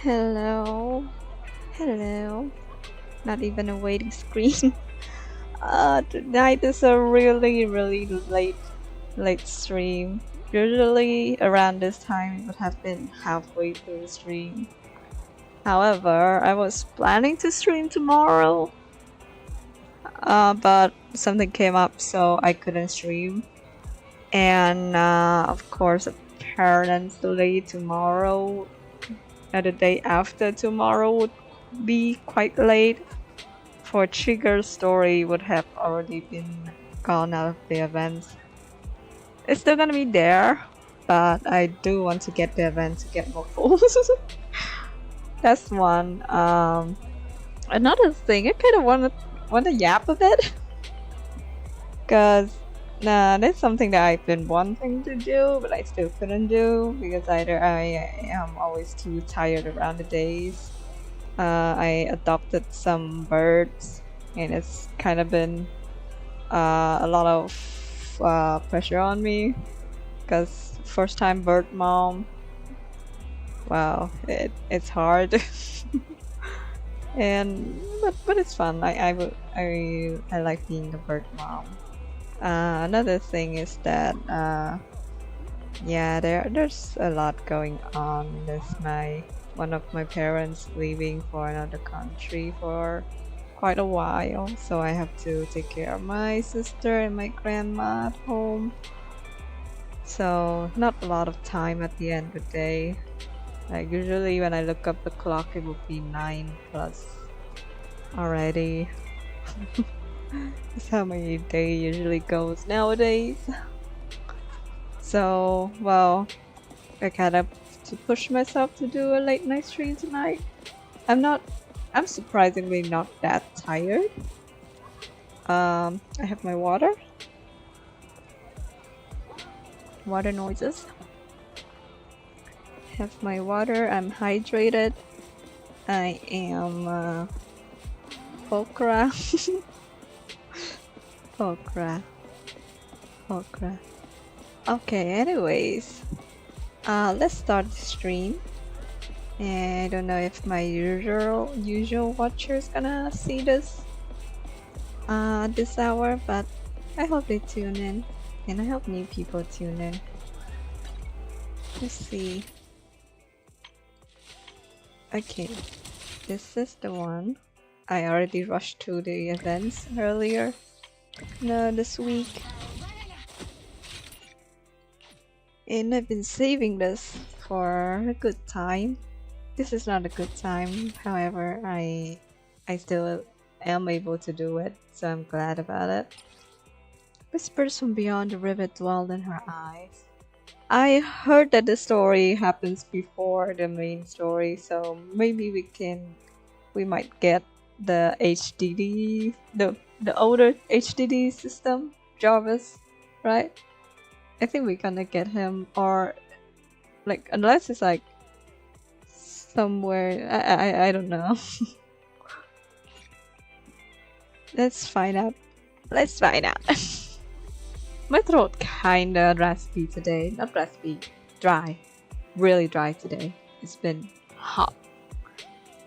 Hello. Hello. Not even a waiting screen. Tonight is a really late stream. Usually around this time it would have been halfway through the stream. However, I was planning to stream tomorrow, but something came up so I couldn't stream. And of course, apparently tomorrow, the day after tomorrow would be quite late. For Trigger's story would have already been gone out of the events. It's still gonna be there, but I do want to get the event to get more full. That's one. Another thing, I kind of want to yap a bit, cause that's something that I've been wanting to do, but I still couldn't do because either I am always too tired around the days. I adopted some birds, and it's kind of been a lot of pressure on me, because first time bird mom. Wow, it's hard. but it's fun. I like being a bird mom. Another thing is that yeah, there's a lot going on. There's one of my parents leaving for another country for quite a while, so I have to take care of my sister and my grandma at home. So not a lot of time at the end of the day. Like usually when I look up the clock, it will be 9 plus already. That's how my day usually goes nowadays. So, well, I kind of to push myself to do a late night stream tonight. I'm surprisingly not that tired. I have my water noises. Have my water, I'm hydrated. I am Pokra. Pokra. Okay, anyways. Let's start the stream. And I don't know if my usual watcher is gonna see this this hour, but I hope they tune in, and I hope new people tune in. Let's see. Okay, this is the one. I already rushed to the events earlier. No, this week. And I've been saving this for a good time. This is not a good time, however, I still am able to do it, so I'm glad about it. Whispers from beyond the river dwelled in her eyes. I heard that the story happens before the main story, so maybe we might get the HDD, the older HDD system, Jarvis, right? I think we're gonna get him, or like, unless it's like somewhere, I don't know. Let's find out. My throat kinda raspy today. Not raspy, dry. Really dry today. It's been hot.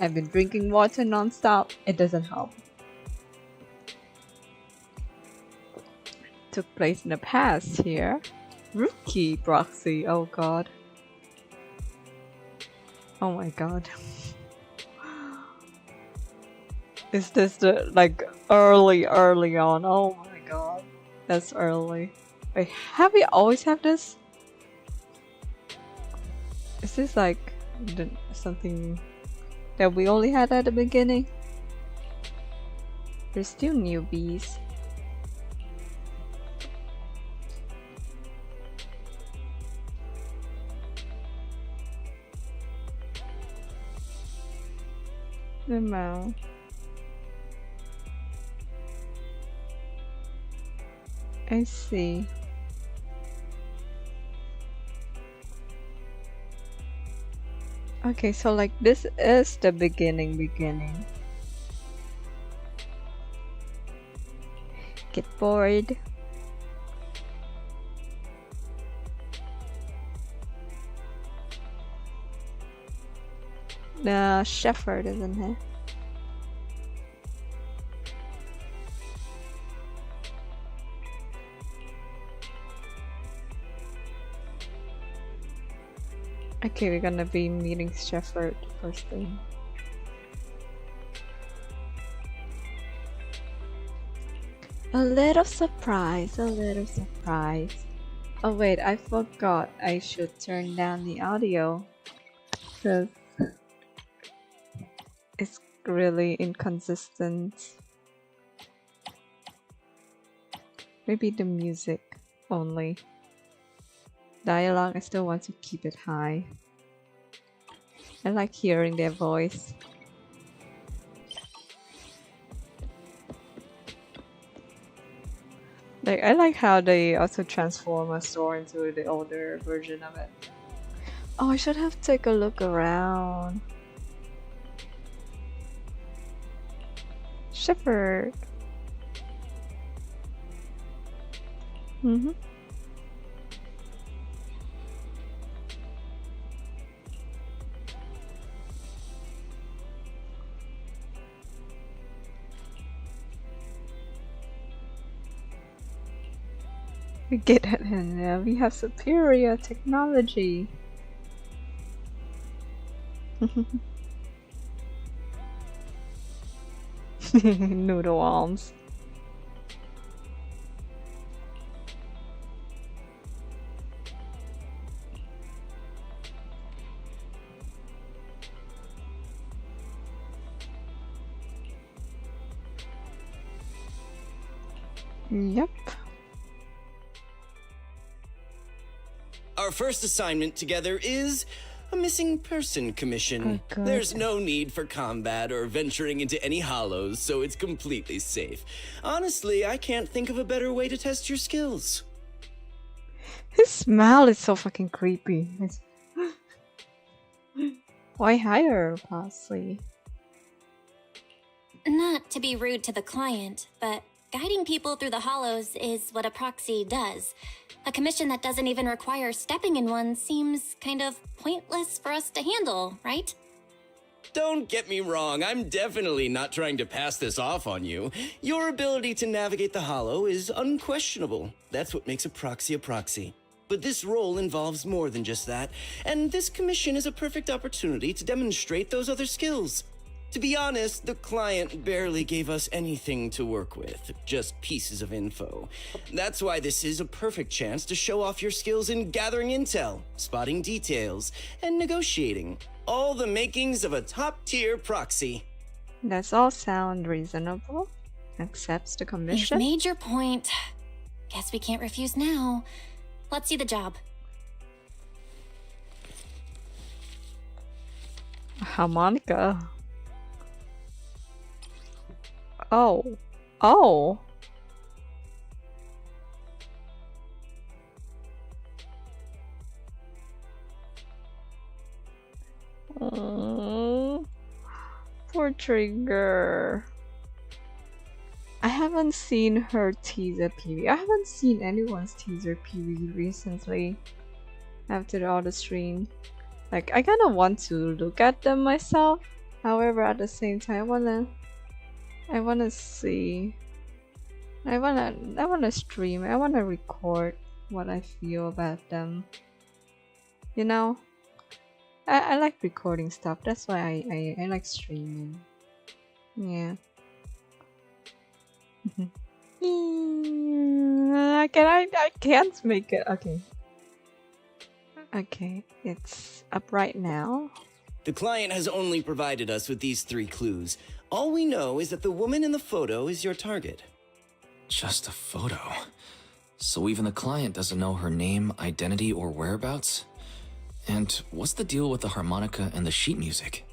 I've been drinking water non-stop. It doesn't help. Took place in the past here. Rookie proxy, oh god. Oh my god. Is this the, like, early on? Oh my god. That's early. Wait, have we always had this? Is this like something that we only had at the beginning? There's still newbies. The mouth. I see. Okay, so like this is the beginning. Get bored. The shepherd, isn't it? Okay, we're gonna be meeting shepherd first thing. A little surprise, a little surprise. Oh wait, I forgot I should turn down the audio because it's really inconsistent. Maybe the music only. Dialogue, I still want to keep it high. I like hearing their voice. Like, I like how they also transform a store into the older version of it. Oh, I should have taken a look around. Shepherd. We get it in there. We have superior technology. Noodle arms. Yep. Our first assignment together is a missing person commission. Oh, there's no need for combat or venturing into any hollows, so it's completely safe. Honestly, I can't think of a better way to test your skills. His smile is so fucking creepy. Why hire Parsley? Not to be rude to the client, but guiding people through the hollows is what a proxy does. A commission that doesn't even require stepping in one seems kind of pointless for us to handle, right? Don't get me wrong, I'm definitely not trying to pass this off on you. Your ability to navigate the hollow is unquestionable. That's what makes a proxy. But this role involves more than just that, and this commission is a perfect opportunity to demonstrate those other skills. To be honest, the client barely gave us anything to work with, just pieces of info. That's why this is a perfect chance to show off your skills in gathering intel, spotting details, and negotiating. All the makings of a top-tier proxy. That's all sound reasonable. Accepts the commission. You've made your point. Guess we can't refuse now. Let's see the job. Harmonica. Oh. Oh. Poor Trigger. I haven't seen her teaser PV. I haven't seen anyone's teaser PV recently after all the stream. Like, I kind of want to look at them myself. However, at the same time, I wanna see. I wanna stream. I wanna record what I feel about them. You know, I like recording stuff. That's why I like streaming. Yeah. I can't make it. Okay. Okay, it's up right now. The client has only provided us with these 3 clues. All we know is that the woman in the photo is your target. Just a photo. So even the client doesn't know her name, identity, or whereabouts? And what's the deal with the harmonica and the sheet music?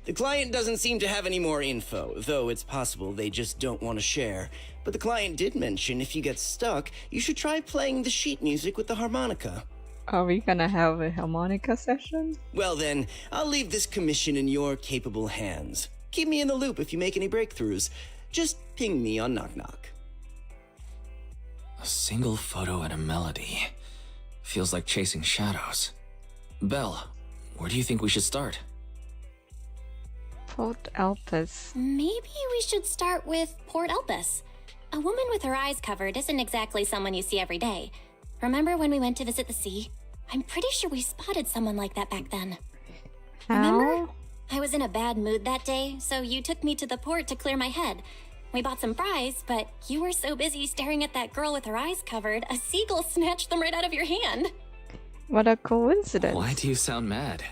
The client doesn't seem to have any more info, though it's possible they just don't want to share. But the client did mention if you get stuck, you should try playing the sheet music with the harmonica. Are we gonna have a harmonica session? Well then, I'll leave this commission in your capable hands. Keep me in the loop if you make any breakthroughs. Just ping me on Knock Knock. A single photo and a melody. Feels like chasing shadows. Belle, where do you think we should start? Port Elpis. Maybe we should start with Port Elpis. A woman with her eyes covered isn't exactly someone you see every day. Remember when we went to visit the sea? I'm pretty sure we spotted someone like that back then. Remember? I was in a bad mood that day, so you took me to the port to clear my head. We bought some fries, but you were so busy staring at that girl with her eyes covered, a seagull snatched them right out of your hand. What a coincidence. Why do you sound mad?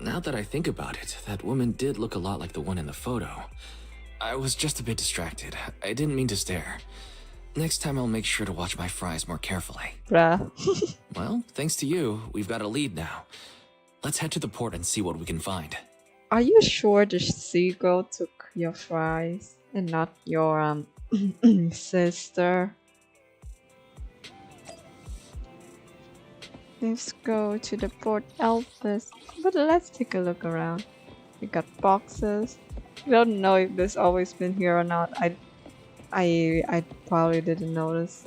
Now that I think about it, that woman did look a lot like the one in the photo. I was just a bit distracted. I didn't mean to stare. Next time I'll make sure to watch my fries more carefully. Bruh. Well, thanks to you, we've got a lead now. Let's head to the port and see what we can find. Are you sure the seagull took your fries and not your sister? Let's go to the Port Elpis. But let's take a look around. We got boxes. I don't know if this always been here or not. I probably didn't notice.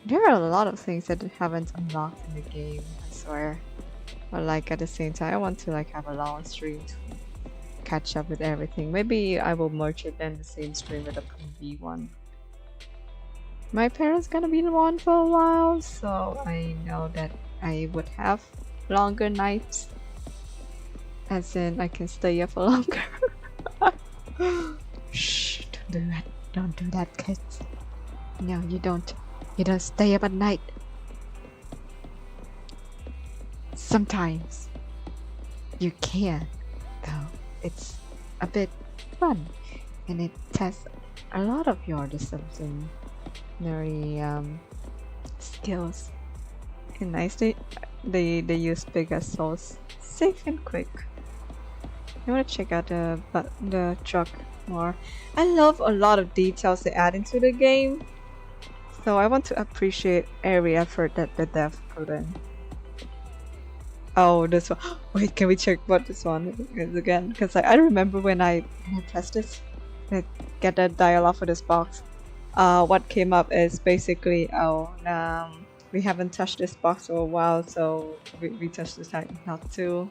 There are a lot of things that haven't unlocked in the game, I swear. But like at the same time, I want to like have a long stream to catch up with everything. Maybe I will merge it in the same stream with the v1. My parents gonna be the one for a while, so I know that I would have longer nights. As in, I can stay up for longer. Shh, don't do that. Don't do that, kids. No, you don't. You don't stay up at night. Sometimes you can, though. It's a bit fun, and it tests a lot of your disciplinary skills. And nice, they use Pegasus, safe and quick. I want to check out the truck more. I love a lot of details they add into the game, so I want to appreciate every effort that the dev put in. Oh, this one. Wait, can we check what this one is again? Because I remember when I pressed this, get that dialogue for this box. What came up is basically, we haven't touched this box for a while, so we touched this time not to.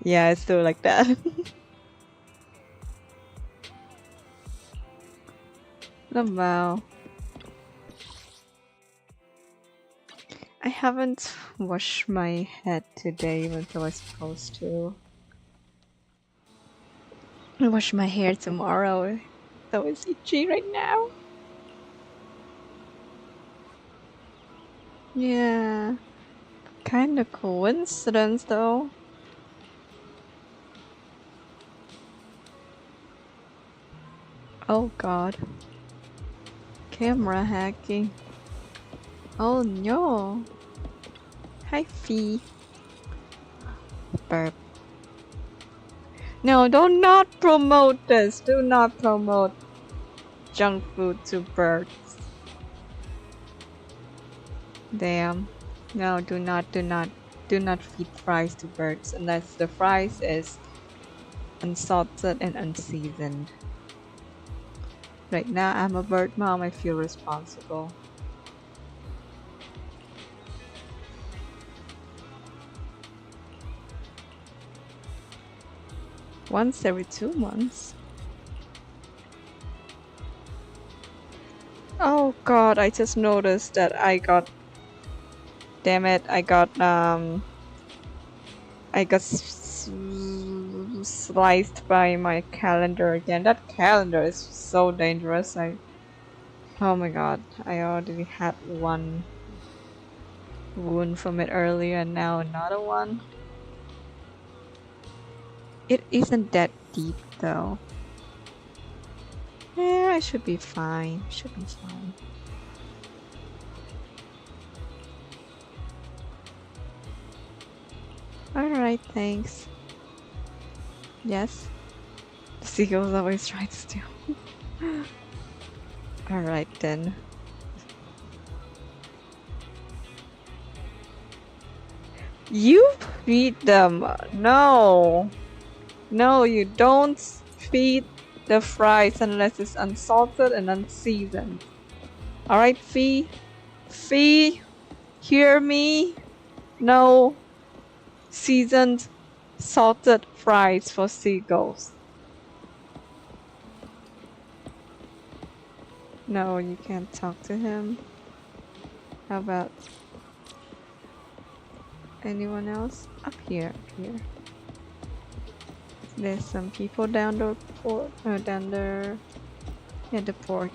Yeah, it's still like that. Wow. I haven't washed my head today, even though I was supposed to. I'll wash my hair tomorrow, though it's itchy right now. Yeah, kind of coincidence though. Oh god. Camera hacking. Oh no. Hi Fee. Burp. No, do not promote this. Do not promote junk food to birds. Damn. No, do not feed fries to birds unless the fries is unsalted and unseasoned. Right now, I'm a bird mom. I feel responsible. Once every 2 months. Oh god, I just noticed that I got... Damn it, I got sliced by my calendar again. That calendar is so dangerous. Oh my god, I already had one wound from it earlier and now another one. It isn't that deep though. Yeah, I should be fine. Should be fine. Alright, thanks. Yes? The seagulls always try to steal. Alright then. You feed them. No. No, you don't feed the fries unless it's unsalted and unseasoned. Alright, Fee? Fee? Hear me? No seasoned salted fries for seagulls. No, you can't talk to him. How about anyone else? Up here, There's some people down the port, down there at the port.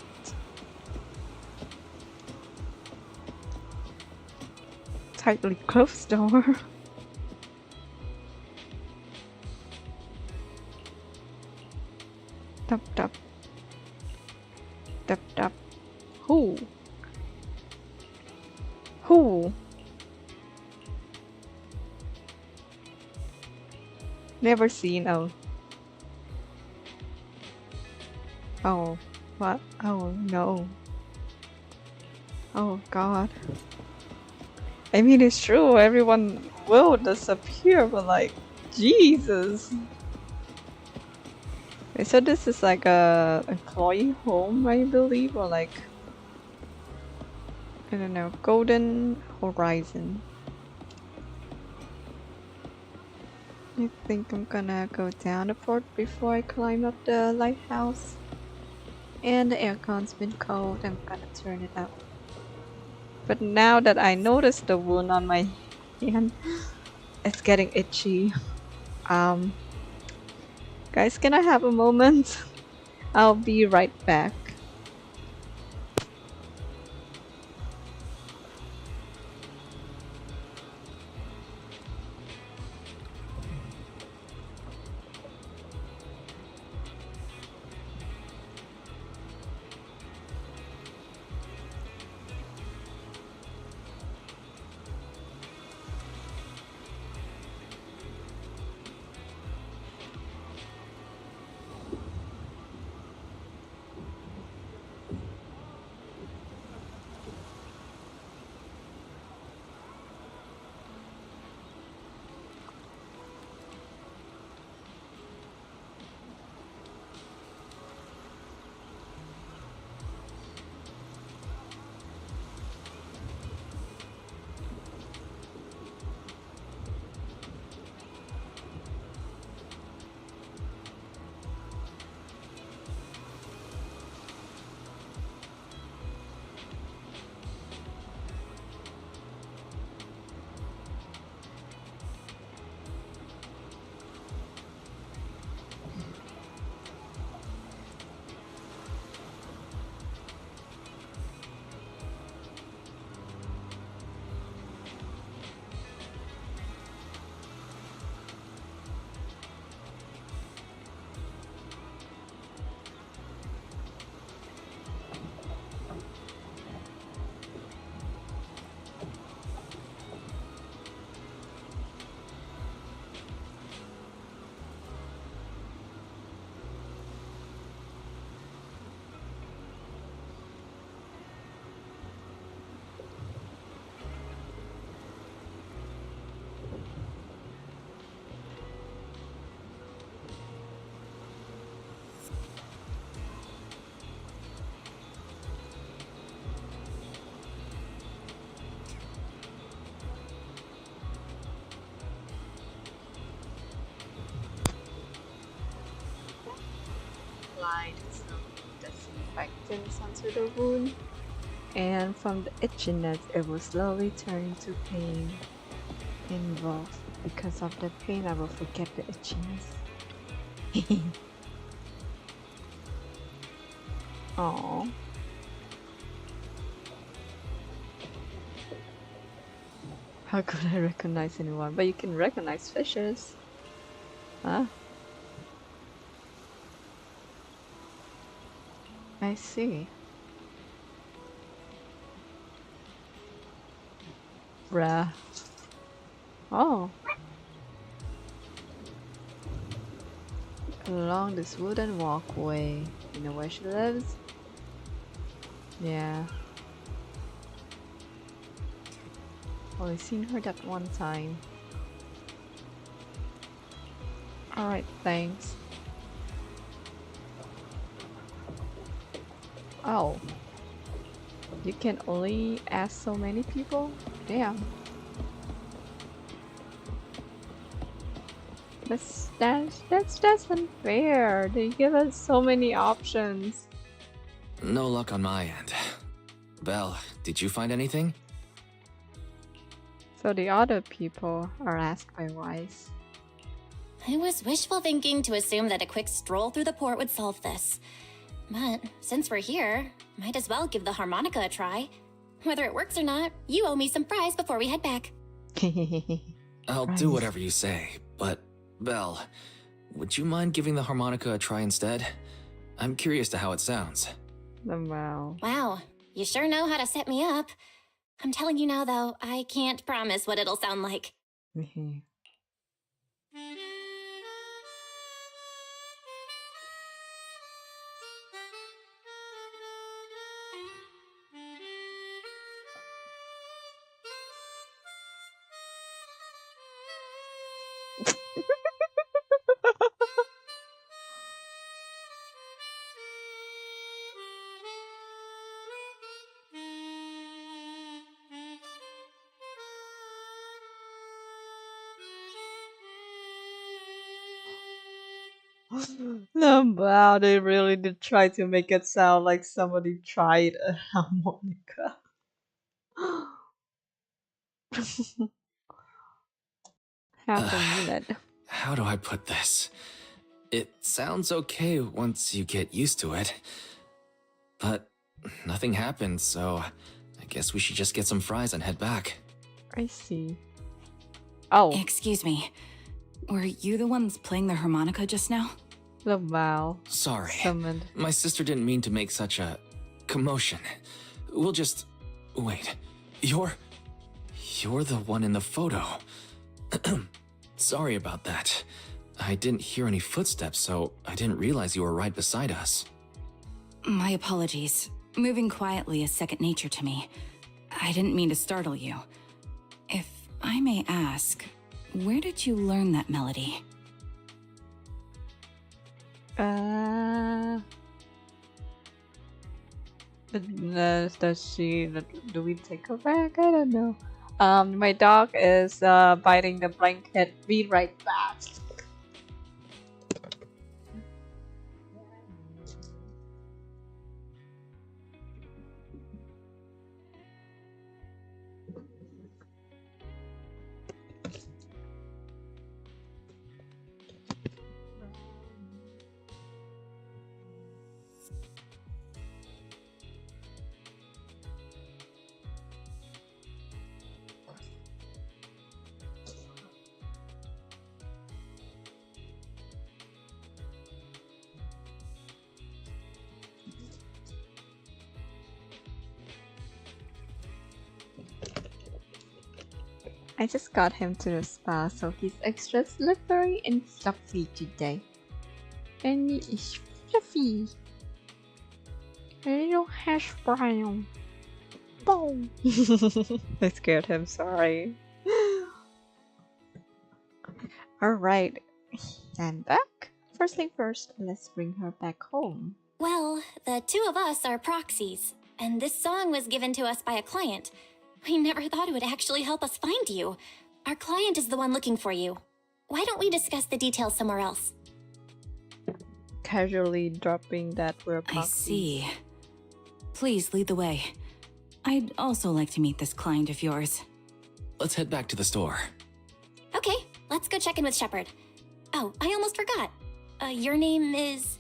Tightly closed door. Tap tap. Tap tap. Who? Who? Never seen. Oh. Oh. What? Oh no. Oh god. I mean, it's true, everyone will disappear, but like, Jesus. Okay, so this is like a employee home, I believe, or like, I don't know, Golden Horizon. I think I'm gonna go down the port before I climb up the lighthouse. And the aircon's been cold, I'm gonna turn it up. But now that I noticed the wound on my hand, it's getting itchy. Guys, can I have a moment? I'll be right back. Applied some disinfectants onto the wound, and from the itchiness it will slowly turn to pain involved. Because of the pain I will forget the itchiness. Aww. How could I recognize anyone? But you can recognize fishes. Huh? I see. Bruh. Oh. Along this wooden walkway. You know where she lives? Yeah. Only seen her that one time. Alright, thanks. Oh. You can only ask so many people? Damn. That's unfair. They give us so many options. No luck on my end. Belle, did you find anything? So the other people are asked by Wise. I was wishful thinking to assume that a quick stroll through the port would solve this. But since we're here, might as well give the harmonica a try. Whether it works or not, you owe me some fries before we head back. I'll do whatever you say, but Belle, would you mind giving the harmonica a try instead? I'm curious to how it sounds. Wow. Wow, you sure know how to set me up. I'm telling you now, though, I can't promise what it'll sound like. No, wow, they really did try to make it sound like somebody tried a harmonica. Half a minute. How do I put this? It sounds okay once you get used to it. But nothing happened, so I guess we should just get some fries and head back. I see. Oh, Excuse me. Were you the ones playing the harmonica just now? the wow. Sorry. Summoned. My sister didn't mean to make such a commotion. We'll just... Wait. You're the one in the photo. Sorry about that. I didn't hear any footsteps, so I didn't realize you were right beside us. My apologies. Moving quietly is second nature to me. I didn't mean to startle you. If I may ask, where did you learn that melody? Does she? Do we take her back? I don't know. My dog is biting the blanket. Be right back. I just got him to the spa, so he's extra slippery and fluffy today. And he is fluffy. A little hash brown. Boom! I scared him, sorry. Alright, and back. First thing first, let's bring her back home. Well, the two of us are proxies, and this song was given to us by a client. We never thought it would actually help us find you. Our client is the one looking for you. Why don't we discuss the details somewhere else? Casually dropping that we're I proxies. see. Please lead the way. I'd also like to meet this client of yours. Let's head back to the store. Okay, let's go check in with Shepard. Oh, I almost forgot. Your name is...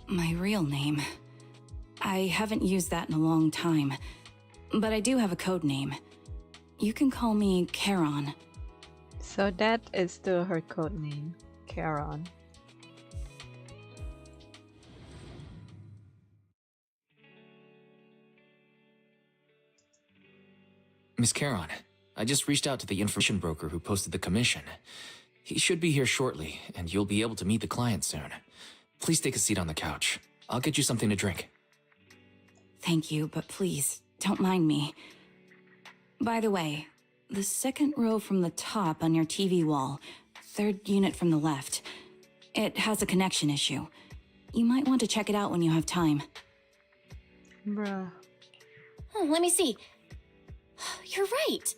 My real name. I haven't used that in a long time, but I do have a code name. You can call me Charon. So that is still her code name, Charon. Miss Charon, I just reached out to the information broker who posted the commission. He should be here shortly, and you'll be able to meet the client soon. Please take a seat on the couch. I'll get you something to drink. Thank you, but please, don't mind me. By the way, the second row from the top on your TV wall, third unit from the left, it has a connection issue. You might want to check it out when you have time. Bruh. Oh, let me see. You're right.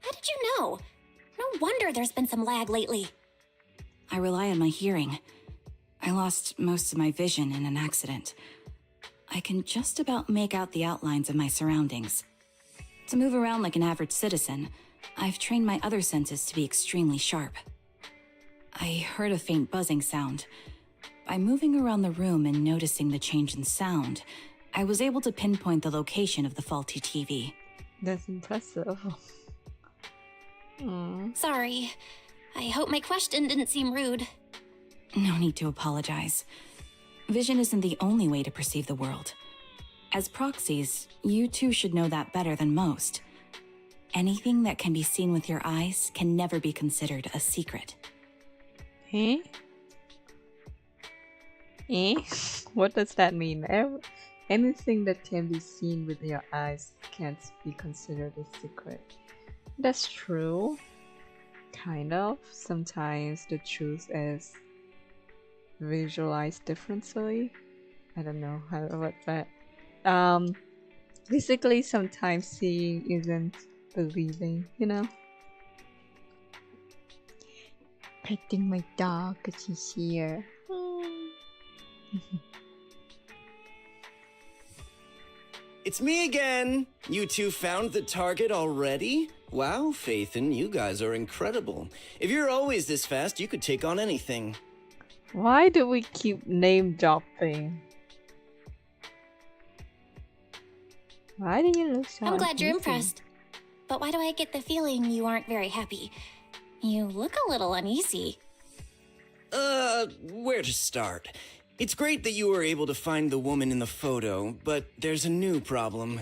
How did you know? No wonder there's been some lag lately. I rely on my hearing. I lost most of my vision in an accident. I can just about make out the outlines of my surroundings. To move around like an average citizen, I've trained my other senses to be extremely sharp. I heard a faint buzzing sound. By moving around the room and noticing the change in sound, I was able to pinpoint the location of the faulty TV. That's impressive. Sorry. I hope my question didn't seem rude. No need to apologize. Vision isn't the only way to perceive the world. As proxies, you two should know that better than most. Anything that can be seen with your eyes can never be considered a secret. Eh? Eh? What does that mean? Anything that can be seen with your eyes can't be considered a secret. That's true. Kind of. Sometimes the truth is visualized differently. I don't know how about that. Basically sometimes seeing isn't believing, you know? Petting my dog because she's here. It's me again! You two found the target already? Wow, Faithin, you guys are incredible. If you're always this fast, you could take on anything. Why do we keep name dropping? Why do you look so I'm glad you're uneasy? impressed. But why do I get the feeling you aren't very happy? You look a little uneasy. Where to start? It's great that you were able to find the woman in the photo, but there's a new problem.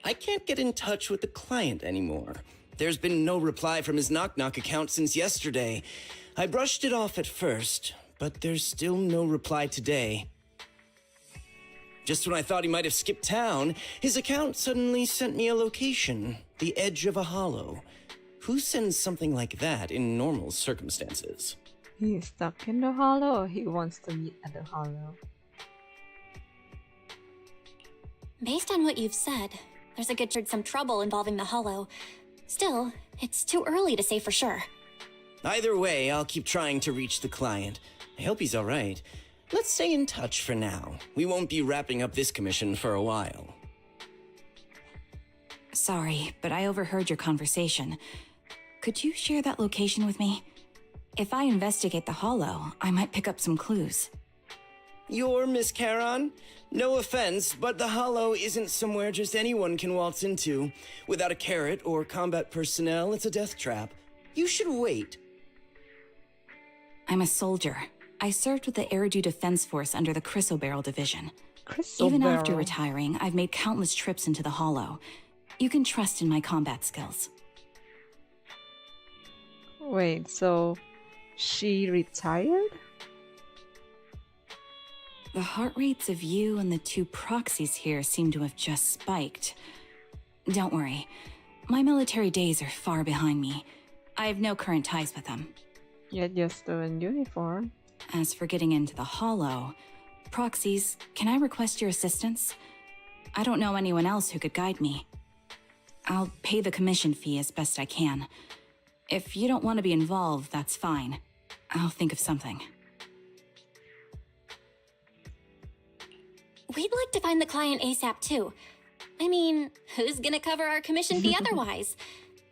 I can't get in touch with the client anymore. There's been no reply from his Knock Knock account since yesterday. I brushed it off at first, but there's still no reply today. Just when I thought he might have skipped town, his account suddenly sent me a location, the edge of a hollow. Who sends something like that in normal circumstances? He's stuck in the hollow or he wants to meet at the hollow? Based on what you've said, there's a good chance some trouble involving the Hollow. Still, it's too early to say for sure. Either way, I'll keep trying to reach the client. I hope he's alright. Let's stay in touch for now. We won't be wrapping up this commission for a while. Sorry, but I overheard your conversation. Could you share that location with me? If I investigate the Hollow, I might pick up some clues. You're Miss Charon? No offense, but the Hollow isn't somewhere just anyone can waltz into. Without a carrot or combat personnel, it's a death trap. You should wait. I'm a soldier. I served with the Eridu Defense Force under the Chrysoberyl Division. Crystal Even after barrel. retiring, I've made countless trips into the Hollow. You can trust in my combat skills. Wait, so she retired? The heart rates of you and the two proxies here seem to have just spiked. Don't worry. My military days are far behind me. I have no current ties with them. Yet you're still in uniform. As for getting into the Hollow, proxies, can I request your assistance? I don't know anyone else who could guide me. I'll pay the commission fee as best I can. If you don't want to be involved, that's fine. I'll think of something. We'd like to find the client ASAP too. I mean, who's gonna cover our commission fee otherwise?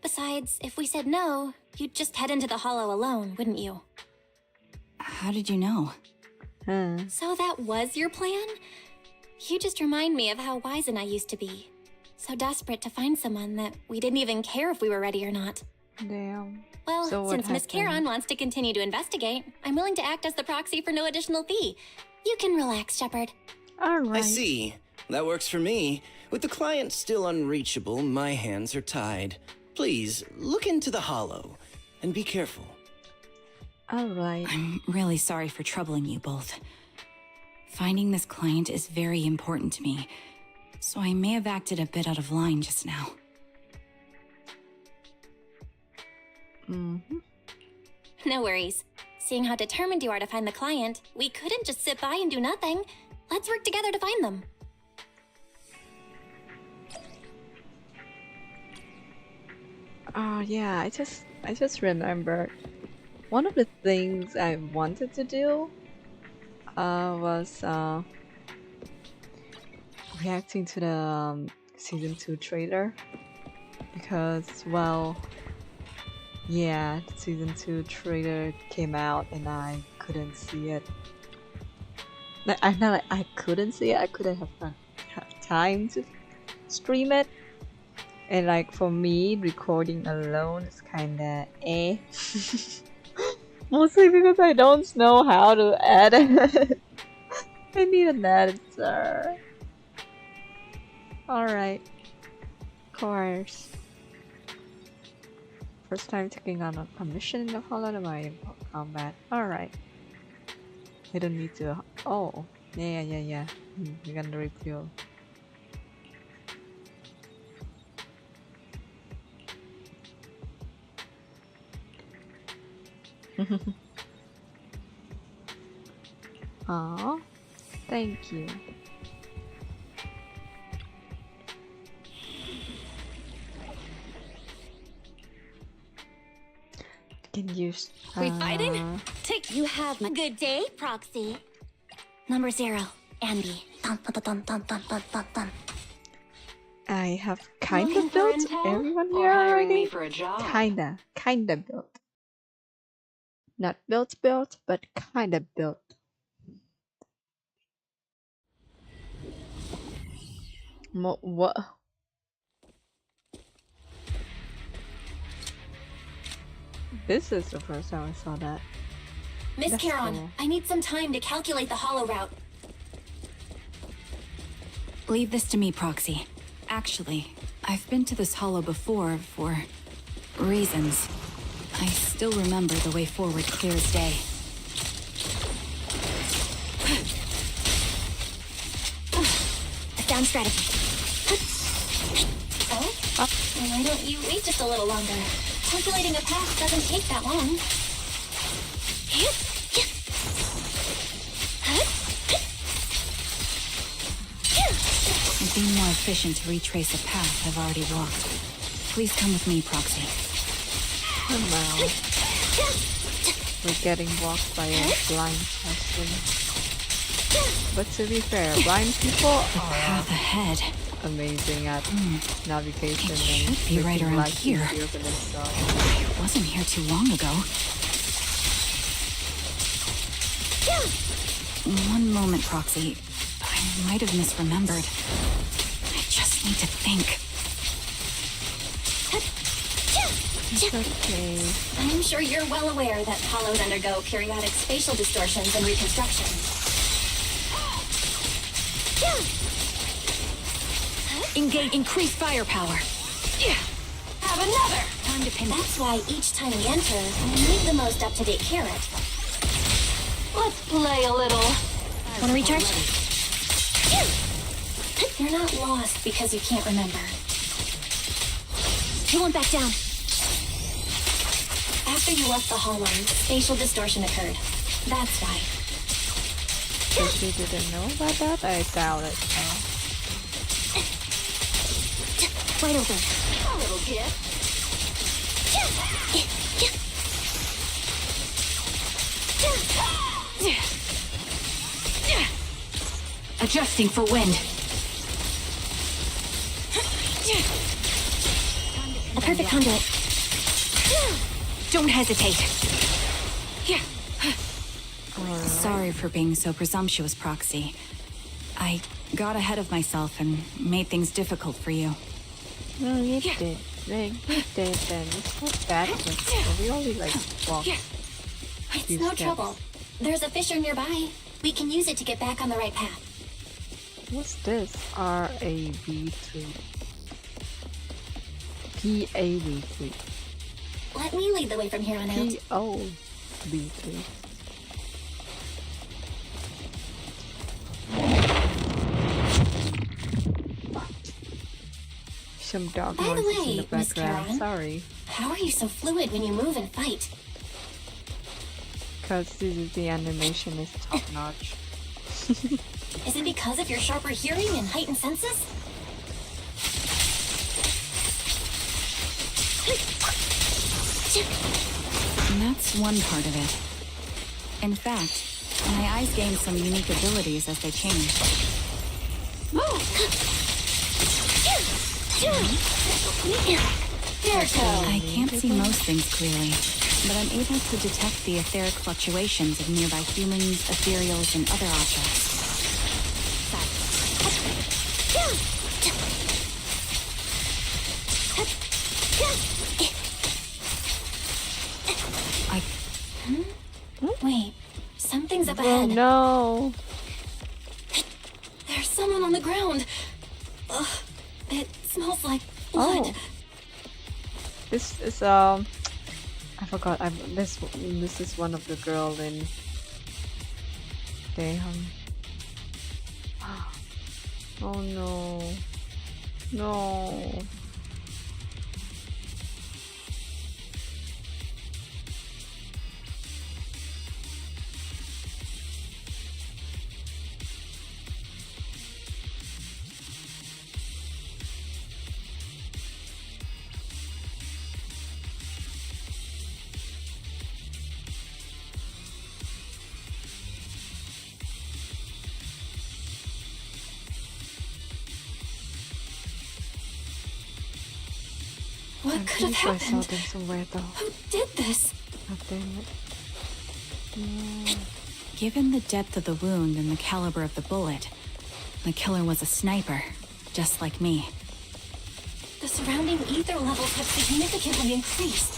Besides, if we said no, you'd just head into the Hollow alone, wouldn't you? How did you know? So that was your plan? You just remind me of how wise and I used to be. So desperate to find someone that we didn't even care if we were ready or not. Damn. Well, So what since Miss happened? Charon wants to continue to investigate, I'm willing to act as the proxy for no additional fee. You can relax, Shepard. Alright. I see. That works for me. With the client still unreachable, my hands are tied. Please, look into the Hollow, and be careful. Alright. I'm really sorry for troubling you both. Finding this client is very important to me, so I may have acted a bit out of line just now. No worries. Seeing how determined you are to find the client, we couldn't just sit by and do nothing. Let's work together to find them. Oh yeah, I just remembered one of the things I wanted to do was reacting to the season 2 trailer because, well, yeah, the season 2 trailer came out and I couldn't see it. Like, I'm not like I couldn't see it, I couldn't have time to stream it. And like for me, recording alone is kinda eh. Mostly because I don't know how to edit. I need an editor. Alright. Course. First time taking on a mission in the Hollow of my combat. Alright. I don't need to. Oh. Yeah. We're gonna refuel. Aw, thank you. Can use. We fighting? You have a good day, Proxy. Number 0, Andy. Dun, dun, dun, dun, dun, dun, dun, dun. I have kinda Looking for built intel everyone or here hiring me already. for a job? Kinda built. Not built, but kinda built. What? This is the first time I saw that. Miss That's Caron, cool. I need some time to calculate the hollow route. Leave this to me, Proxy. Actually, I've been to this hollow before for reasons. I still remember the way forward clear as day. Down strategy. Oh? Why don't you wait just a little longer? Calculating a path doesn't take that long. It'd be more efficient to retrace a path I've already walked. Please come with me, Proxy. Wow. We're getting walked by a blind person. But to be fair, blind people The are path ahead. amazing at navigation It and should be right making around life here. easier for themselves. I wasn't here too long ago. One moment, Proxy. I might have misremembered. I just need to think. It's okay. I'm sure you're well aware that hollows undergo periodic spatial distortions and reconstruction. Engage. Increase firepower. Have another! Time to pin. That's why each time we enter, we need the most up-to-date carrot. Let's play a little. Wanna recharge? You're not lost because you can't remember. You won't back down. After you left the hollow, spatial distortion occurred. That's why. If you didn't know about that, I doubt it. Wide open. A little gift. Adjusting for wind. A perfect conduit. Don't hesitate. Sorry for being so presumptuous, Proxy. I got ahead of myself and made things difficult for you. No, you did. Like, you did then. It's not bad. We only like walk. It's Few no steps. trouble. There's a fissure nearby. We can use it to get back on the right path. What's this? RAV3. PAV3. Let me lead the way from here on out. POV3. Some dog By the noises in way, the Miss background. Caron. Sorry. How are you so fluid when you move and fight? Because the animation is top notch. Is it because of your sharper hearing and heightened senses? And that's one part of it. In fact, my eyes gain some unique abilities as they change. I can't see most things clearly, but I'm able to detect the etheric fluctuations of nearby humans, ethereals, and other objects. Wait, something's up Oh ahead. no! There's someone on the ground. Ugh, it smells like blood. Oh. This is I forgot. This is one of the girl in. Damn. Oh no. No. What could have I saw happened? them somewhere though. Who did this? God damn it. No. Given the depth of the wound and the caliber of the bullet, the killer was a sniper, just like me. The surrounding ether levels have significantly increased.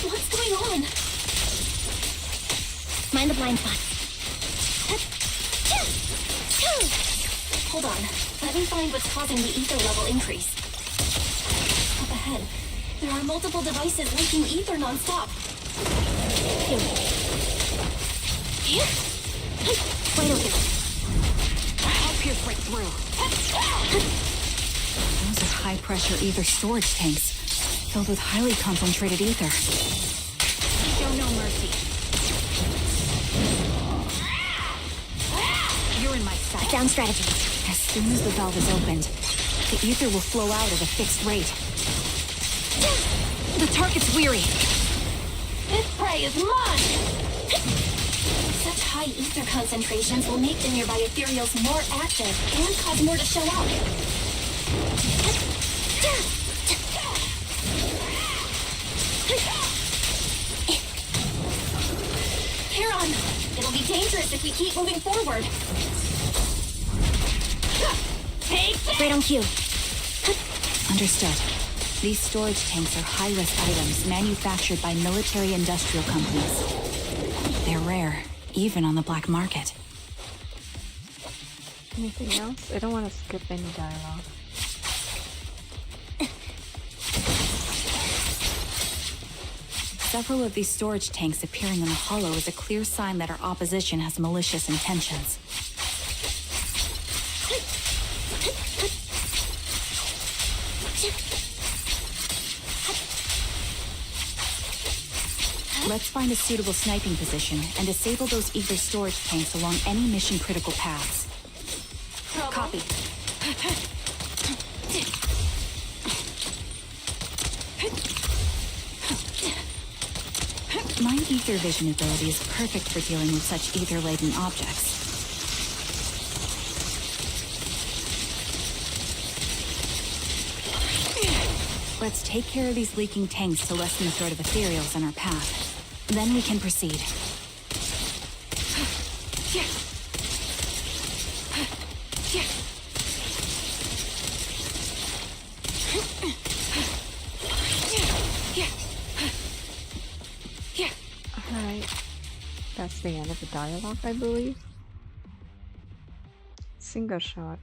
What's going on? Mind the blind spots. Hold on. Let me find what's causing the ether level increase. Up ahead, there are multiple devices leaking ether non-stop. Wait a minute. I'll pierce right through. Those are high-pressure ether storage tanks, filled with highly concentrated ether. Show no mercy. You're in my sight. Down strategy. As soon as the valve is opened, the ether will flow out at a fixed rate. The target's weary. This prey is mine! Such high ether concentrations will make the nearby ethereals more active and cause more to show up. Heron, it'll be dangerous if we keep moving forward. Right on cue. Understood. These storage tanks are high-risk items manufactured by military-industrial companies. They're rare, even on the black market. Anything else? I don't want to skip any dialogue. Several of these storage tanks appearing in the hollow is a clear sign that our opposition has malicious intentions. Let's find a suitable sniping position and disable those ether storage tanks along any mission-critical paths. Copy. My ether vision ability is perfect for dealing with such ether-laden objects. Let's take care of these leaking tanks to lessen the threat of ethereals in our path. Then we can proceed. Alright. That's the end of the dialogue, I believe. Single shot.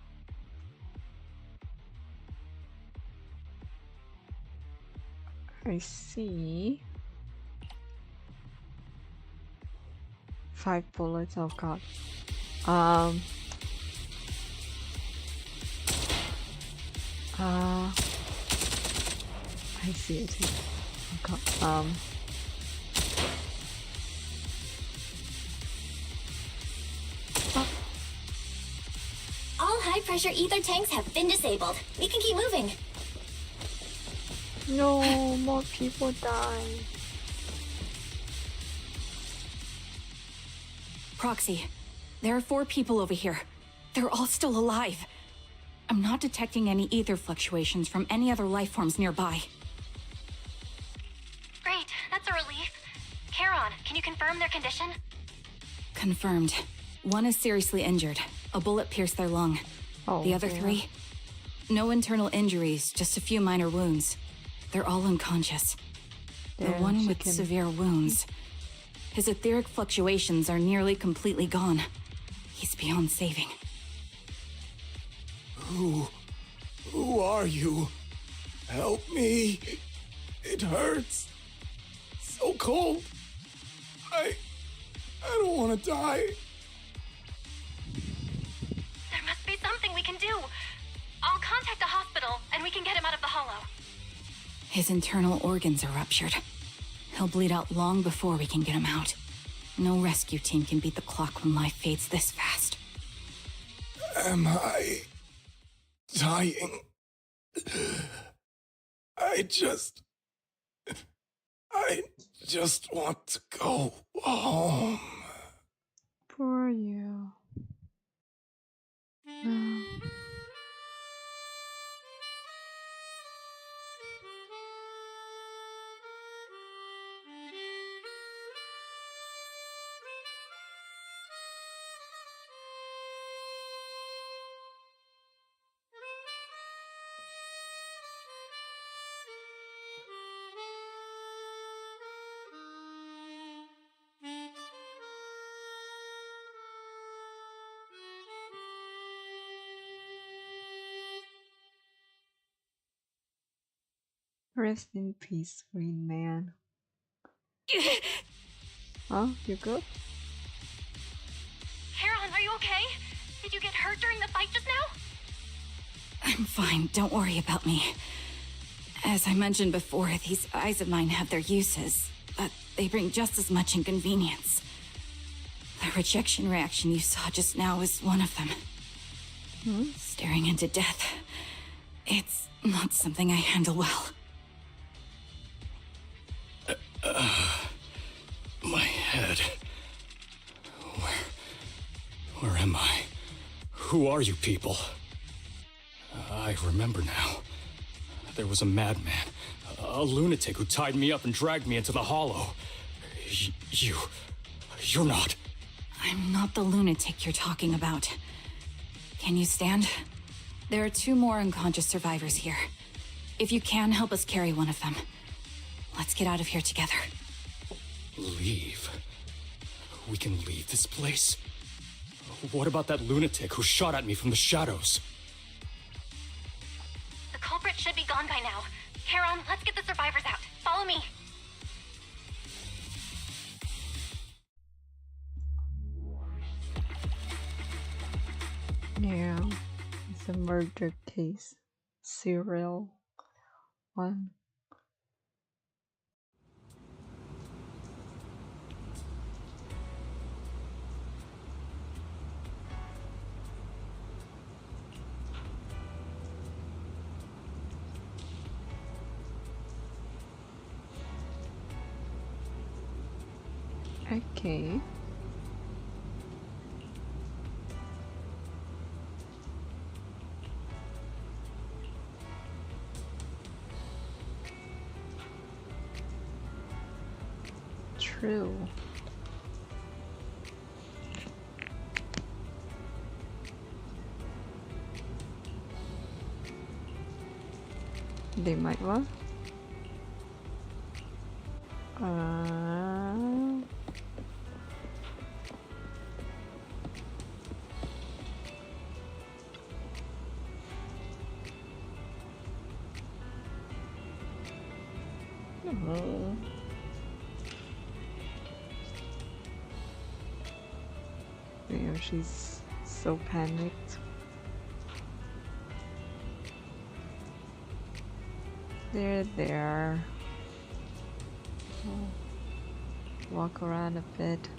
I see. 5 bullets, oh god. I see it here. Oh god. All high-pressure ether tanks have been disabled. We can keep moving. No, more people die. Proxy, there are 4 people over here. They're all still alive. I'm not detecting any ether fluctuations from any other life forms nearby. Great, that's a relief. Charon, can you confirm their condition? Confirmed. 1 is seriously injured. A bullet pierced their lung. Oh, The other yeah. 3? No internal injuries, just a few minor wounds. They're all unconscious. The Then one she with can- severe wounds. His etheric fluctuations are nearly completely gone. He's beyond saving. Who are you? Help me. It hurts. So cold. I don't want to die. There must be something we can do. I'll contact the hospital, and we can get him out of the hollow. His internal organs are ruptured. He'll bleed out long before we can get him out. No rescue team can beat the clock when life fades this fast. Am I dying? I just want to go home. Poor you. No. Rest in peace, Green Man. Oh, you good? Charon, are you okay? Did you get hurt during the fight just now? I'm fine, don't worry about me. As I mentioned before, these eyes of mine have their uses, but they bring just as much inconvenience. The rejection reaction you saw just now is one of them. Staring into death. It's not something I handle well. My head. Where am I? Who are you people? I remember now. There was a madman, a lunatic who tied me up and dragged me into the hollow. You're not. I'm not the lunatic you're talking about. Can you stand? There are 2 more unconscious survivors here. If you can, help us carry one of them. Let's get out of here together. Leave? We can leave this place? What about that lunatic who shot at me from the shadows? The culprit should be gone by now. Charon, let's get the survivors out. Follow me. Yeah, it's a murder case. Serial one. Okay. True. They might what? Oh. Yeah, she's so panicked. There. Oh. Walk around a bit.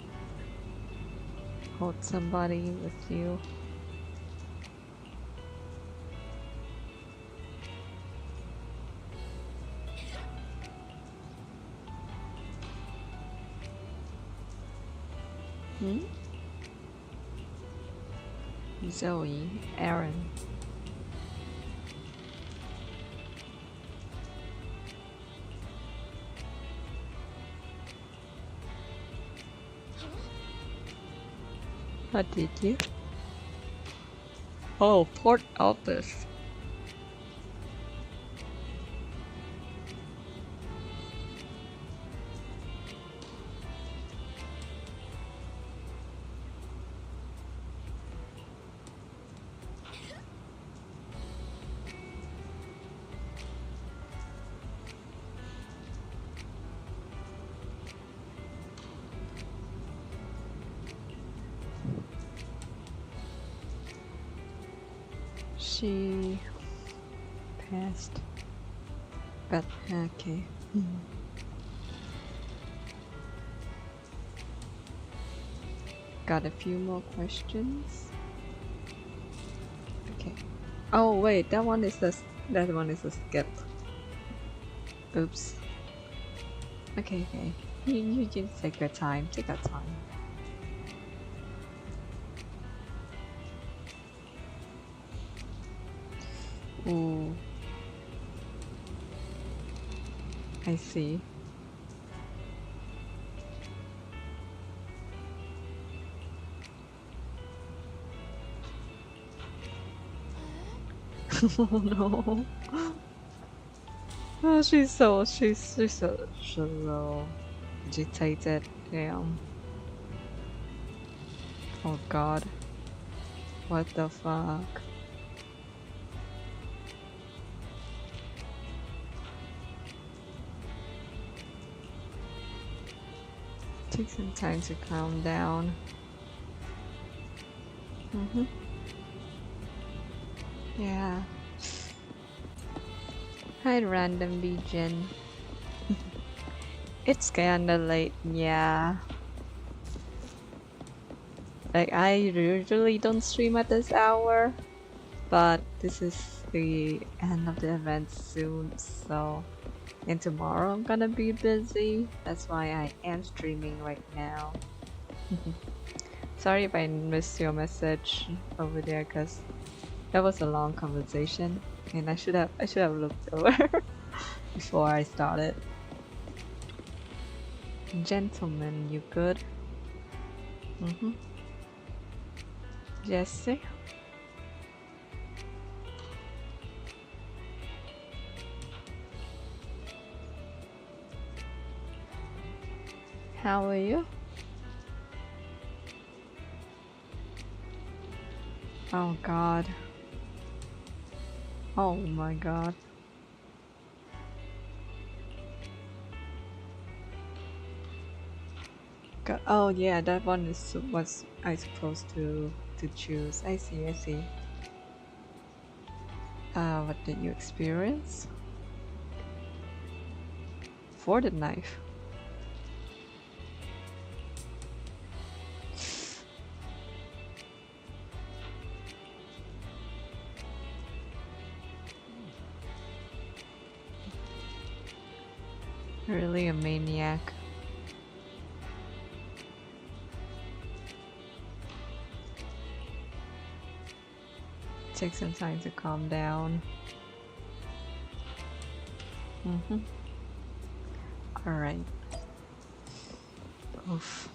Hold somebody with you. Zoe, Aaron. What did you? Oh, Port Altus. She passed, but okay. Got a few more questions. Okay. Oh wait, that one is a skip. Oops. Okay. You just take your time. Take your time. Ooh. I see. Oh no. Oh, she's so agitated. Damn. Oh god. What the fuck? Take some time to calm down. Yeah. Hi, random Legion. It's kinda late, yeah. Like, I usually don't stream at this hour, but this is the end of the event soon, so... And tomorrow I'm gonna be busy, that's why I am streaming right now. Sorry if I missed your message over there, cause that was a long conversation, and I should have looked over before I started. Gentlemen, you good? Yes, sir. How are you? Oh god. Oh my god. Oh yeah, that one is what I supposed to choose. I see. What did you experience? For the knife. Really a maniac. Take some time to calm down. Alright. Oof.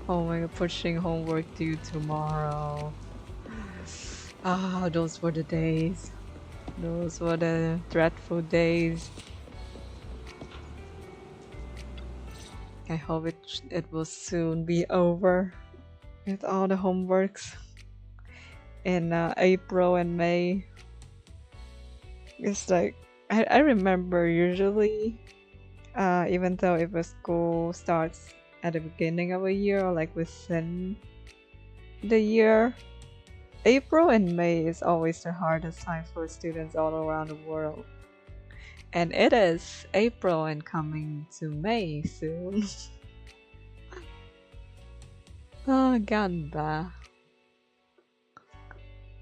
Oh my god, pushing homework due tomorrow. Ah, those were the days. Those were the dreadful days. I hope it will soon be over with all the homeworks in April and May. It's like I remember usually, even though if a school starts at the beginning of a year or like within the year, April and May is always the hardest time for students all around the world. And it is April and coming to May soon. Oh, ganda.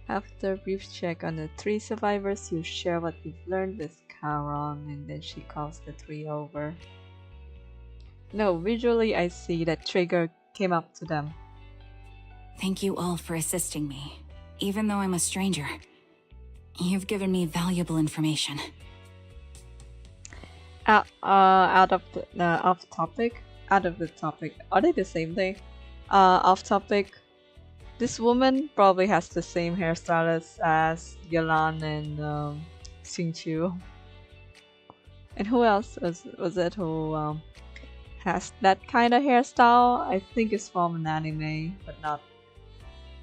After a brief check on the 3 survivors, you share what you've learned with Karon, and then she calls the 3 over. No, visually I see that Trigger came up to them. Thank you all for assisting me, even though I'm a stranger. You've given me valuable information. Out of the off topic. Out of the topic. Are they the same thing? Off topic. This woman probably has the same hairstylist as Yalan and Xingqiu. And who else was it who has that kind of hairstyle? I think it's from an anime, but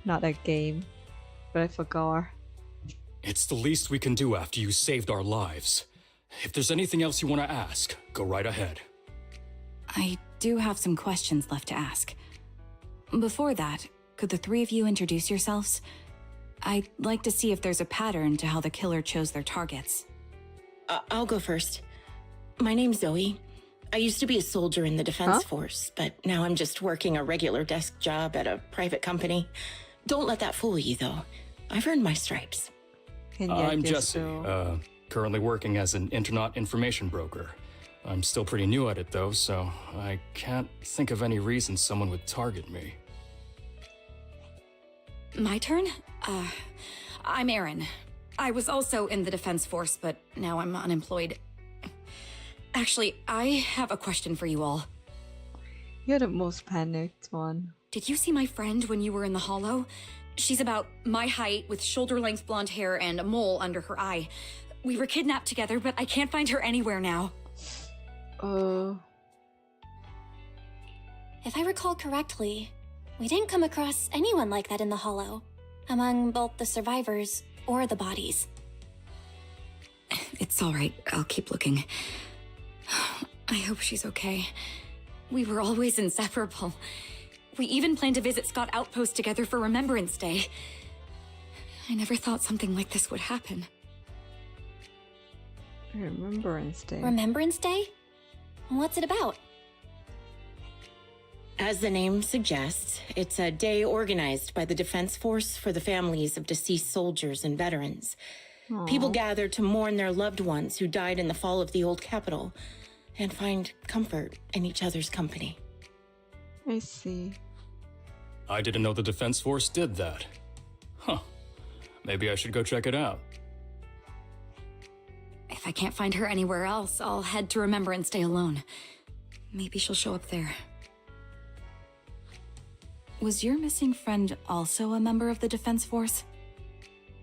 not a game. But I forgot. It's the least we can do after you saved our lives. If there's anything else you want to ask, go right ahead. I do have some questions left to ask. Before that, could the three of you introduce yourselves? I'd like to see if there's a pattern to how the killer chose their targets. I'll go first. My name's Zoe. I used to be a soldier in the Defense Force, but now I'm just working a regular desk job at a private company. Don't let that fool you, though. I've earned my stripes. I'm Jesse, currently working as an Internaut information broker. I'm still pretty new at it, though, so I can't think of any reason someone would target me. My turn? I'm Erin. I was also in the Defense Force, but now I'm unemployed. Actually, I have a question for you all. You're the most panicked one. Did you see my friend when you were in the Hollow? She's about my height, with shoulder-length blonde hair and a mole under her eye. We were kidnapped together, but I can't find her anywhere now. If I recall correctly, we didn't come across anyone like that in the Hollow, among both the survivors or the bodies. It's all right. I'll keep looking. I hope she's okay. We were always inseparable. We even planned to visit Scott Outpost together for Remembrance Day. I never thought something like this would happen. Remembrance Day. Remembrance Day? What's it about? As the name suggests, it's a day organized by the Defense Force for the families of deceased soldiers and veterans. Aww. People gather to mourn their loved ones who died in the fall of the old capital and find comfort in each other's company. I see. I didn't know the Defense Force did that. Huh. Maybe I should go check it out. If I can't find her anywhere else, I'll head to Remembrance Day alone. Maybe she'll show up there. Was your missing friend also a member of the Defense Force?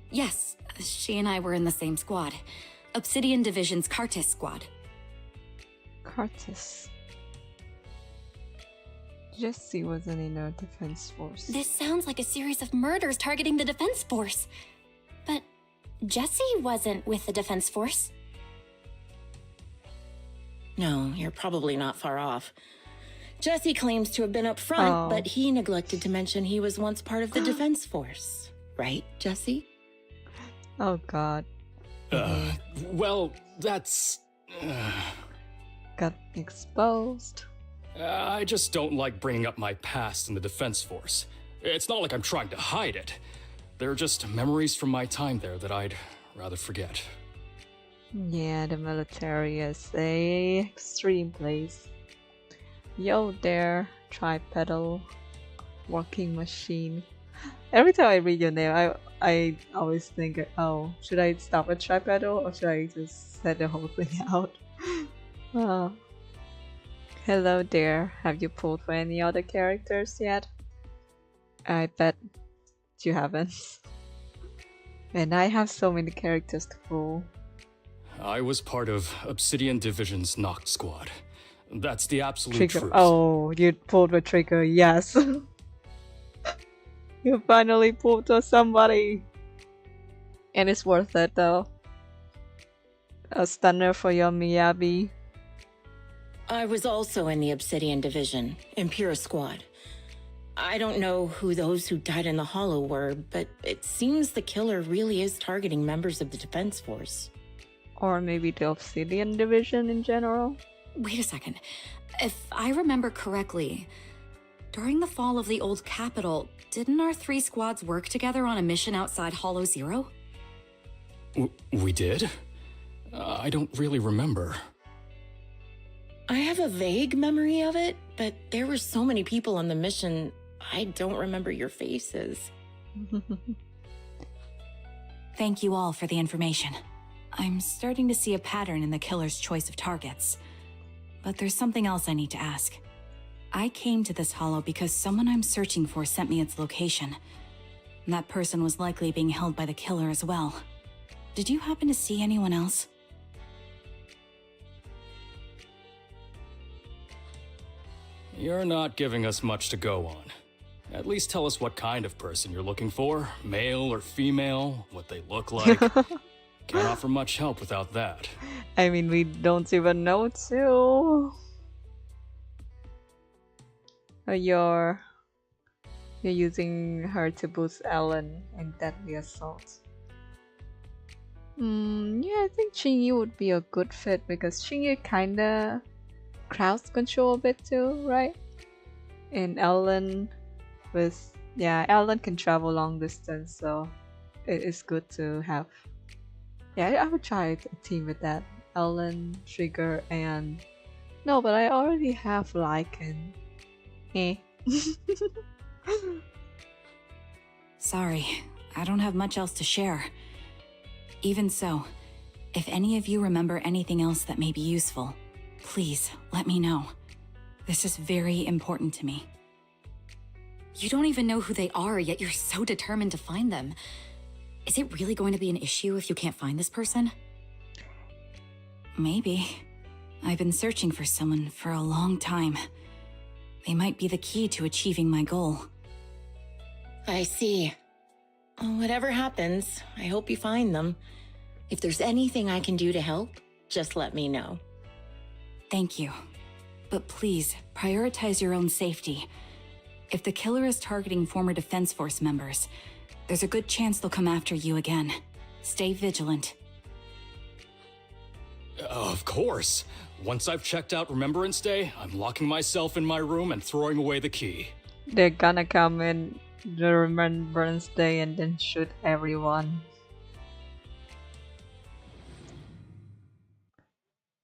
Yes, she and I were in the same squad. Obsidian Division's Cartis squad. Cartis. Jesse wasn't in the Defense Force. This sounds like a series of murders targeting the Defense Force. But Jesse wasn't with the Defense Force. No, you're probably not far off. Jesse claims to have been up front, but he neglected to mention he was once part of the Defense Force. Right, Jesse? Oh god. Well, that's... Got exposed. I just don't like bringing up my past in the Defense Force. It's not like I'm trying to hide it. They're just memories from my time there that I'd rather forget. Yeah, the military is a extreme place. Yo there, tripedal walking machine. Every time I read your name, I always think, oh, should I stop at tripedal or should I just set the whole thing out? Hello there, have you pulled for any other characters yet? I bet you haven't. And I have so many characters to pull. I was part of Obsidian Division's Noct Squad. That's the absolute Trigger. truth. Oh, you pulled for Trigger, yes. You finally pulled for somebody. And it's worth it though. A stunner for your Miyabi. I was also in the Obsidian Division, Impura Squad. I don't know who those who died in the Hollow were, but it seems the killer really is targeting members of the Defense Force. Or maybe the Obsidian Division in general. Wait a second. If I remember correctly, during the fall of the old capital, didn't our three squads work together on a mission outside Hollow Zero? We did? I don't really remember. I have a vague memory of it, but there were so many people on the mission, I don't remember your faces. Thank you all for the information. I'm starting to see a pattern in the killer's choice of targets. But there's something else I need to ask. I came to this hollow because someone I'm searching for sent me its location. That person was likely being held by the killer as well. Did you happen to see anyone else? You're not giving us much to go on. At least tell us what kind of person you're looking for. Male or female, what they look like. Can't offer much help without that. I mean, we don't even know too. You're using her to boost Ellen in deadly assault. Yeah, I think Xingyi would be a good fit because Xingyi kinda crowd control a bit too, right? And Ellen Ellen can travel long distance, so it is good to have. Yeah, I would try a team with that. Ellen, Trigger, and no, but I already have Lycan. Eh. Sorry, I don't have much else to share. Even so, if any of you remember anything else that may be useful, please let me know. This is very important to me. You don't even know who they are, yet you're so determined to find them. Is it really going to be an issue if you can't find this person? Maybe. I've been searching for someone for a long time. They might be the key to achieving my goal. I see. Whatever happens, I hope you find them. If there's anything I can do to help, just let me know. Thank you. But please, prioritize your own safety. If the killer is targeting former Defense Force members, there's a good chance they'll come after you again. Stay vigilant. Of course. Once I've checked out Remembrance Day, I'm locking myself in my room and throwing away the key. They're gonna come in the Remembrance Day and then shoot everyone.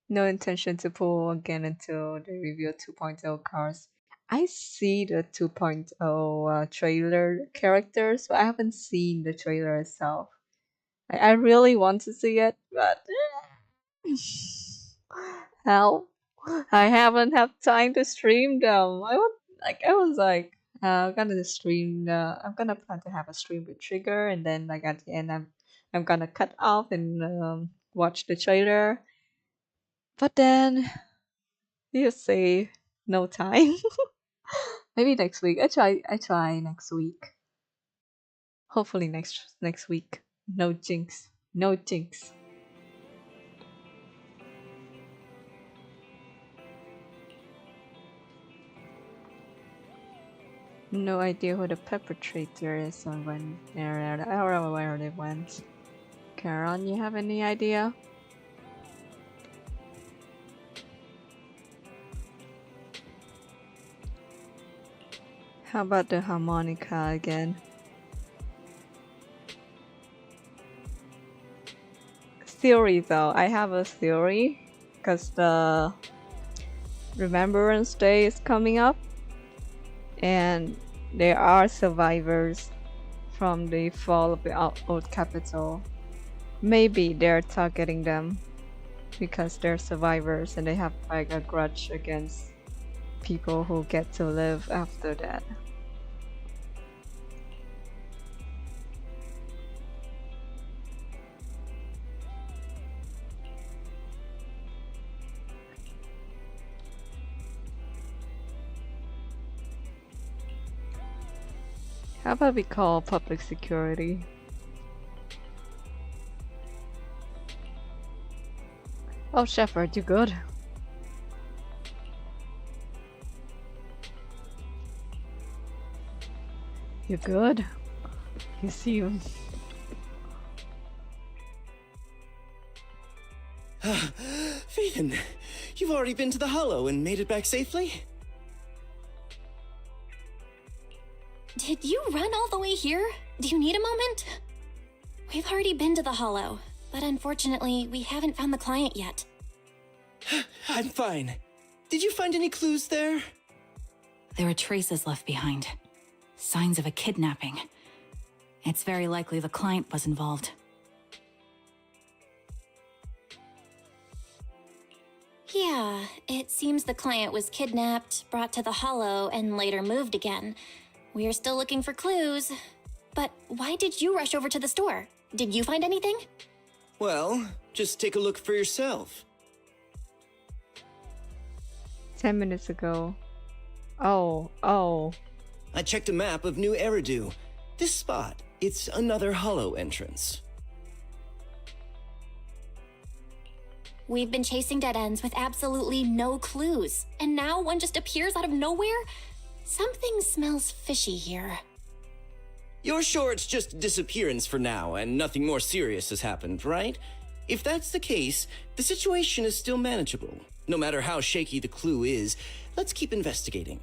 No intention to pull again until they reveal 2.0 cars. I see the 2.0 trailer characters, but I haven't seen the trailer itself. I really want to see it, but help! I haven't had time to stream them. I'm gonna stream. I'm gonna plan to have a stream with Trigger, and then like at the end, I'm gonna cut off and watch the trailer. But then you say no time. Maybe next week. I try next week. Hopefully next week. No jinx. No jinx. No idea who the perpetrator is or when or where they went. Karen, you have any idea? How about the harmonica again? Theory though, I have a theory because the Remembrance Day is coming up and there are survivors from the fall of the old capital. Maybe they're targeting them because they're survivors and they have like a grudge against people who get to live after that. How about we call public security? Oh, Shepard, you good? You good? You seem... Phaeton, you've already been to the Hollow and made it back safely? Did you run all the way here? Do you need a moment? We've already been to the Hollow, but unfortunately, we haven't found the client yet. I'm fine. Did you find any clues there? There are traces left behind. signs of a kidnapping. It's very likely the client was involved. Yeah, it seems the client was kidnapped, brought to the Hollow, and later moved again. We're still looking for clues. But why did you rush over to the store? Did you find anything? Well, just take a look for yourself. 10 minutes ago. Oh. I checked a map of New Eridu. This spot, it's another Hollow entrance. We've been chasing dead ends with absolutely no clues, and now one just appears out of nowhere? Something smells fishy here. You're sure it's just a disappearance for now and nothing more serious has happened, right? If that's the case, the situation is still manageable. No matter how shaky the clue is, let's keep investigating.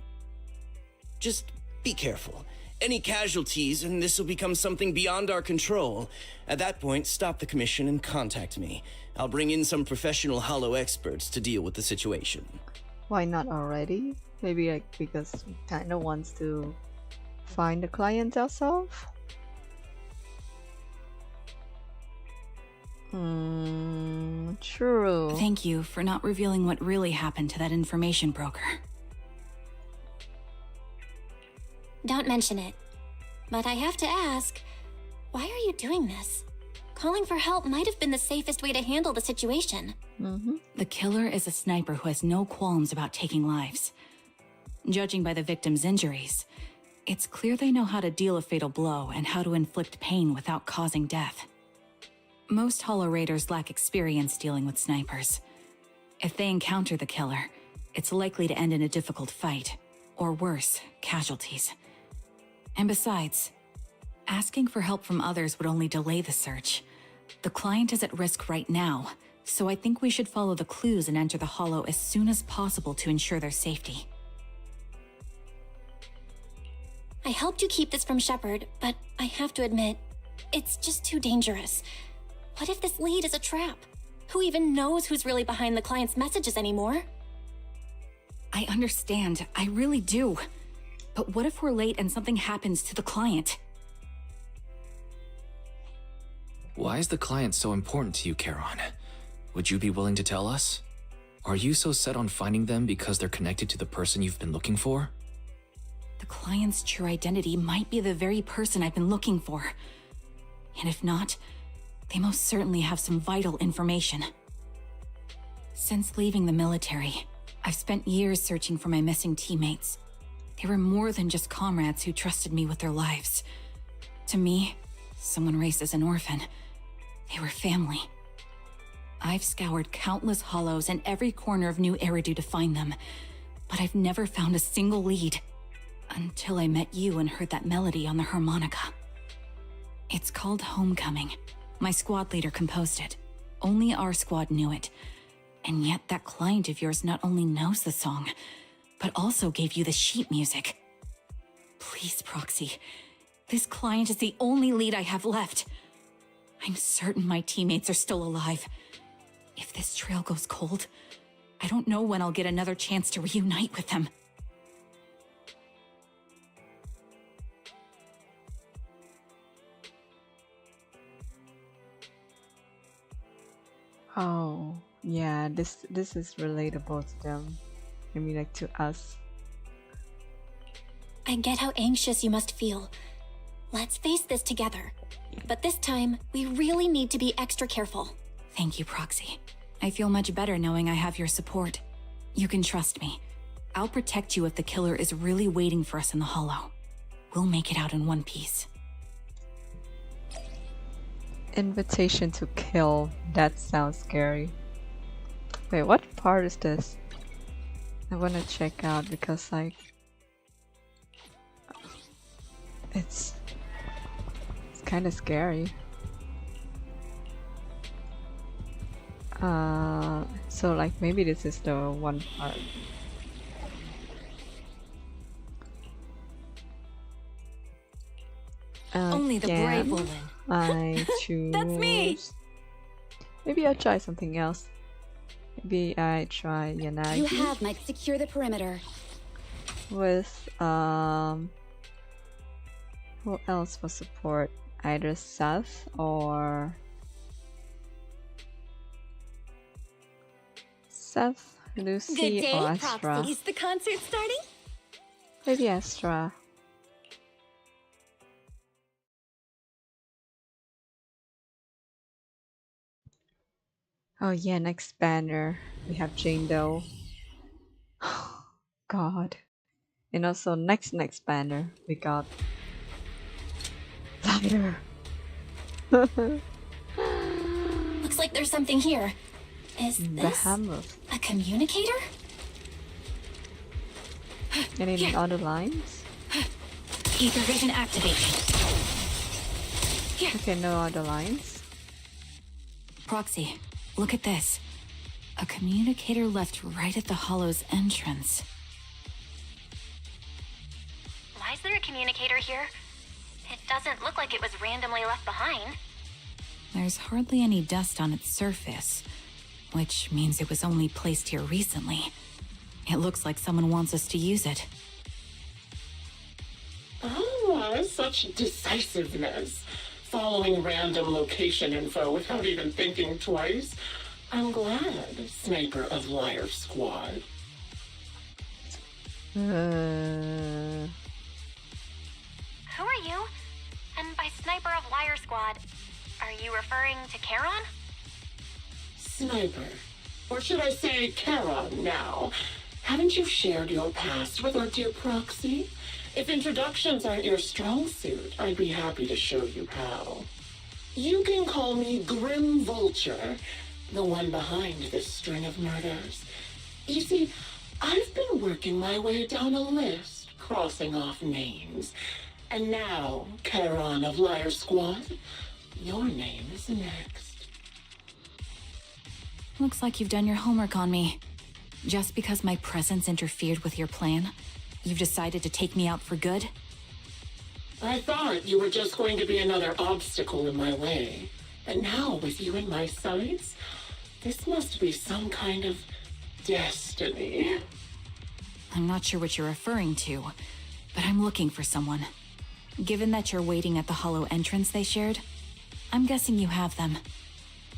Just be careful. Any casualties and this will become something beyond our control. At that point, stop the commission and contact me. I'll bring in some professional Hollow experts to deal with the situation. Why not already? Maybe like because we kind of wants to find the client ourselves? True. Thank you for not revealing what really happened to that information broker. Don't mention it. But I have to ask, why are you doing this? Calling for help might have been the safest way to handle the situation. The killer is a sniper who has no qualms about taking lives. Judging by the victim's injuries, it's clear they know how to deal a fatal blow and how to inflict pain without causing death. Most Hollow Raiders lack experience dealing with snipers. If they encounter the killer, it's likely to end in a difficult fight, or worse, casualties. And besides, asking for help from others would only delay the search. The client is at risk right now, so I think we should follow the clues and enter the Hollow as soon as possible to ensure their safety. I helped you keep this from Shepard, but I have to admit, it's just too dangerous. What if this lead is a trap? Who even knows who's really behind the client's messages anymore? I understand, I really do. But what if we're late and something happens to the client? Why is the client so important to you, Charon? Would you be willing to tell us? Are you so set on finding them because they're connected to the person you've been looking for? The client's true identity might be the very person I've been looking for. And if not, they most certainly have some vital information. Since leaving the military, I've spent years searching for my missing teammates. They were more than just comrades who trusted me with their lives. To me, someone raised as an orphan, they were family. I've scoured countless hollows and every corner of New Eridu to find them, but I've never found a single lead. Until I met you and heard that melody on the harmonica. It's called Homecoming. My squad leader composed it. Only our squad knew it. And yet that client of yours not only knows the song, but also gave you the sheet music. Please, Proxy. This client is the only lead I have left. I'm certain my teammates are still alive. If this trail goes cold, I don't know when I'll get another chance to reunite with them. Oh, yeah, this is relatable to them. I mean, like to us. I get how anxious you must feel. Let's face this together. But this time, we really need to be extra careful. Thank you, Proxy. I feel much better knowing I have your support. You can trust me. I'll protect you if the killer is really waiting for us in the Hollow. We'll make it out in one piece. Invitation to kill. That sounds scary. Wait, what part is this? I want to check out because like it's kind of scary. So like maybe this is the one part. Only the brave will win. I choose. That's me! Maybe I'll try something else. Maybe I try Yanagi. You have Mike secure the perimeter. With Who else for support? Either Seth or Seth, Lucy, Good day, or Astra. Proxy. Is the concert starting? Maybe Astra. Oh yeah, next banner we have Jane Doe. God. And also next banner we got Lighter. Looks like there's something here. Is this Behemoth. a communicator? Any other lines? Ether vision activation. Okay, no other lines. Proxy, look at this. A communicator left right at the Hollow's entrance. Why is there a communicator here? It doesn't look like it was randomly left behind. There's hardly any dust on its surface, which means it was only placed here recently. It looks like someone wants us to use it. Oh, such decisiveness. Following random location info without even thinking twice. I'm glad, Sniper of Liar Squad. Who are you? And by Sniper of Liar Squad, are you referring to Charon? Sniper. Or should I say Charon now? Haven't you shared your past with our dear Proxy? If introductions aren't your strong suit, I'd be happy to show you how. You can call me Grim Vulture, the one behind this string of murders. You see, I've been working my way down a list, crossing off names. And now, Charon of Liar Squad, your name is next. Looks like you've done your homework on me. Just because my presence interfered with your plan, you've decided to take me out for good? I thought you were just going to be another obstacle in my way. And now, with you in my sights, this must be some kind of destiny. I'm not sure what you're referring to, but I'm looking for someone. Given that you're waiting at the Hollow entrance they shared, I'm guessing you have them.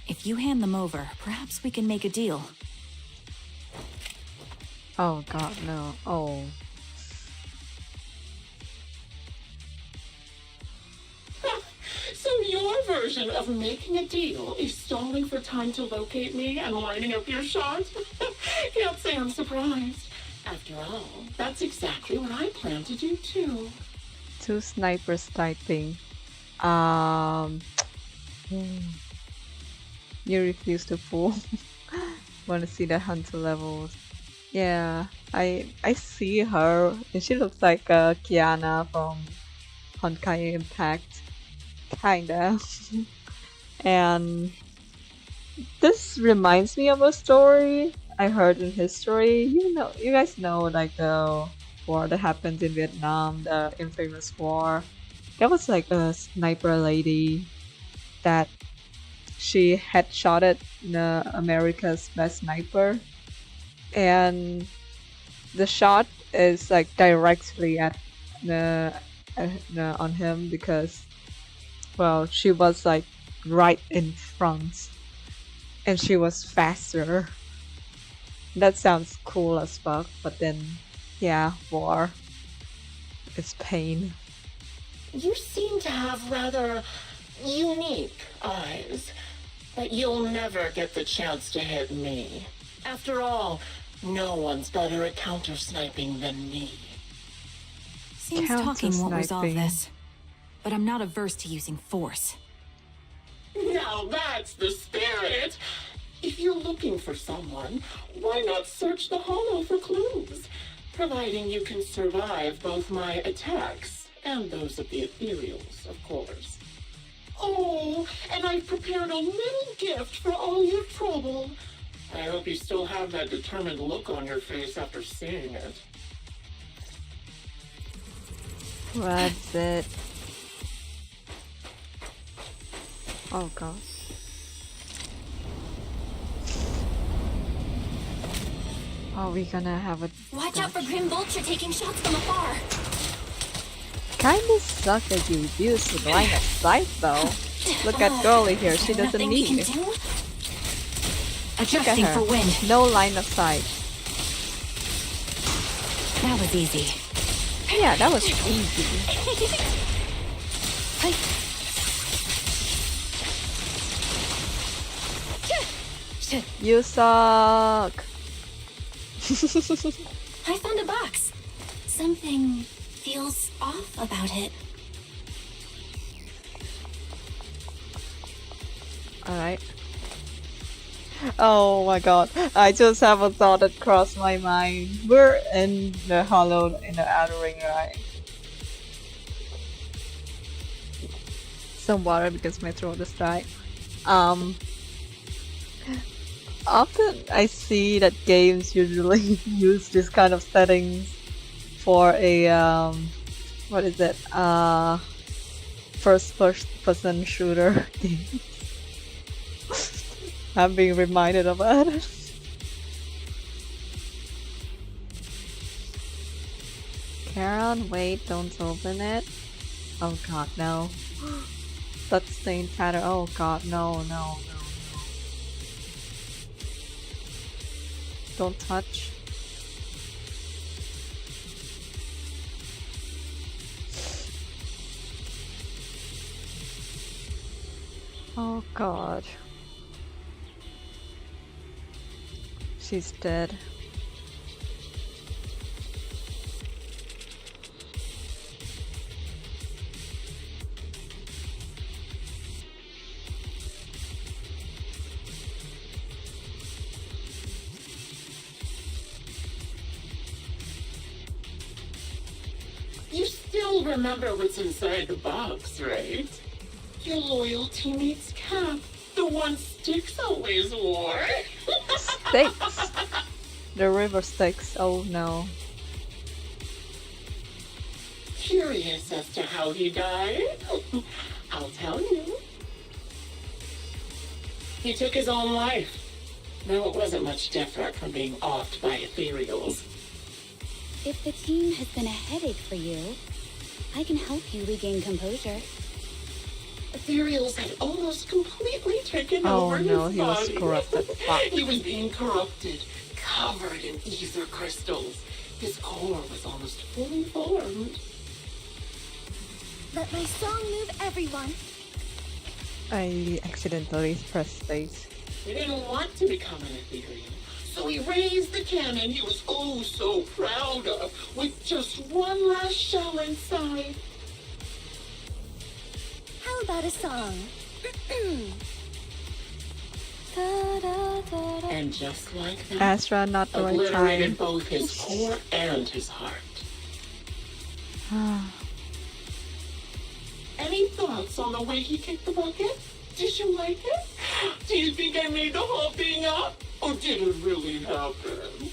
If you hand them over, perhaps we can make a deal. Oh god, no. Oh. So your version of making a deal is stalling for time to locate me and lining up your shot? Can't say I'm surprised. After all, that's exactly what I plan to do too. Two snipers typing. You refuse to fool. Want to see the hunter levels? Yeah, I see her, and she looks like Kiana from Honkai Impact, kinda. And this reminds me of a story I heard in history. You guys know like the war that happened in Vietnam, the infamous war. There was like a sniper lady that she headshotted America's best sniper, and the shot is like directly at on him because, well, she was like right in front and she was faster. That sounds cool as fuck, but then yeah, war is pain. You seem to have rather unique eyes, but you'll never get the chance to hit me. After all, no one's better at counter-sniping than me. Seems talking won't resolve this, but I'm not averse to using force. Now that's the spirit! If you're looking for someone, why not search the Hollow for clues? Providing you can survive both my attacks and those of the ethereals, of course. Oh, and I've prepared a little gift for all your trouble. I hope you still have that determined look on your face after seeing it. What's it? Oh god. Are we gonna have a... Watch out for Grim Vulture taking shots from afar. Kinda suck that you use the line of sight though. Look at Girly here, she doesn't Nothing we can need. do? Look at Adjusting for her. wind. No line of sight. That was easy. Yeah, that was easy. You suck. I found a box. Something feels off about it. Alright. Oh my god. I just have a thought that crossed my mind. We're in the hollow in the outer ring, right? Some water because my throat is dry. Often I see that games usually use this kind of settings for a what is it? First person shooter game. I'm being reminded about it. Karen, wait, don't open it. Oh god, no. Bloodstained pattern. Oh god, no, no, no, no. Don't touch. Oh god. She's dead. You still remember what's inside the box, right? Your loyal teammate's cap, the one Styx always wore. Styx! The river Styx, oh no. Curious as to how he died? I'll tell you. He took his own life. Now it wasn't much different from being offed by ethereals. If the team has been a headache for you, I can help you regain composure. Ethereals had almost completely taken Oh over no, his he was body. corrupted. Fuck. He was being corrupted, covered in ether crystals. His core was almost fully formed. Let my song move everyone. I accidentally pressed space. He didn't want to become an ethereal, so he raised the cannon he was oh so proud of, with just one last shell inside. How about a song? And just like that, Astra, not the right obliterated time. both his core and his heart. Any thoughts on the way he kicked the bucket? Did you like it? Do you think I made the whole thing up? Or did it really happen?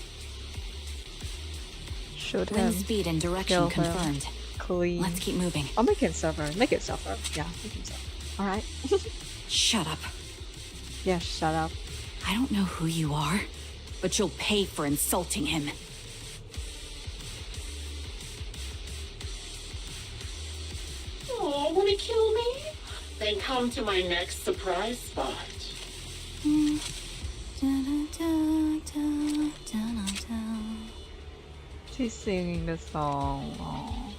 Shoot him. Wind speed and direction Kill him. confirmed. Clean. Let's keep moving. Oh, make it suffer. Make it suffer. Yeah, make him suffer. Alright. Shut up. Yeah, shut up. I don't know who you are, but you'll pay for insulting him. Oh, wanna kill me? Then come to my next surprise spot. She's singing the song. Aww.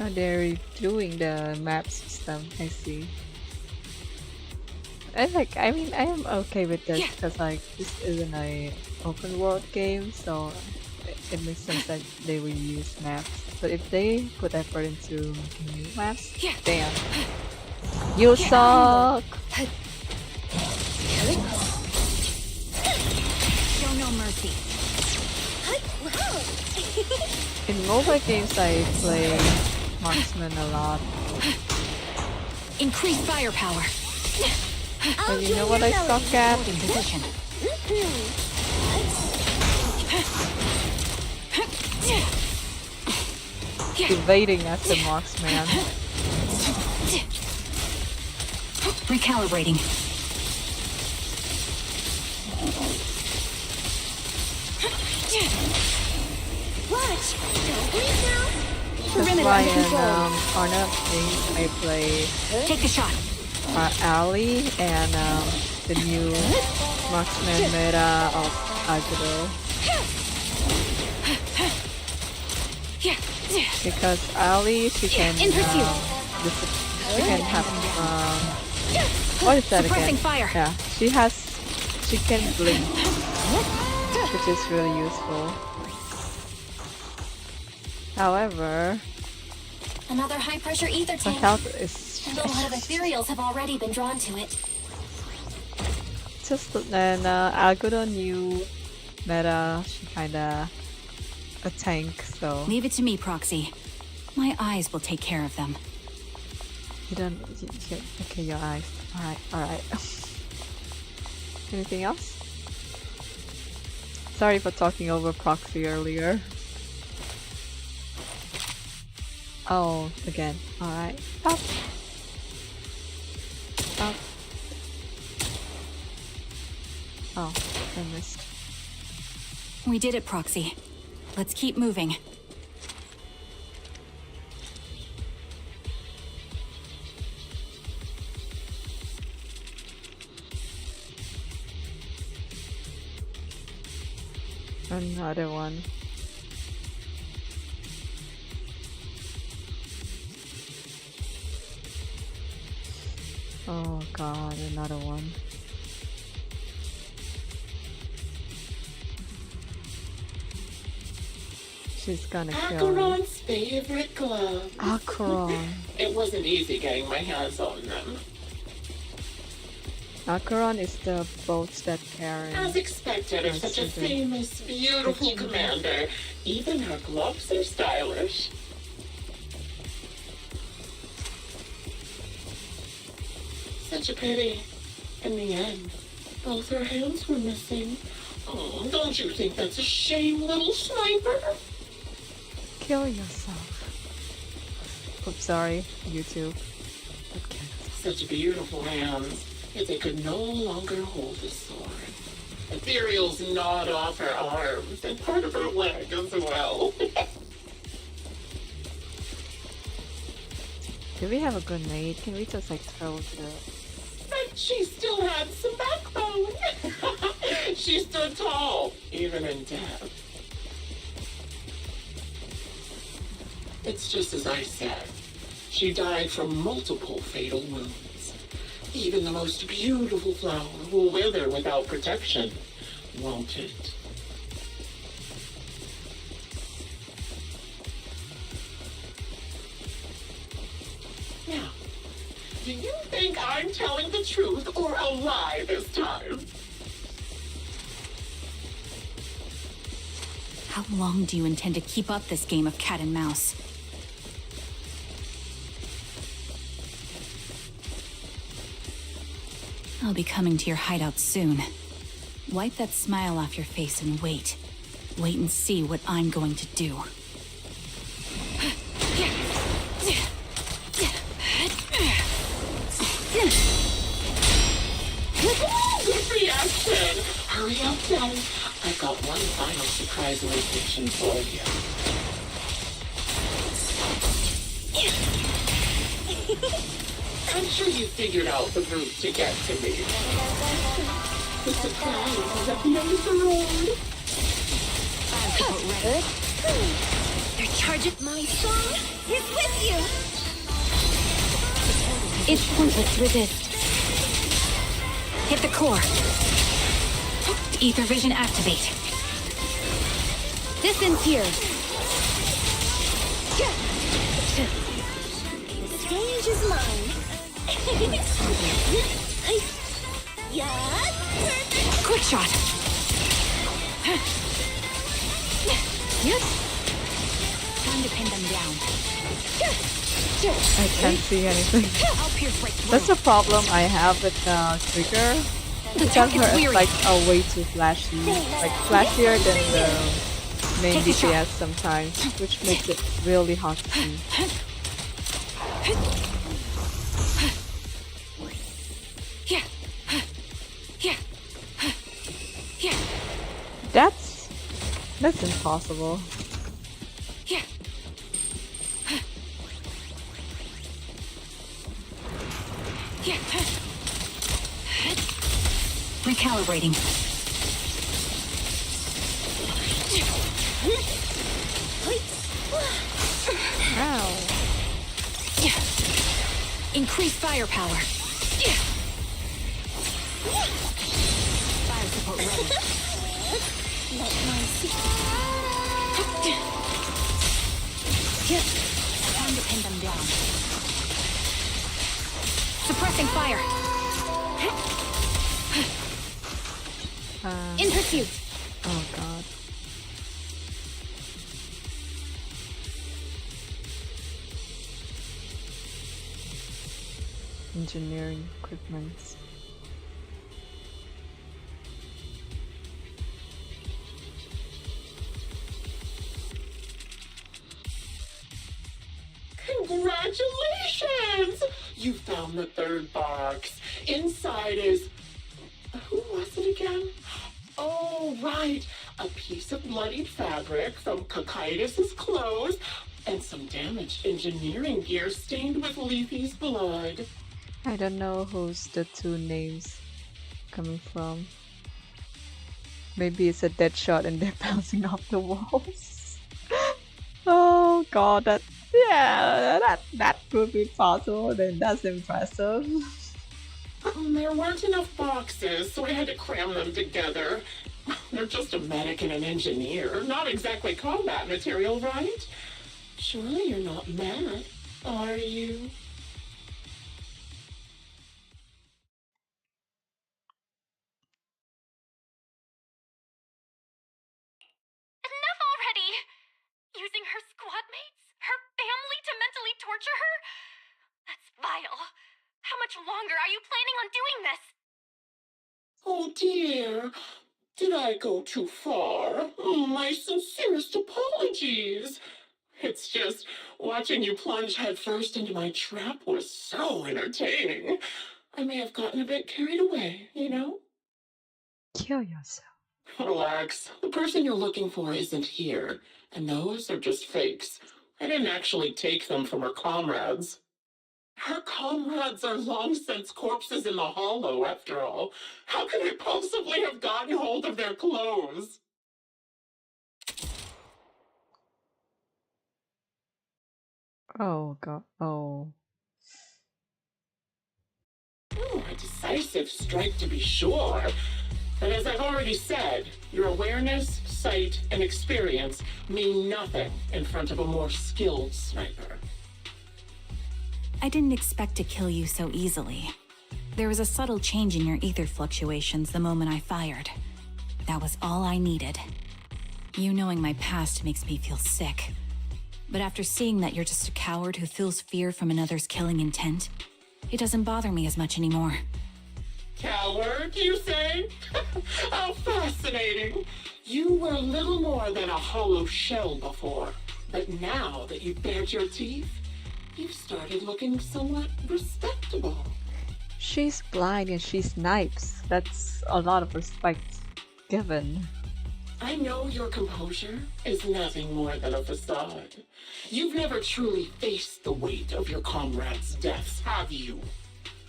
Oh, they're doing the map system. I see. I mean, I am okay with this because like this isn't a open world game, so it makes sense that they will use maps. But if they put effort into making new maps, damn, you suck. Show no mercy. In mobile games, I play marksman a lot. Increase firepower. But you know what I suck at? Holding position. Evading as the marksman. Recalibrating. Watch! Don't breathe now! Perimeter why under in control. Arnab Things I play Take the shot. Ali and the new marksman meta of Aguro. Because Ali, she can In pursuit. she can have what is that Suppressing again? fire. Yeah, she can blink, which is really useful. However, Another high-pressure ether the tank. health is And a lot of ethereals have already been drawn to it. just then Aguro new meta, she kinda a tank, so Leave it to me, Proxy. My eyes will take care of them. you don't okay your eyes. Alright. Anything else? Sorry for talking over Proxy earlier. Oh, again. Alright. Up. Oh, I missed. We did it, Proxy. Let's keep moving. Another one. Oh god, another one. She's gonna kill me. Acheron's favorite glove. Acheron. It wasn't easy getting my hands on them. Acheron is the boat that carry. As expected of such a famous, beautiful commander, even her gloves are stylish. Such a pity. In the end, both her hands were missing. Oh, don't you think that's a shame, little sniper? Kill yourself. Oops, sorry, YouTube. Okay. Such beautiful hands, yet they could no longer hold the sword. Ethereals gnawed off her arms and part of her leg as well. Do we have a grenade? Can we just like throw the... But she still had some backbone. She stood tall, even in death. It's just as I said. She died from multiple fatal wounds. Even the most beautiful flower will wither without protection, won't it? Now, do you think I'm telling the truth or a lie this time? How long do you intend to keep up this game of cat and mouse? I'll be coming to your hideout soon. Wipe that smile off your face and wait. Wait and see what I'm going to do. Good reaction! Hurry up then. I've got one final surprise location for you. I'm sure you figured out the route to get to me. The surprise is at the end of the road. They're charging. My song is with you. It's pointless to resist. Hit the core. Ether vision activate. Distance here. The stage is mine. Yeah, perfect. Quick shot. Yes. Time to pin them down. I can't see anything. I'll pierce right through. That's the problem I have with the trigger. Because her is like way too flashy. Like flashier than the main DPS sometimes, which makes it really hard to see. That's impossible. Recalibrating. Ow. Increase firepower. Fire support ready. Time to pin them down. Suppressing fire. In pursuit. Oh god. Engineering equipment. Congratulations! You found the third box. Inside is... Who was it again? Oh, right. A piece of bloodied fabric from Cocytus's clothes and some damaged engineering gear stained with Leafy's blood. I don't know who's the two names coming from. Maybe it's a dead shot and they're bouncing off the walls. Oh god, that could be possible. Then that's impressive. There weren't enough boxes, so I had to cram them together. They're just a medic and an engineer, not exactly combat material, right? Surely you're not mad, are you? Enough already! Using her squad mates, her family to mentally torture her? That's vile. How much longer are you planning on doing this? Oh dear, did I go too far? My sincerest apologies. It's just, watching you plunge headfirst into my trap was so entertaining. I may have gotten a bit carried away, you know? Kill yourself. Relax. The person you're looking for isn't here, and those are just fakes. I didn't actually take them from her comrades. Her comrades are long since corpses in the hollow, after all. How could I possibly have gotten hold of their clothes? Oh god. Oh. A decisive strike to be sure. But as I've already said, your awareness, sight, and experience mean nothing in front of a more skilled sniper. I didn't expect to kill you so easily. There was a subtle change in your ether fluctuations the moment I fired. That was all I needed. You knowing my past makes me feel sick. But after seeing that you're just a coward who feels fear from another's killing intent, it doesn't bother me as much anymore. Coward, you say? How fascinating. You were little more than a hollow shell before. But now that you've bared your teeth, you've started looking somewhat respectable. She's blind and she snipes. That's a lot of respect given. I know your composure is nothing more than a facade. You've never truly faced the weight of your comrades' deaths, have you?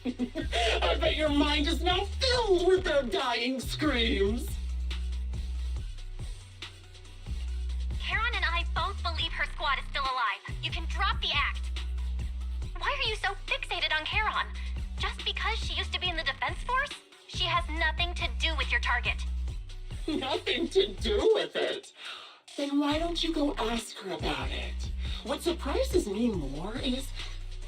I bet your mind is now filled with their dying screams. Charon and I both believe her squad is still alive. You can drop the act. Why are you so fixated on Charon? Just because she used to be in the defense force? She has nothing to do with your target. Nothing to do with it. Then why don't you go ask her about it? What surprises me more is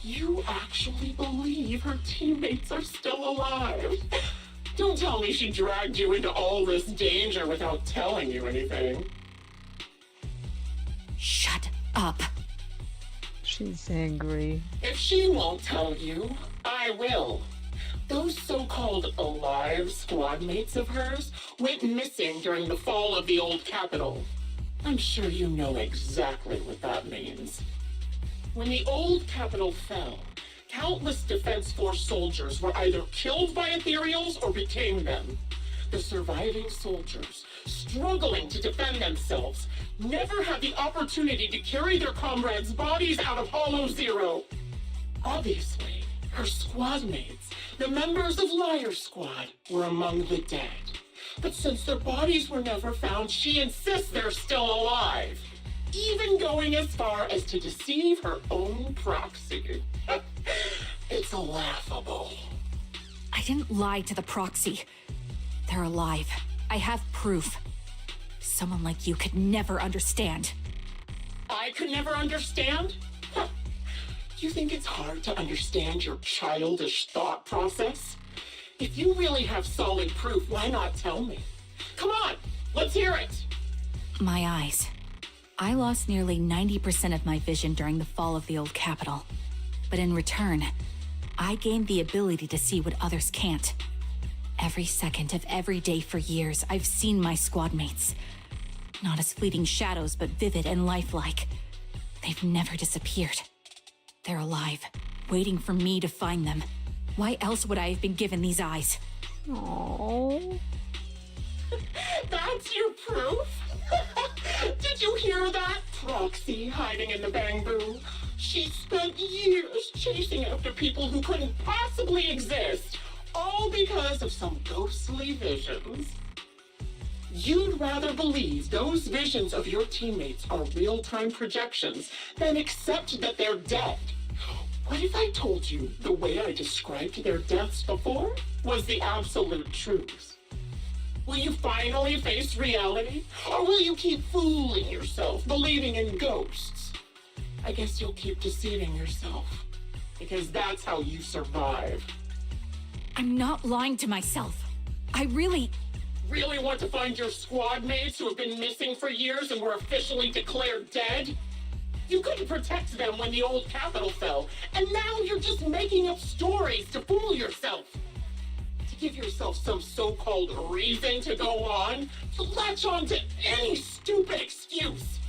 you actually believe her teammates are still alive. Don't tell me she dragged you into all this danger without telling you anything. Shut up. She's angry. If she won't tell you, I will. Those so-called alive squad mates of hers went missing during the fall of the old capital. I'm sure you know exactly what that means. When the old capital fell, countless Defense Force soldiers were either killed by ethereals or became them. The surviving soldiers, struggling to defend themselves, never had the opportunity to carry their comrades' bodies out of Hollow Zero. Obviously, Her squad mates, the members of Liar Squad, were among the dead. But since their bodies were never found, she insists they're still alive. Even going as far as to deceive her own proxy. It's laughable. I didn't lie to the proxy. They're alive. I have proof. Someone like you could never understand. I could never understand? Huh. You think it's hard to understand your childish thought process? If you really have solid proof, why not tell me? Come on, let's hear it. My eyes. I lost nearly 90% of my vision during the fall of the old capital. But in return, I gained the ability to see what others can't. Every second of every day for years, I've seen my squad mates. Not as fleeting shadows, but vivid and lifelike. They've never disappeared. They're alive, waiting for me to find them. Why else would I have been given these eyes? Oh. That's your proof? Did you hear that? Proxy hiding in the bamboo. She spent years chasing after people who couldn't possibly exist, all because of some ghostly visions. You'd rather believe those visions of your teammates are real-time projections than accept that they're dead. What if I told you the way I described their deaths before was the absolute truth? Will you finally face reality? Or will you keep fooling yourself, believing in ghosts? I guess you'll keep deceiving yourself, because that's how you survive. I'm not lying to myself. I really want to find your squad mates who have been missing for years and were officially declared dead? You couldn't protect them when the old capital fell, and now you're just making up stories to fool yourself. To give yourself some so-called reason to go on, to latch on to any stupid excuse.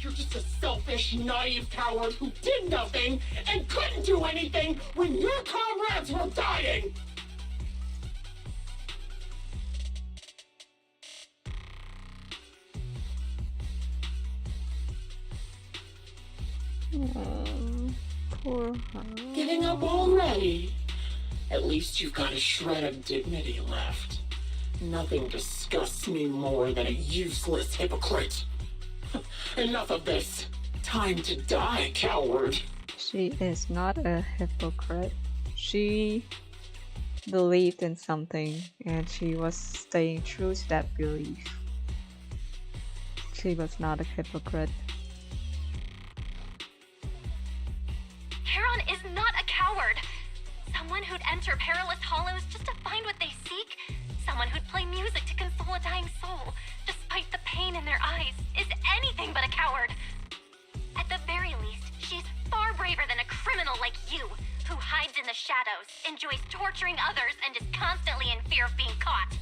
You're just a selfish, naive coward who did nothing and couldn't do anything when your comrades were dying. Poor her. Giving up already? At least you've got a shred of dignity left. Nothing disgusts me more than a useless hypocrite. Enough of this. Time to die, coward. She is not a hypocrite. She believed in something and she was staying true to that belief. She was not a hypocrite. Charon is not a coward. Someone who'd enter perilous hollows just to find what they seek. Someone who'd play music to console a dying soul, despite the pain in their eyes, is anything but a coward. At the very least, she's far braver than a criminal like you, who hides in the shadows, enjoys torturing others, and is constantly in fear of being caught.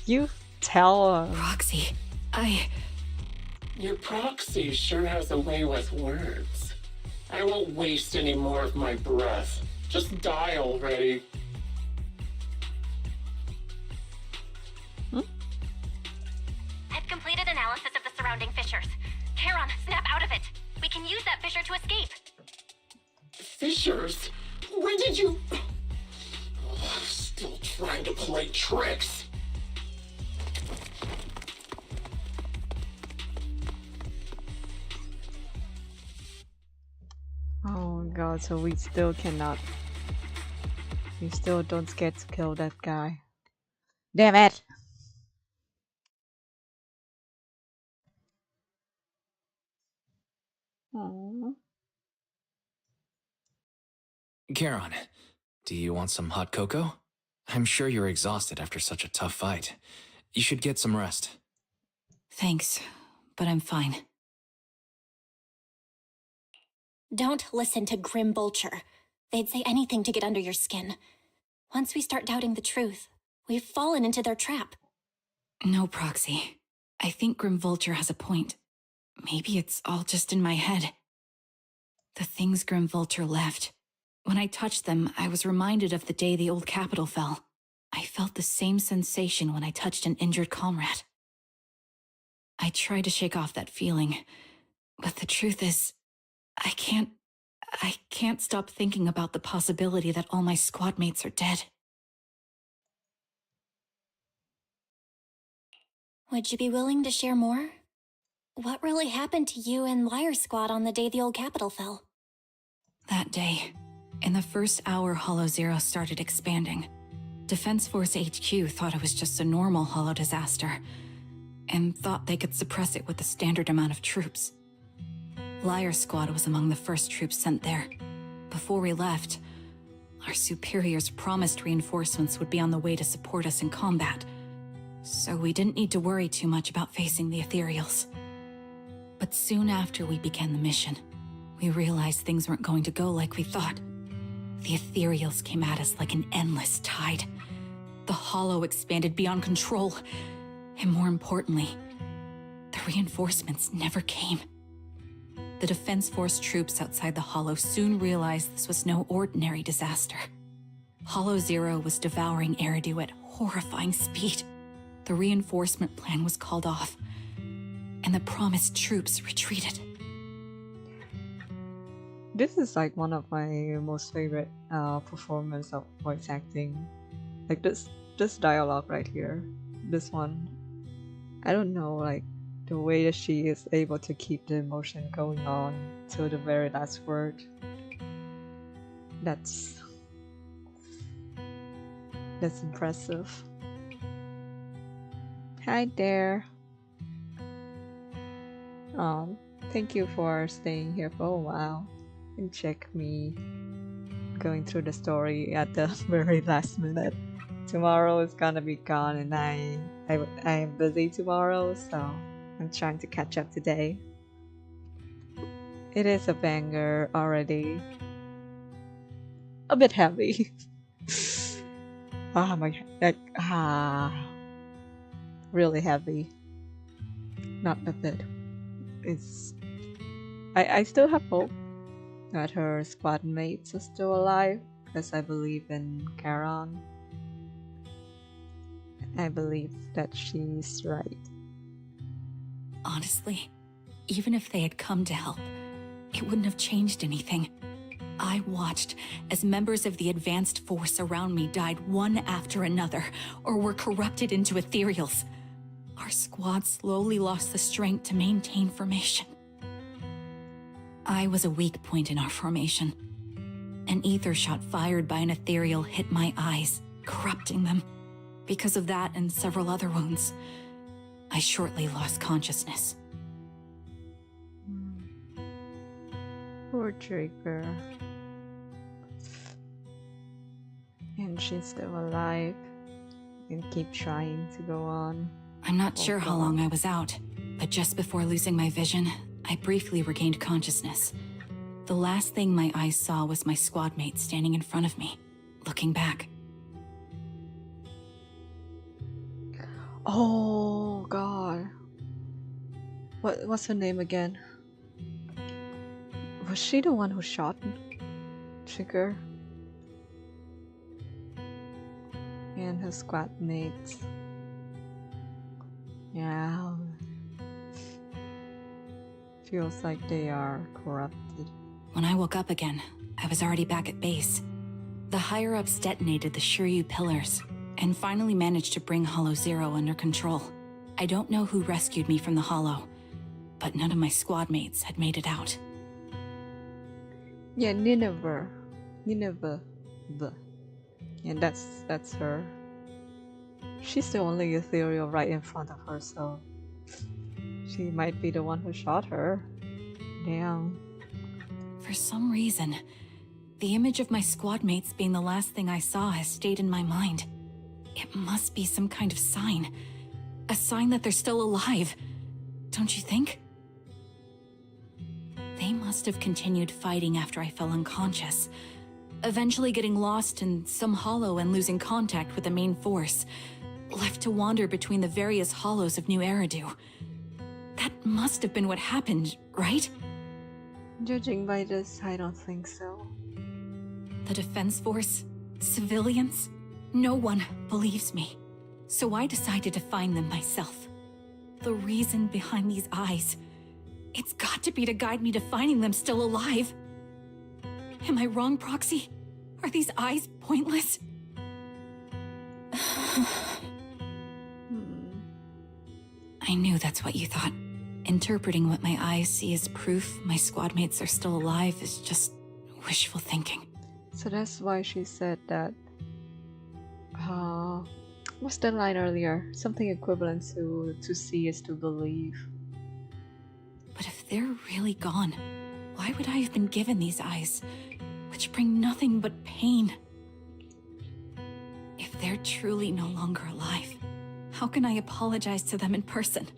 You tell her. Proxy, Your proxy sure has a way with words. I won't waste any more of my breath. Just die already. I've completed analysis of the surrounding fissures. Charon, snap out of it. We can use that fissure to escape. Fissures? When did you... Still trying to play tricks. Oh god, so we still cannot. We still don't get to kill that guy. Damn it! Aww. Charon, do you want some hot cocoa? I'm sure you're exhausted after such a tough fight. You should get some rest. Thanks, but I'm fine. Don't listen to Grim Vulture. They'd say anything to get under your skin. Once we start doubting the truth, we've fallen into their trap. No, Proxy. I think Grim Vulture has a point. Maybe it's all just in my head. The things Grim Vulture left. When I touched them, I was reminded of the day the old capital fell. I felt the same sensation when I touched an injured comrade. I tried to shake off that feeling, but the truth is, I can't I can't stop thinking about the possibility that all my squad mates are dead. Would you be willing to share more? What really happened to you and Liar Squad on the day the old capital fell? That day, in the first hour Hollow Zero started expanding, Defense Force HQ thought it was just a normal Hollow disaster, and thought they could suppress it with the standard amount of troops. Liar Squad was among the first troops sent there. Before we left, our superiors promised reinforcements would be on the way to support us in combat, so we didn't need to worry too much about facing the Ethereals. But soon after we began the mission, we realized things weren't going to go like we thought. The Ethereals came at us like an endless tide. The Hollow expanded beyond control, and more importantly, the reinforcements never came. The Defense Force troops outside the Hollow soon realized this was no ordinary disaster. Hollow Zero was devouring Eridu at horrifying speed. The reinforcement plan was called off, and the promised troops retreated. This is like one of my most favorite performance of voice acting. Like this dialogue right here. This one. I don't know, like the way that she is able to keep the emotion going on till the very last word. That's impressive. Hi there. Thank you for staying here for a while and check me going through the story at the very last minute. Tomorrow is gonna be gone and I am busy tomorrow, so I'm trying to catch up today. It is a banger already. A bit heavy. Really heavy. Not a bit. I still have hope that her squad mates are still alive, because I believe in Charon. I believe that she's right. Honestly, even if they had come to help, it wouldn't have changed anything. I watched as members of the advanced force around me died one after another, or were corrupted into ethereals. Our squad slowly lost the strength to maintain formation. I was a weak point in our formation. An ether shot fired by an ethereal hit my eyes, corrupting them. Because of that and several other wounds, I shortly lost consciousness. Poor Draper. And she's still alive and keep trying to go on. I'm not sure how long I was out, but just before losing my vision, I briefly regained consciousness. The last thing my eyes saw was my squad mate standing in front of me, looking back. Oh god. What's her name again? Was she the one who shot Trigger? And her squad mates. Yeah. Feels like they are corrupted. When I woke up again, I was already back at base. The higher-ups detonated the Shiryu pillars, and finally managed to bring Hollow Zero under control. I don't know who rescued me from the Hollow, but none of my squad mates had made it out. Yeah, Nineveh. And that's her. She's the only ethereal right in front of her, so she might be the one who shot her. Damn. For some reason, the image of my squad mates being the last thing I saw has stayed in my mind. It must be some kind of sign. A sign that they're still alive. Don't you think? They must have continued fighting after I fell unconscious, eventually getting lost in some hollow and losing contact with the main force, left to wander between the various hollows of New Eridu. That must have been what happened, right? Judging by this, I don't think so. The defense force? Civilians? No one believes me. So I decided to find them myself. The reason behind these eyes, it's got to be to guide me to finding them still alive. Am I wrong, Proxy? Are these eyes pointless? I knew that's what you thought. Interpreting what my eyes see as proof my squad mates are still alive is just wishful thinking. So that's why she said that. What's the line earlier? Something equivalent to see is to believe. But if they're really gone, why would I have been given these eyes, which bring nothing but pain? If they're truly no longer alive, how can I apologize to them in person?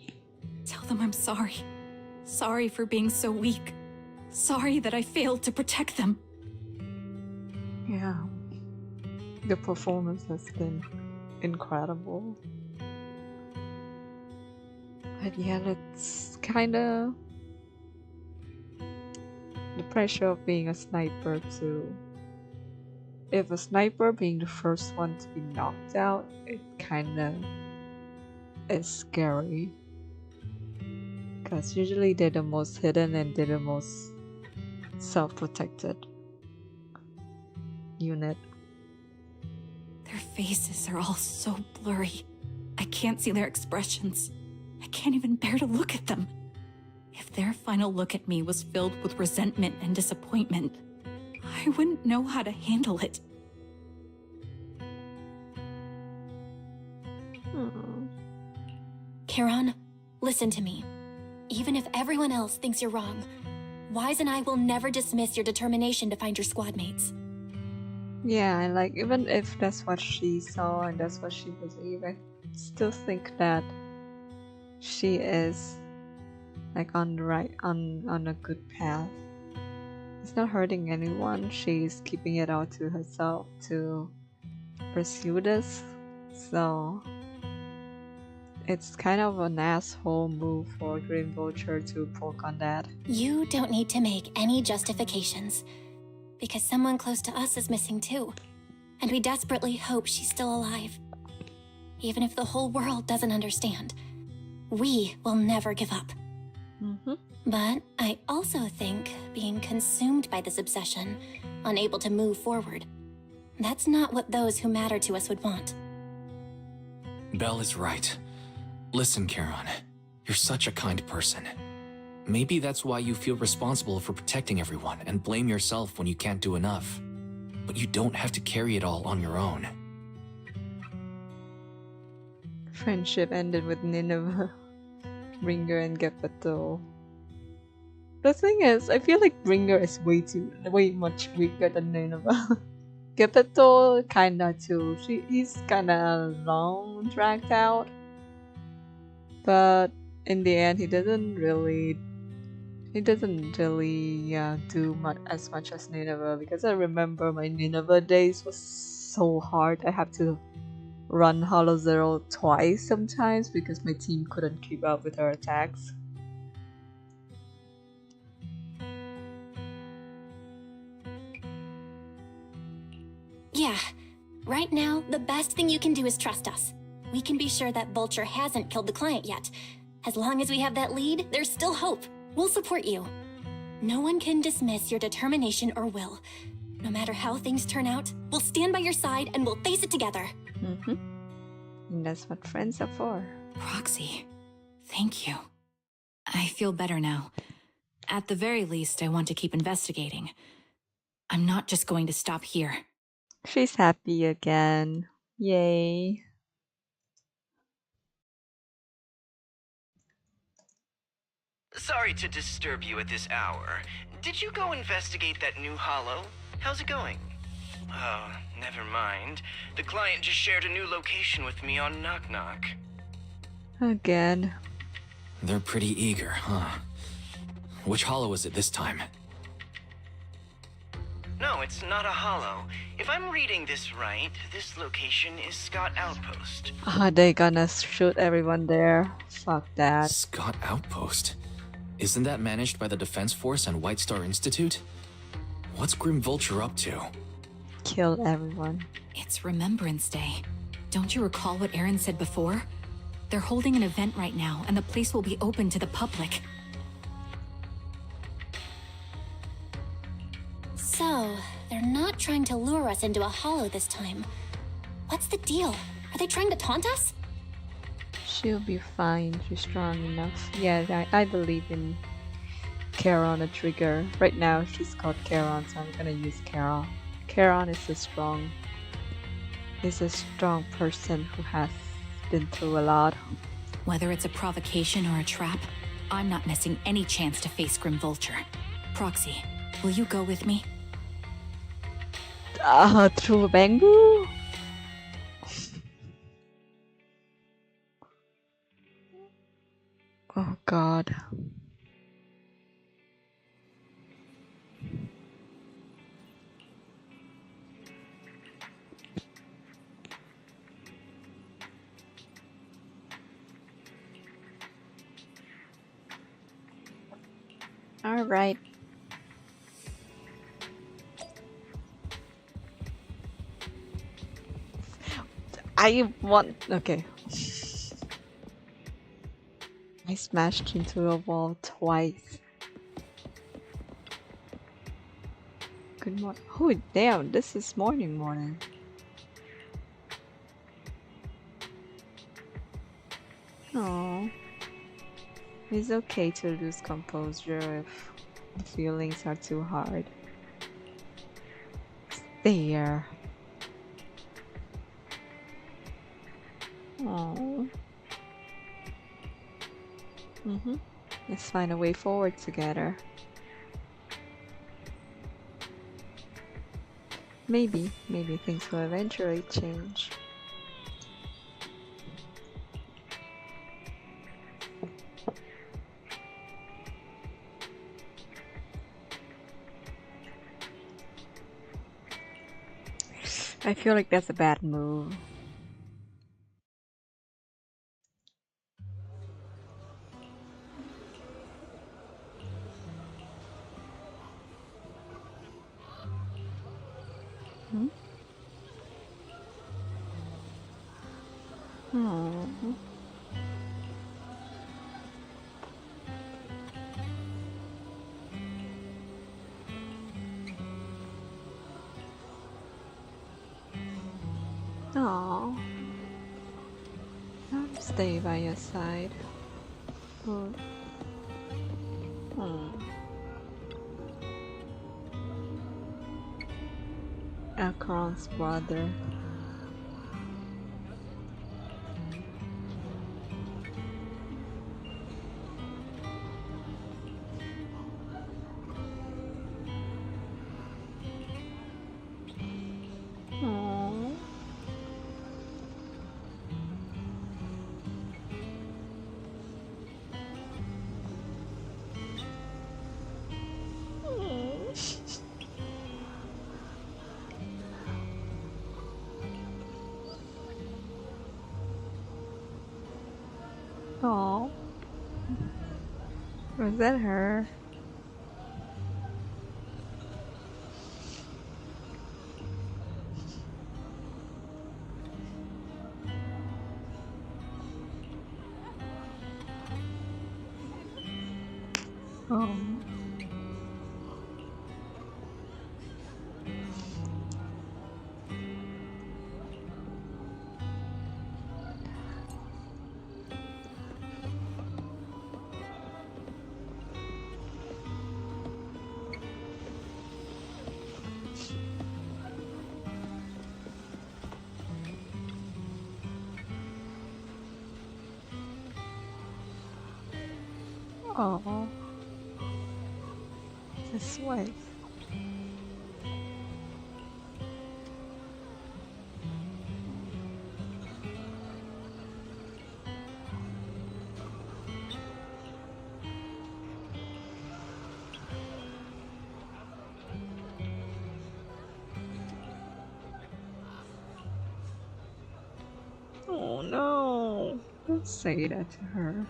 Tell them I'm sorry. Sorry for being so weak. Sorry that I failed to protect them. Yeah. The performance has been incredible. But yeah, it's kinda the pressure of being a sniper too. If a sniper being the first one to be knocked out, it kinda is scary. Because usually they're the most hidden and they're the most self-protected unit. Their faces are all so blurry. I can't see their expressions. I can't even bear to look at them. If their final look at me was filled with resentment and disappointment, I wouldn't know how to handle it. Charon, listen to me. Even if everyone else thinks you're wrong, Wise and I will never dismiss your determination to find your squad mates. Yeah, and like even if that's what she saw and that's what she believed, I still think that she is like on the right on a good path. It's not hurting anyone. She's keeping it all to herself to pursue this. So it's kind of an asshole move for Green Vulture to poke on that. You don't need to make any justifications, because someone close to us is missing too, and we desperately hope she's still alive. Even if the whole world doesn't understand, we will never give up. But I also think being consumed by this obsession, unable to move forward, that's not what those who matter to us would want. Belle is right. Listen, Charon, you're such a kind person. Maybe that's why you feel responsible for protecting everyone and blame yourself when you can't do enough. But you don't have to carry it all on your own. Friendship ended with Nineveh, Ringer, and Geppetto. The thing is, I feel like Ringer is way much weaker than Nineveh. Geppetto kinda too. He's kinda long dragged out. But in the end, he doesn't really do as much as Nineveh, because I remember my Nineveh days was so hard. I have to run Hollow Zero twice sometimes because my team couldn't keep up with her attacks. Yeah, right now, the best thing you can do is trust us. We can be sure that Vulture hasn't killed the client yet. As long as we have that lead, there's still hope. We'll support you. No one can dismiss your determination or will. No matter how things turn out, we'll stand by your side and we'll face it together. And that's what friends are for. Roxy, thank you. I feel better now. At the very least, I want to keep investigating. I'm not just going to stop here. She's happy again. Yay. Sorry to disturb you at this hour. Did you go investigate that new hollow? How's it going? Oh, never mind. The client just shared a new location with me on Knock Knock. Again. They're pretty eager, huh? Which hollow is it this time? No, it's not a hollow. If I'm reading this right, this location is Scott Outpost. They gonna shoot everyone there. Fuck that. Scott Outpost? Isn't that managed by the Defense Force and White Star Institute? What's Grim Vulture up to? Kill everyone. It's Remembrance Day. Don't you recall what Aaron said before? They're holding an event right now, and the place will be open to the public. So, trying to lure us into a hollow this time. What's the deal? Are they trying to taunt us? She'll be fine. She's strong enough. Yeah, I believe in Charon, a trigger. Right now, she's called Charon, so I'm gonna use Charon. Charon is a strong person who has been through a lot. Whether it's a provocation or a trap, I'm not missing any chance to face Grim Vulture. Proxy, will you go with me? Through a bamboo? Oh god. All right. Okay. I smashed into a wall twice. Good morning. Oh damn, this is morning. Oh. It's okay to lose composure if the feelings are too hard. There. Oh. Let's find a way forward together. Maybe things will eventually change. I feel like that's a bad move. Aww. I'll stay by your side. Akron's brother. Oh, was that her? Oh. Oh, this way. Oh no, don't say that to her.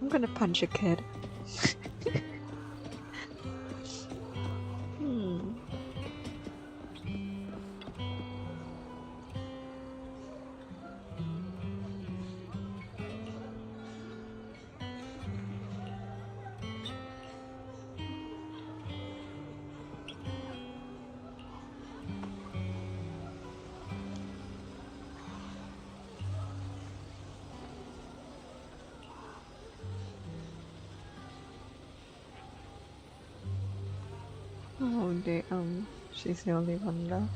I'm gonna punch a kid. Oh damn, she's the only one left.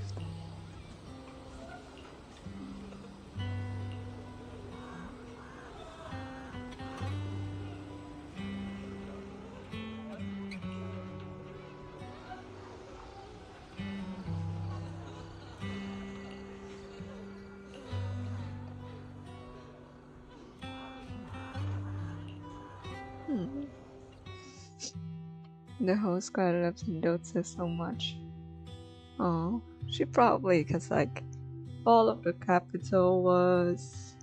The whole squad loves and dotes her so much. Oh, she probably, cause like, Fall of the Capital was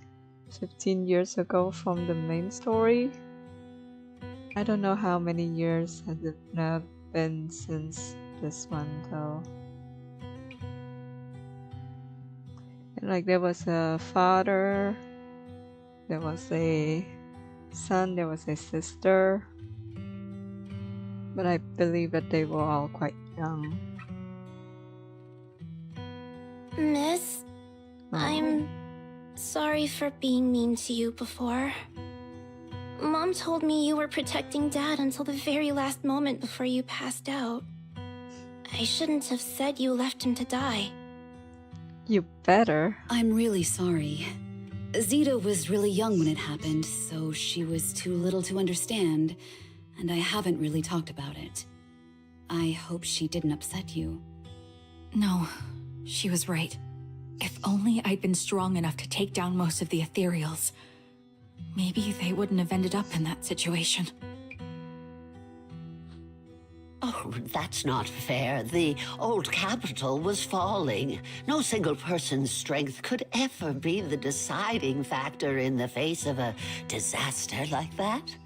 15 years ago from the main story. I don't know how many years has it now been since this one though. And like there was a father, there was a son, there was a sister. But I believe that they were all quite young. Miss, I'm sorry for being mean to you before. Mom told me you were protecting Dad until the very last moment before you passed out. I shouldn't have said you left him to die. You better. I'm really sorry. Zita was really young when it happened, so she was too little to understand. And I haven't really talked about it. I hope she didn't upset you. No, she was right. If only I'd been strong enough to take down most of the ethereals, maybe they wouldn't have ended up in that situation. Oh, that's not fair. The old capital was falling. No single person's strength could ever be the deciding factor in the face of a disaster like that.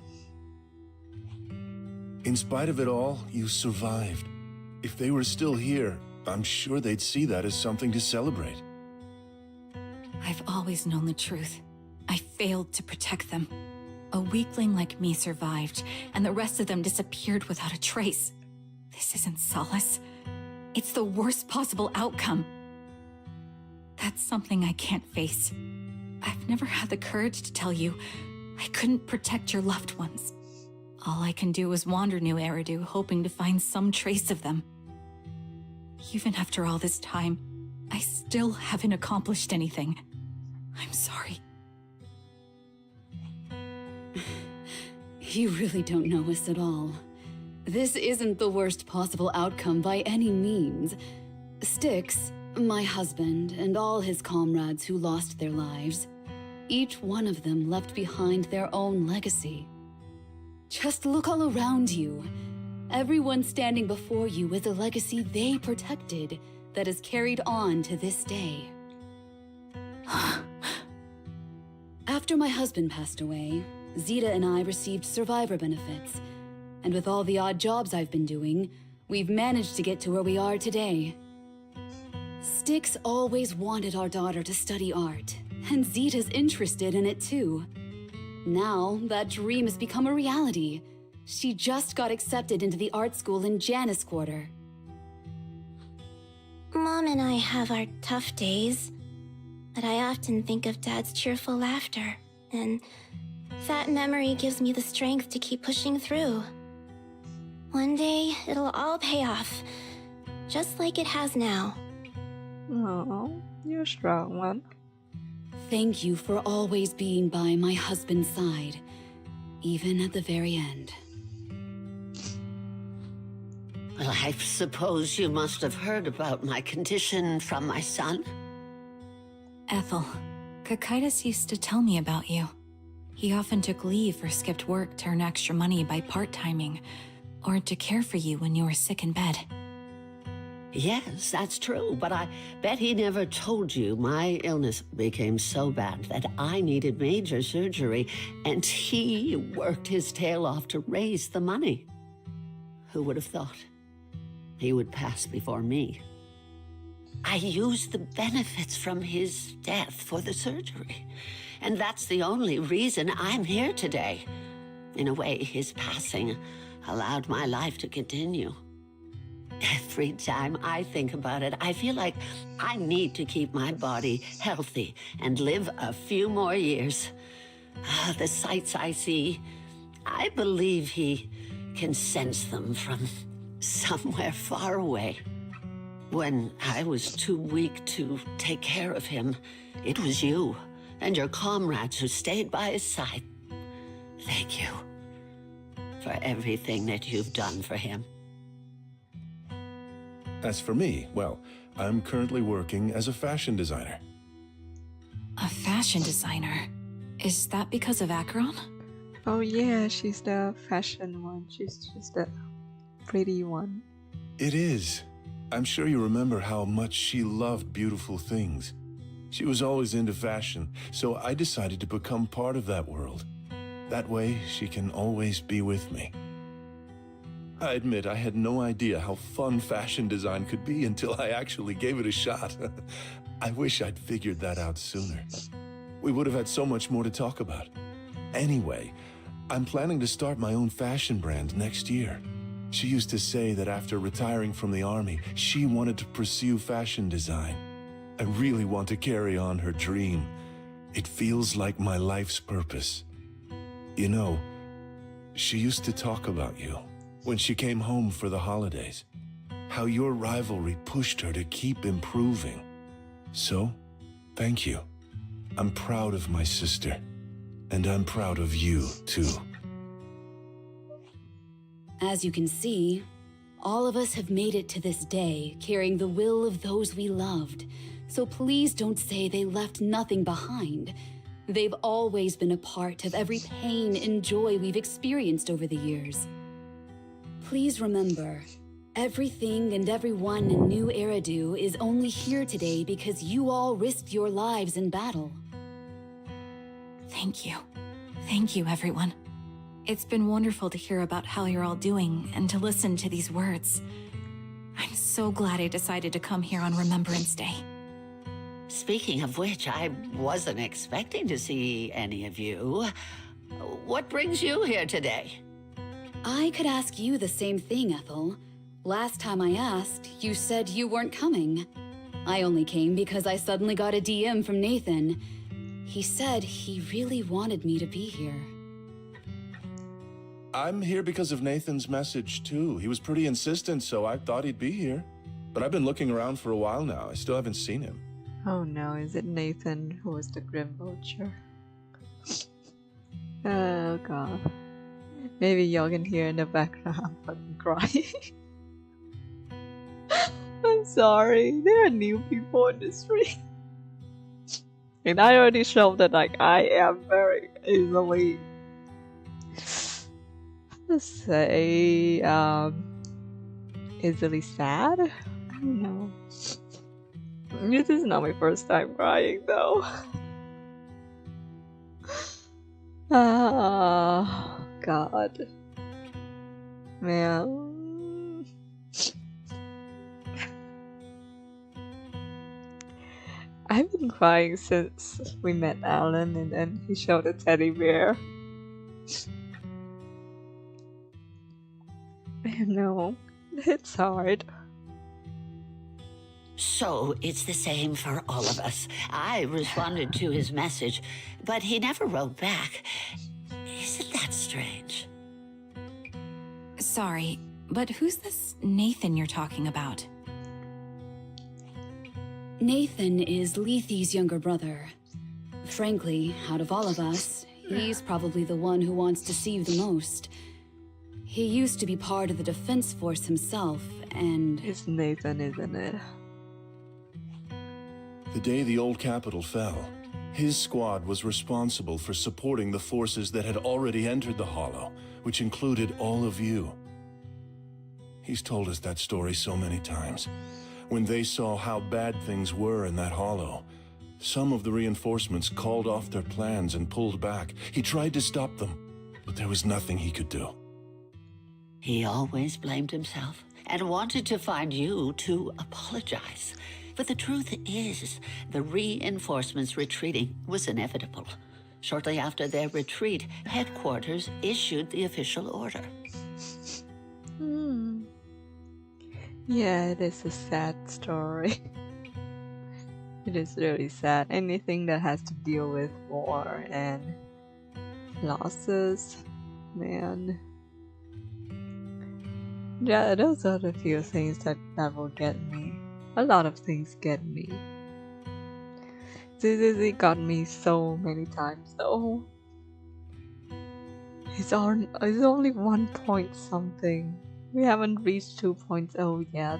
In spite of it all, you survived. If they were still here, I'm sure they'd see that as something to celebrate. I've always known the truth. I failed to protect them. A weakling like me survived, and the rest of them disappeared without a trace. This isn't solace. It's the worst possible outcome. That's something I can't face. I've never had the courage to tell you I couldn't protect your loved ones. All I can do is wander New Eridu, hoping to find some trace of them. Even after all this time, I still haven't accomplished anything. I'm sorry. You really don't know us at all. This isn't the worst possible outcome by any means. Styx, my husband, and all his comrades who lost their lives, each one of them left behind their own legacy. Just look all around you. Everyone standing before you is a legacy they protected that is carried on to this day. After my husband passed away, Zita and I received survivor benefits. And with all the odd jobs I've been doing, we've managed to get to where we are today. Styx always wanted our daughter to study art, and Zita's interested in it too. Now, that dream has become a reality. She just got accepted into the art school in Janus Quarter. Mom and I have our tough days, but I often think of Dad's cheerful laughter, and that memory gives me the strength to keep pushing through. One day, it'll all pay off, just like it has now. Oh, you're a strong one. Thank you for always being by my husband's side, even at the very end. Well, I suppose you must have heard about my condition from my son. Ethel, Kakaitis used to tell me about you. He often took leave or skipped work to earn extra money by part-timing, or to care for you when you were sick in bed. Yes, that's true, but I bet he never told you my illness became so bad that I needed major surgery, and he worked his tail off to raise the money. Who would have thought he would pass before me? I used the benefits from his death for the surgery, and that's the only reason I'm here today. In a way, his passing allowed my life to continue. Every time I think about it, I feel like I need to keep my body healthy and live a few more years. The sights I see, I believe he can sense them from somewhere far away. When I was too weak to take care of him, it was you and your comrades who stayed by his side. Thank you for everything that you've done for him. As for me, well, I'm currently working as a fashion designer. A fashion designer? Is that because of Acheron? Oh yeah, she's the fashion one. She's just the pretty one. It is. I'm sure you remember how much she loved beautiful things. She was always into fashion, so I decided to become part of that world. That way, she can always be with me. I admit I had no idea how fun fashion design could be until I actually gave it a shot. I wish I'd figured that out sooner. We would have had so much more to talk about. Anyway, I'm planning to start my own fashion brand next year. She used to say that after retiring from the army, she wanted to pursue fashion design. I really want to carry on her dream. It feels like my life's purpose. You know, she used to talk about you when she came home for the holidays, how your rivalry pushed her to keep improving. So, thank you. I'm proud of my sister, and I'm proud of you, too. As you can see, all of us have made it to this day, carrying the will of those we loved. So please don't say they left nothing behind. They've always been a part of every pain and joy we've experienced over the years. Please remember, everything and everyone in New Eridu is only here today because you all risked your lives in battle. Thank you. Thank you, everyone. It's been wonderful to hear about how you're all doing and to listen to these words. I'm so glad I decided to come here on Remembrance Day. Speaking of which, I wasn't expecting to see any of you. What brings you here today? I could ask you the same thing, Ethel. Last time I asked, you said you weren't coming. I only came because I suddenly got a DM from Nathan. He said he really wanted me to be here. I'm here because of Nathan's message, too. He was pretty insistent, so I thought he'd be here. But I've been looking around for a while now. I still haven't seen him. Oh no, is it Nathan who was the Grim Vulture? Oh god. Maybe y'all can hear in the background I'm fucking crying. I'm sorry, there are new people in the street. And I already showed that like I am very easily, let's say, easily sad? I don't know. This is not my first time crying though. Ah, God. Man. I've been crying since we met Alan and then he showed a teddy bear. I know, it's hard. So it's the same for all of us. I responded to his message, but he never wrote back. Isn't that strange? Sorry, but who's this Nathan you're talking about? Nathan is Lethe's younger brother. Frankly, out of all of us, he's probably the one who wants to see you the most. He used to be part of the defense force himself, and... It's Nathan, isn't it? The day the old capital fell, his squad was responsible for supporting the forces that had already entered the Hollow, which included all of you. He's told us that story so many times. When they saw how bad things were in that hollow, some of the reinforcements called off their plans and pulled back. He tried to stop them, but there was nothing he could do. He always blamed himself and wanted to find you to apologize. But the truth is, the reinforcements retreating was inevitable. Shortly after their retreat, headquarters issued the official order. Yeah, it is a sad story. It is really sad. Anything that has to deal with war and losses, man. Yeah, those are the few things that will get me. A lot of things get me. This got me so many times though. It's only 1 point something. We haven't reached 2.0 yet.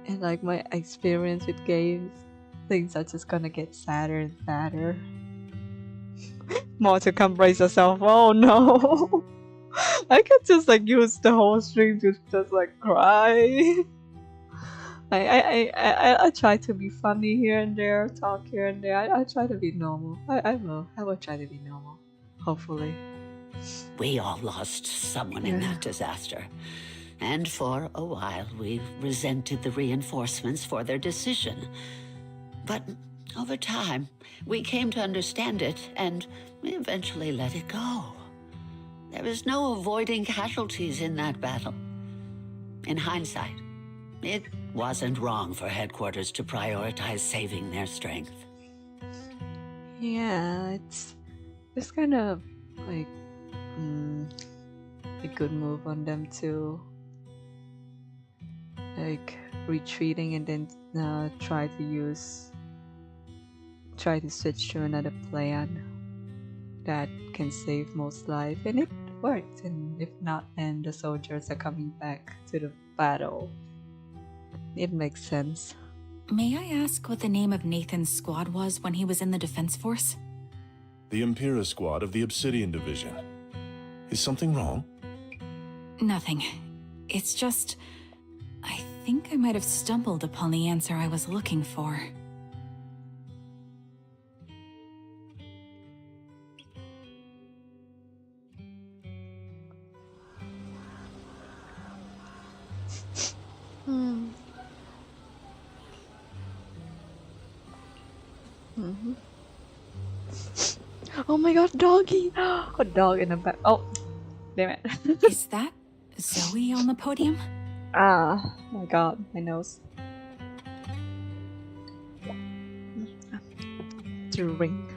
And like my experience with games, things are just gonna get sadder and sadder. More to come, brace yourself. Oh no! I could just like use the whole stream to just like cry. I try to be funny here and there, talk here and there. I try to be normal. I will try to be normal. Hopefully. We all lost someone in that disaster. And for a while, we resented the reinforcements for their decision. But over time, we came to understand it and we eventually let it go. There was no avoiding casualties in that battle. In hindsight, it wasn't wrong for headquarters to prioritize saving their strength. Yeah, it's kind of like a good move on them too. Like retreating and then try to switch to another plan that can save most life, and it worked. And if not, then the soldiers are coming back to the battle. It makes sense. May I ask what the name of Nathan's squad was when he was in the defense force? The Impera squad of the Obsidian Division. Is something wrong? Nothing. It's just... I think I might have stumbled upon the answer I was looking for. Oh my god, doggy! A dog in the back. Oh, damn it. Is that Zoe on the podium? Ah, my god, my nose. Drink.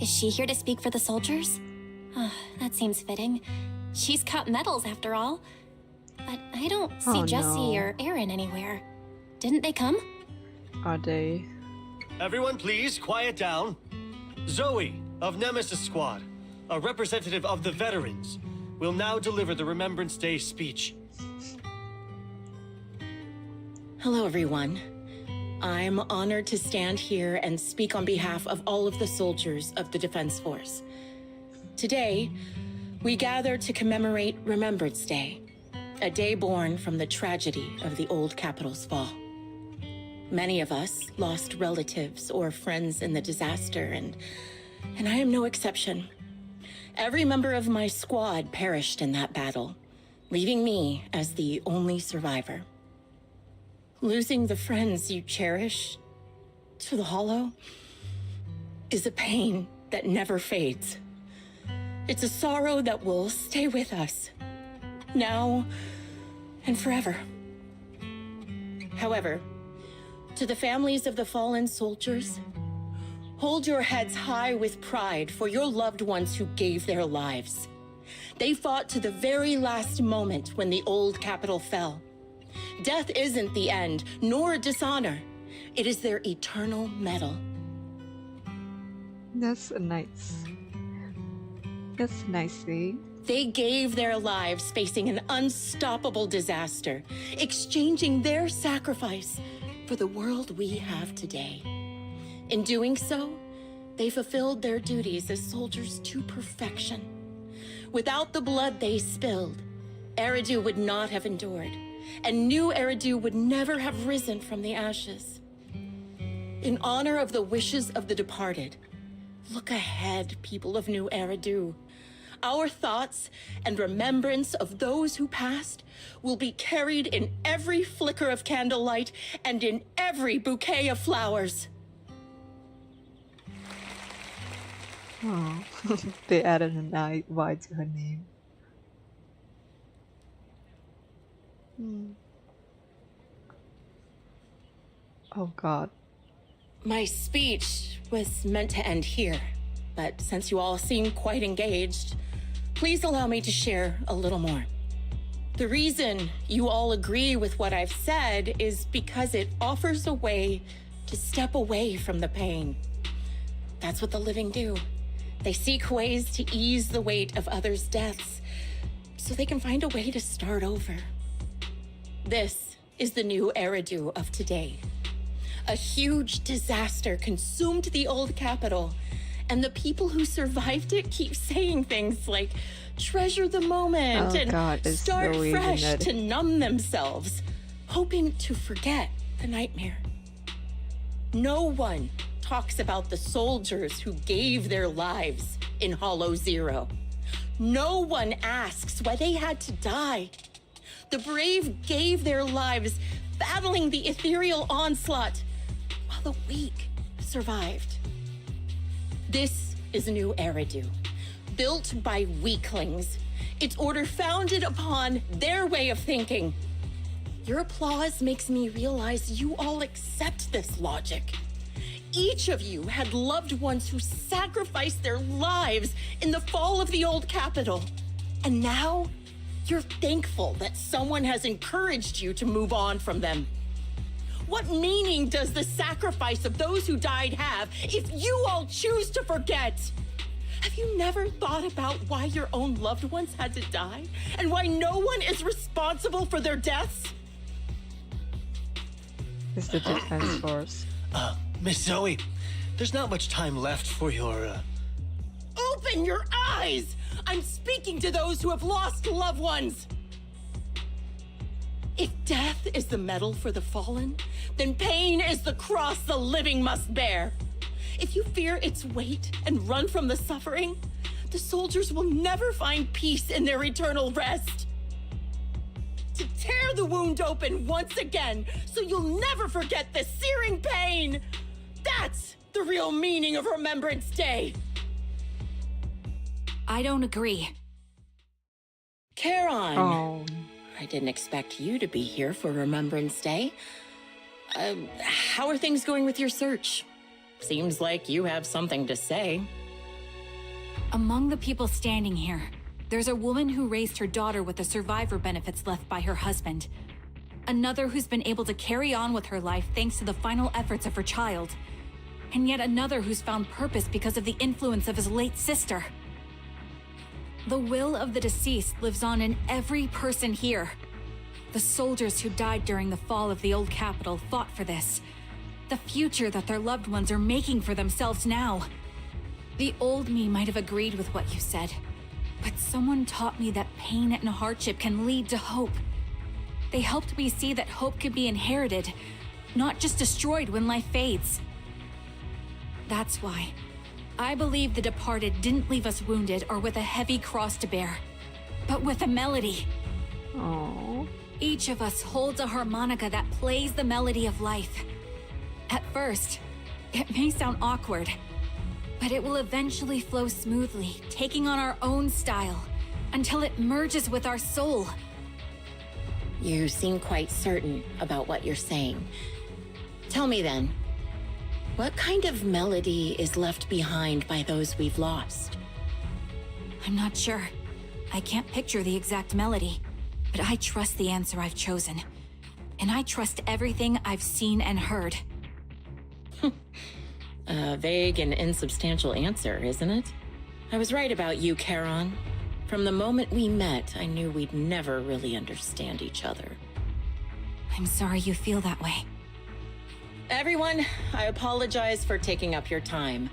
Is she here to speak for the soldiers? That seems fitting. She's cut medals after all. But I don't see Jesse or Aaron anywhere. Didn't they come? Are they? Everyone please, quiet down. Zoe, of Nemesis Squad, a representative of the veterans, will now deliver the Remembrance Day speech. Hello, everyone. I'm honored to stand here and speak on behalf of all of the soldiers of the Defense Force. Today, we gather to commemorate Remembrance Day, a day born from the tragedy of the old capital's fall. Many of us lost relatives or friends in the disaster, and I am no exception. Every member of my squad perished in that battle, leaving me as the only survivor. Losing the friends you cherish to the hollow is a pain that never fades. It's a sorrow that will stay with us, now and forever. However, to the families of the fallen soldiers, hold your heads high with pride for your loved ones who gave their lives. They fought to the very last moment when the old capital fell. Death isn't the end, nor dishonor. It is their eternal medal. That's nice. That's nicely. They gave their lives facing an unstoppable disaster, exchanging their sacrifice for the world we have today. In doing so, they fulfilled their duties as soldiers to perfection. Without the blood they spilled, Eridu would not have endured, and new Eridu would never have risen from the ashes. In honor of the wishes of the departed, look ahead, people of New Eridu. Our thoughts and remembrance of those who passed will be carried in every flicker of candlelight and in every bouquet of flowers. Oh, they added an Y to her name. Oh God. My speech was meant to end here, but since you all seem quite engaged, please allow me to share a little more. The reason you all agree with what I've said is because it offers a way to step away from the pain. That's what the living do. They seek ways to ease the weight of others' deaths so they can find a way to start over. This is the new Eridu of today. A huge disaster consumed the old capital, and the people who survived it keep saying things like, treasure the moment and start fresh to numb themselves, hoping to forget the nightmare. No one talks about the soldiers who gave their lives in Hollow Zero. No one asks why they had to die. The brave gave their lives battling the ethereal onslaught, while the weak survived. This is New Eridu, built by weaklings. Its order founded upon their way of thinking. Your applause makes me realize you all accept this logic. Each of you had loved ones who sacrificed their lives in the fall of the old capital. And now, you're thankful that someone has encouraged you to move on from them. What meaning does the sacrifice of those who died have if you all choose to forget? Have you never thought about why your own loved ones had to die? And why no one is responsible for their deaths? It's the defense force. Miss Zoe, there's not much time left for your, Open your eyes! I'm speaking to those who have lost loved ones! If death is the medal for the fallen, then pain is the cross the living must bear. If you fear its weight and run from the suffering, the soldiers will never find peace in their eternal rest. To tear the wound open once again, so you'll never forget the searing pain. That's the real meaning of Remembrance Day. I don't agree. Charon. Oh. I didn't expect you to be here for Remembrance Day. How are things going with your search? Seems like you have something to say. Among the people standing here, there's a woman who raised her daughter with the survivor benefits left by her husband. Another who's been able to carry on with her life thanks to the final efforts of her child. And yet another who's found purpose because of the influence of his late sister. The will of the deceased lives on in every person here. The soldiers who died during the fall of the old capital fought for this. The future that their loved ones are making for themselves now. The old me might have agreed with what you said, but someone taught me that pain and hardship can lead to hope. They helped me see that hope can be inherited, not just destroyed when life fades. That's why I believe the departed didn't leave us wounded or with a heavy cross to bear, but with a melody. Aww. Each of us holds a harmonica that plays the melody of life. At first, it may sound awkward, but it will eventually flow smoothly, taking on our own style, until it merges with our soul. You seem quite certain about what you're saying. Tell me then, what kind of melody is left behind by those we've lost? I'm not sure. I can't picture the exact melody, but I trust the answer I've chosen. And I trust everything I've seen and heard. A vague and insubstantial answer, isn't it? I was right about you, Charon. From the moment we met, I knew we'd never really understand each other. I'm sorry you feel that way. Everyone, I apologize for taking up your time.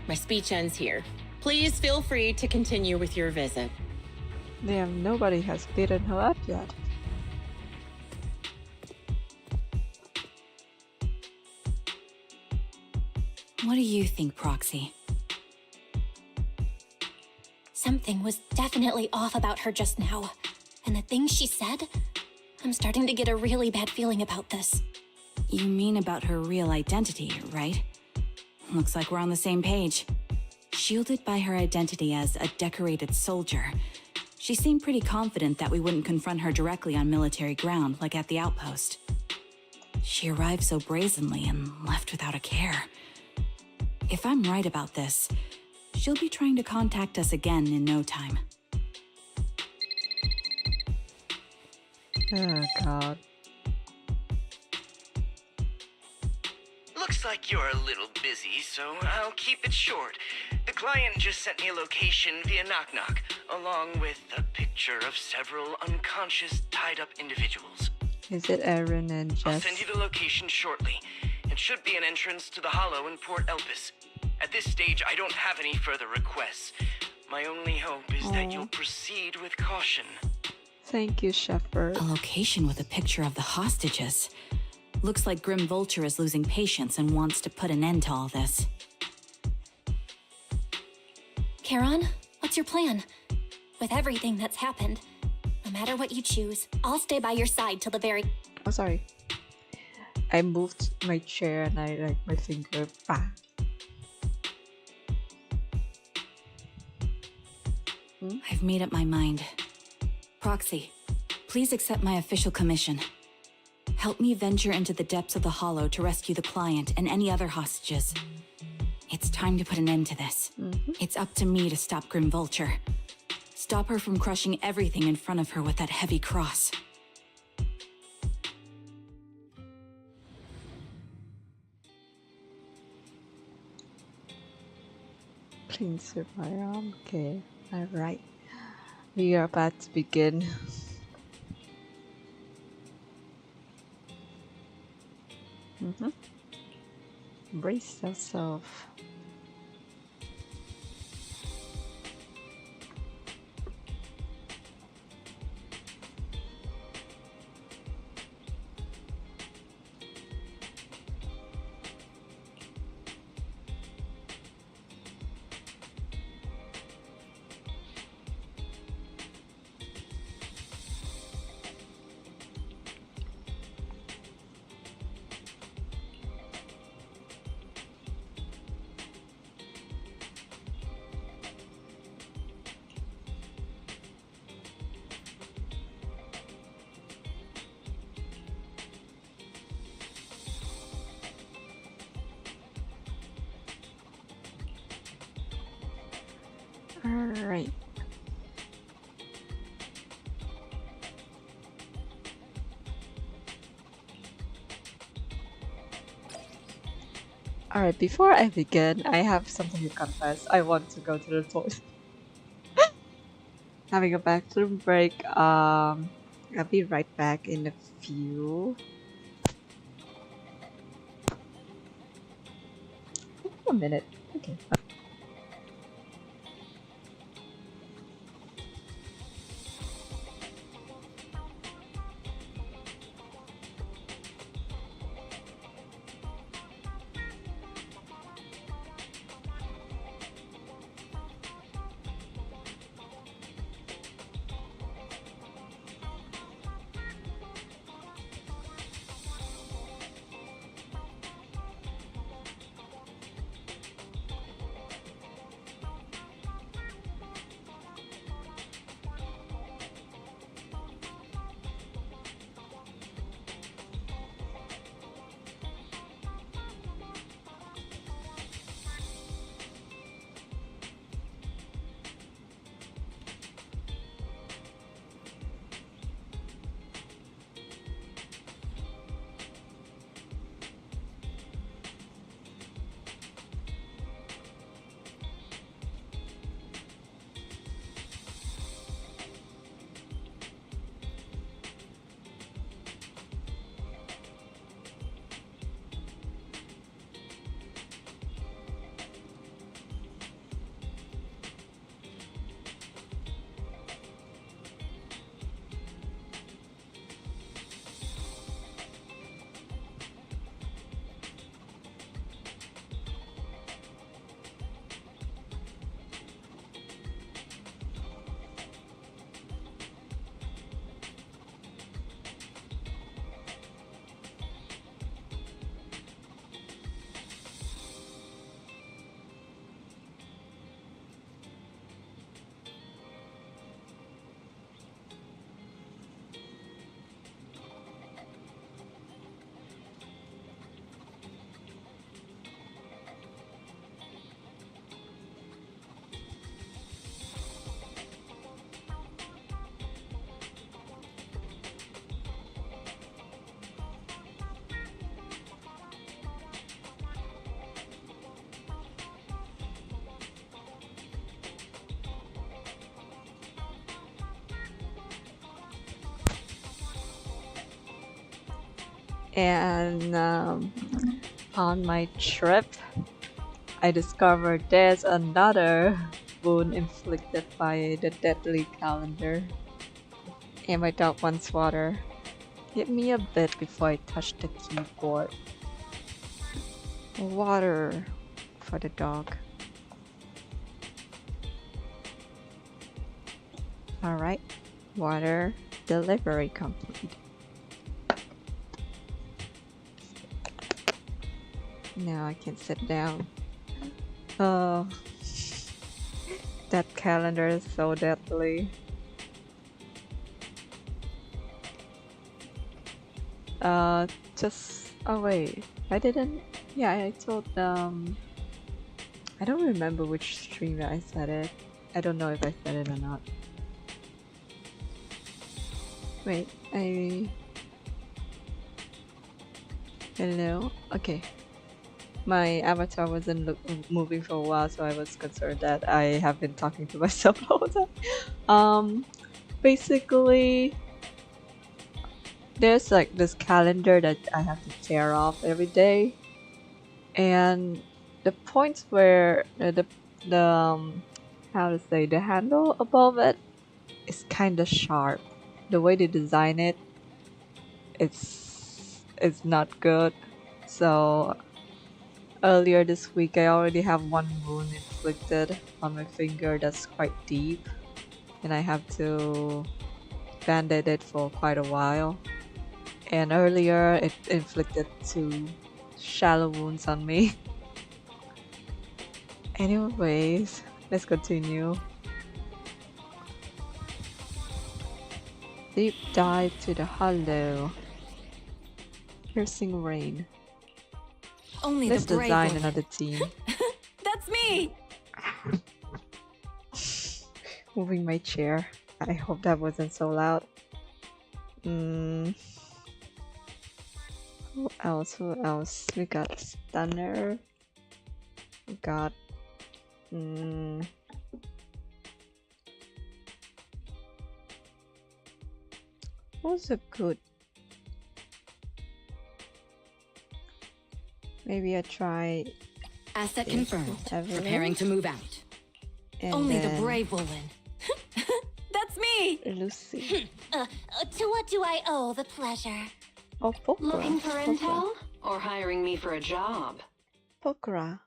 My speech ends here. Please feel free to continue with your visit. Damn, nobody has beaten her up yet. What do you think, Proxy? Something was definitely off about her just now. And the things she said, I'm starting to get a really bad feeling about this. You mean about her real identity, right? Looks like we're on the same page. Shielded by her identity as a decorated soldier, she seemed pretty confident that we wouldn't confront her directly on military ground like at the outpost. She arrived so brazenly and left without a care. If I'm right about this, she'll be trying to contact us again in no time. Oh god. Looks like you're a little busy, so I'll keep it short. The client just sent me a location via Knock Knock, along with a picture of several unconscious, tied-up individuals. Is it Aaron and Jess? I'll send you the location shortly. It should be an entrance to the Hollow in Port Elpis. At this stage, I don't have any further requests. My only hope is that you'll proceed with caution. Thank you, Shepherd. A location with a picture of the hostages. Looks like Grim Vulture is losing patience and wants to put an end to all this. Charon, what's your plan? With everything that's happened, no matter what you choose, I'll stay by your side till the very... Oh, sorry. I moved my chair and I like my finger. Bah. I've made up my mind. Proxy, please accept my official commission. Help me venture into the depths of the Hollow to rescue the client and any other hostages. It's time to put an end to this. It's up to me to stop Grim Vulture. Stop her from crushing everything in front of her with that heavy cross. Prince of my arm. Okay, alright. We are about to begin. Brace yourself. Alright. Alright, before I begin, I have something to confess. I want to go to the toilet. Having a bathroom break. I'll be right back in a few. A minute. Okay. And on my trip, I discovered there's another wound inflicted by the deadly calendar. And my dog wants water. Give me a bit before I touch the keyboard. Water for the dog. Alright, water delivery complete. Now I can sit down. Oh, that calendar is so deadly. Oh wait, I didn't. Yeah, I told I don't remember which stream I said it. I don't know if I said it or not. Wait, hello? Okay. My avatar wasn't moving for a while, so I was concerned that I have been talking to myself all the time. Basically, there's like this calendar that I have to tear off every day, and the points where the how to say, the handle above it is kind of sharp. The way they design it, it's not good. So earlier this week, I already have one wound inflicted on my finger that's quite deep, and I have to band-aid it for quite a while. And earlier, it inflicted 2 shallow wounds on me. Anyways, let's continue. Deep dive to the hollow. Piercing rain. Only Let's the brave design will another team. That's me! Moving my chair. I hope that wasn't so loud. Who else? Who else? We got Stunner. We got who's a good? Maybe I try. Asset confirmed. Evelyn. Preparing to move out. And Only the then brave will win. That's me! Lucy. To what do I owe the pleasure? Oh, Pokra. Looking for intel? Or hiring me for a job? Pokra.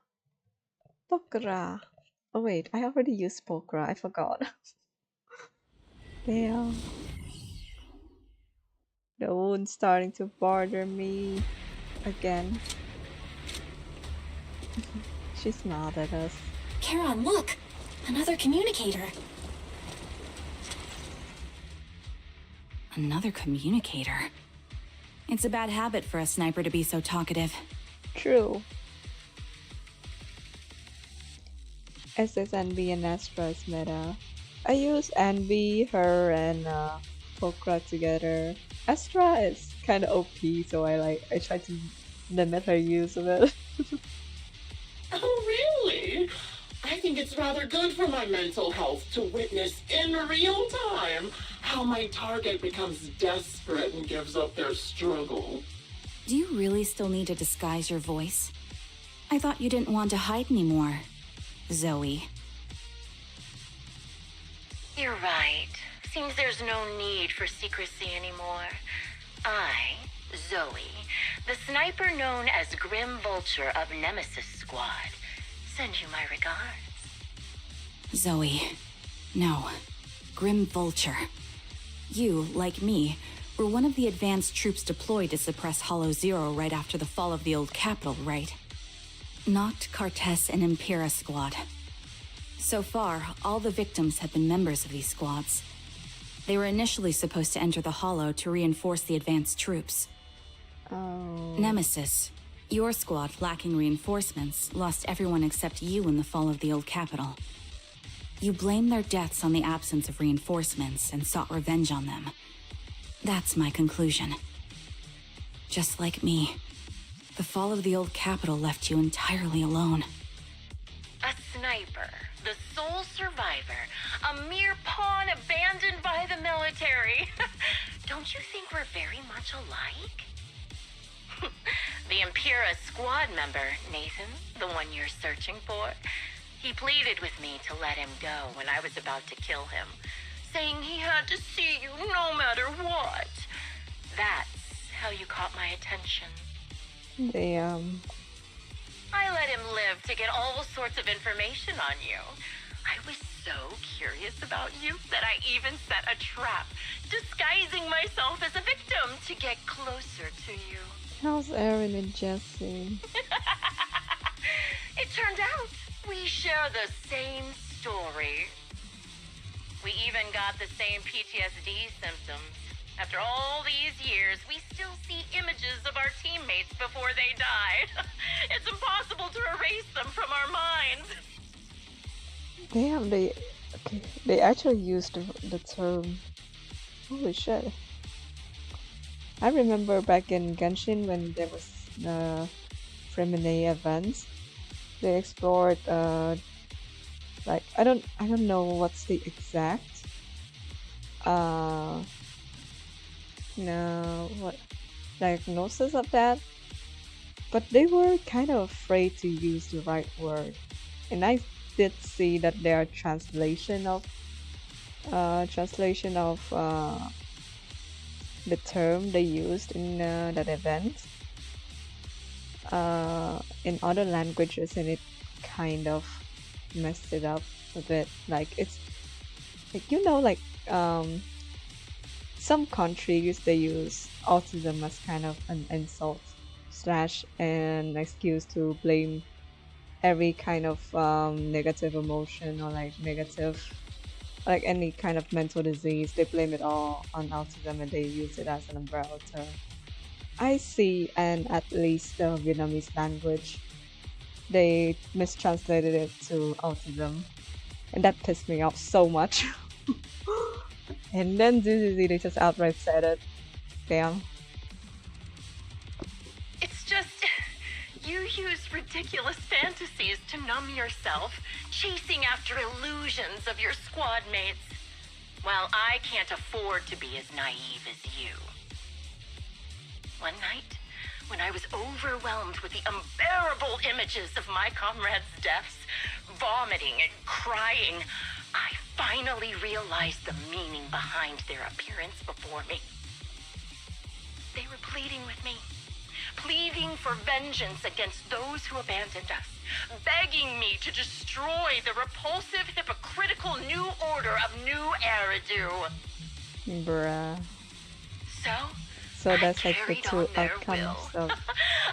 Pokra. Oh wait, I already used Pokra. I forgot. Damn. The wound's starting to bother me again. She's mad at us. Charon, look! Another communicator. Another communicator. It's a bad habit for a sniper to be so talkative. True. SSNB and Astra is meta. I use Envy, her, and Pokra together. Astra is kind of OP, so I try to limit her use of it. Oh, really? I think it's rather good for my mental health to witness in real time how my target becomes desperate and gives up their struggle. Do you really still need to disguise your voice? I thought you didn't want to hide anymore, Zoe. You're right. Seems there's no need for secrecy anymore. I, Zoe, the sniper known as Grim Vulture of Nemesis Squad, send you my regards. Zoe. No. Grim Vulture. You, like me, were one of the advanced troops deployed to suppress Hollow Zero right after the fall of the old capital, right? Not Cartes and Impera Squad. So far, all the victims have been members of these squads. They were initially supposed to enter the Hollow to reinforce the advanced troops. Oh. Nemesis, your squad, lacking reinforcements, lost everyone except you in the fall of the old capital. You blamed their deaths on the absence of reinforcements and sought revenge on them. That's my conclusion. Just like me, the fall of the old capital left you entirely alone. A sniper, the sole survivor, a mere pawn abandoned by the military. Don't you think we're very much alike? The Impera squad member, Nathan, the one you're searching for, he pleaded with me to let him go when I was about to kill him, saying he had to see you no matter what. That's how you caught my attention. Damn. I let him live to get all sorts of information on you. I was so curious about you that I even set a trap, disguising myself as a victim to get closer to you. How's Aaron and Jesse? It turned out we share the same story. We even got the same PTSD symptoms. After all these years, we still see images of our teammates before they died. It's impossible to erase them from our minds. Damn, they actually used the term. Holy shit. I remember back in Genshin when there was Fremine events, they explored like I don't know what's the exact what diagnosis of that, but they were kind of afraid to use the right word, and I did see that there are translation of the term they used in that event in other languages, and it kind of messed it up a bit. Like it's like some countries they use autism as kind of an insult slash an excuse to blame every kind of negative emotion or like any kind of mental disease. They blame it all on autism and they use it as an umbrella term. I see, and at least the Vietnamese language, they mistranslated it to autism, and that pissed me off so much. And then ZZZ, they just outright said it. Damn. It's just, you use ridiculous fantasies to numb yourself, chasing after illusions of your squad mates. Well, I can't afford to be as naive as you. One night, when I was overwhelmed with the unbearable images of my comrades' deaths, vomiting and crying, I finally realized the meaning behind their appearance before me. They were pleading with me, pleading for vengeance against those who abandoned us, begging me to destroy the repulsive, hypocritical new order of New Eridu. Bruh. So that's like the two outcomes of...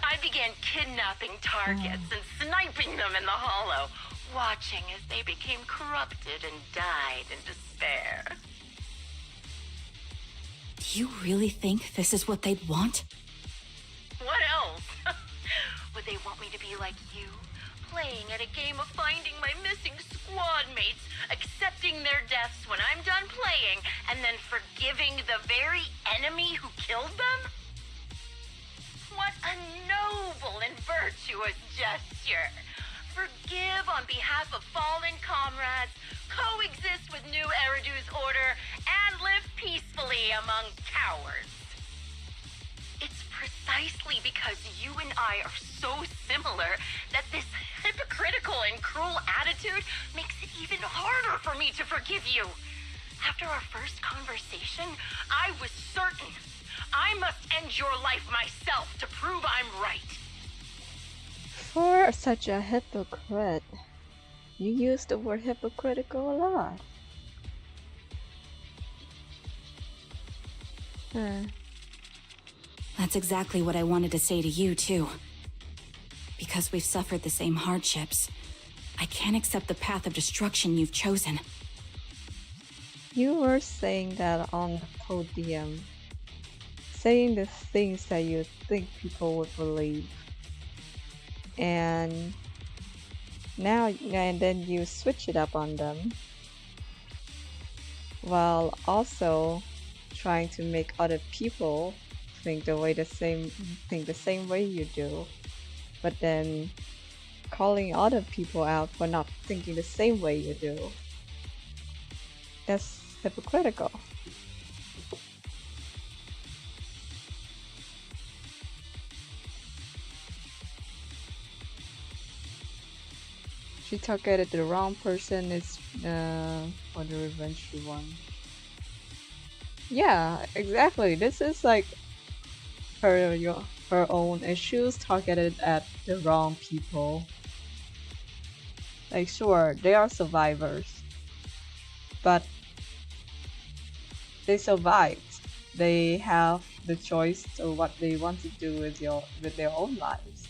I began kidnapping targets and sniping them in the hollow, watching as they became corrupted and died in despair. Do you really think this is what they'd want? What else? Would they want me to be like you, playing at a game of finding my missing squad mates, accepting their deaths when I'm done playing, and then forgiving the very enemy who killed them? What a noble and virtuous gesture! Forgive on behalf of fallen comrades, coexist with New Eridu's order, and live peacefully among cowards. It's precisely because you and I are so similar that this hypocritical and cruel attitude makes it even harder for me to forgive you. After our first conversation, I was certain I must end your life myself to prove I'm right. For such a hypocrite, you use the word hypocritical a lot. That's exactly what I wanted to say to you, too. Because we've suffered the same hardships, I can't accept the path of destruction you've chosen. You were saying that on the podium, saying the things that you think people would believe. And then you switch it up on them, while also trying to make other people think the same way you do, but then calling other people out for not thinking the same way you do. That's hypocritical. She targeted the wrong person. It's for the revenge she won. Yeah, exactly. This is like her own issues targeted at the wrong people. Like, sure, they are survivors, but they survived. They have the choice of what they want to do with their own lives,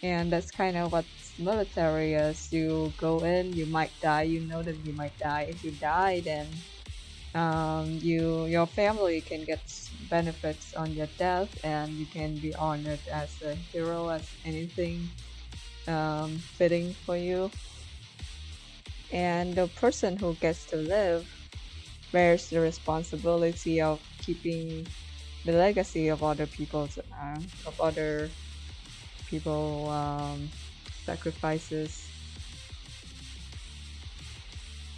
and that's kind of what military is. You go in, you might die. You know that you might die. If you die, then your family can get benefits on your death, and you can be honored as a hero, as anything fitting for you. And the person who gets to live bears the responsibility of keeping the legacy of other people's sacrifices.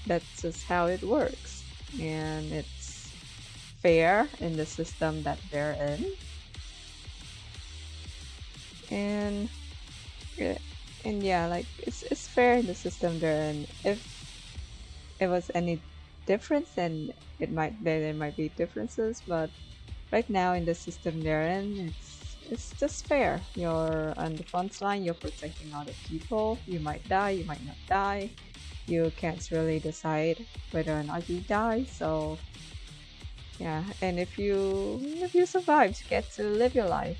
That's just how it works, and it's fair in the system that they're in. And yeah, like it's fair in the system they're in. If it was any difference, then there might be differences, but right now in the system they're in, it's just fair. You're on the front line, you're protecting other people. You might die, you might not die. You can't really decide whether or not you die, so yeah. And if you survive, you get to live your life,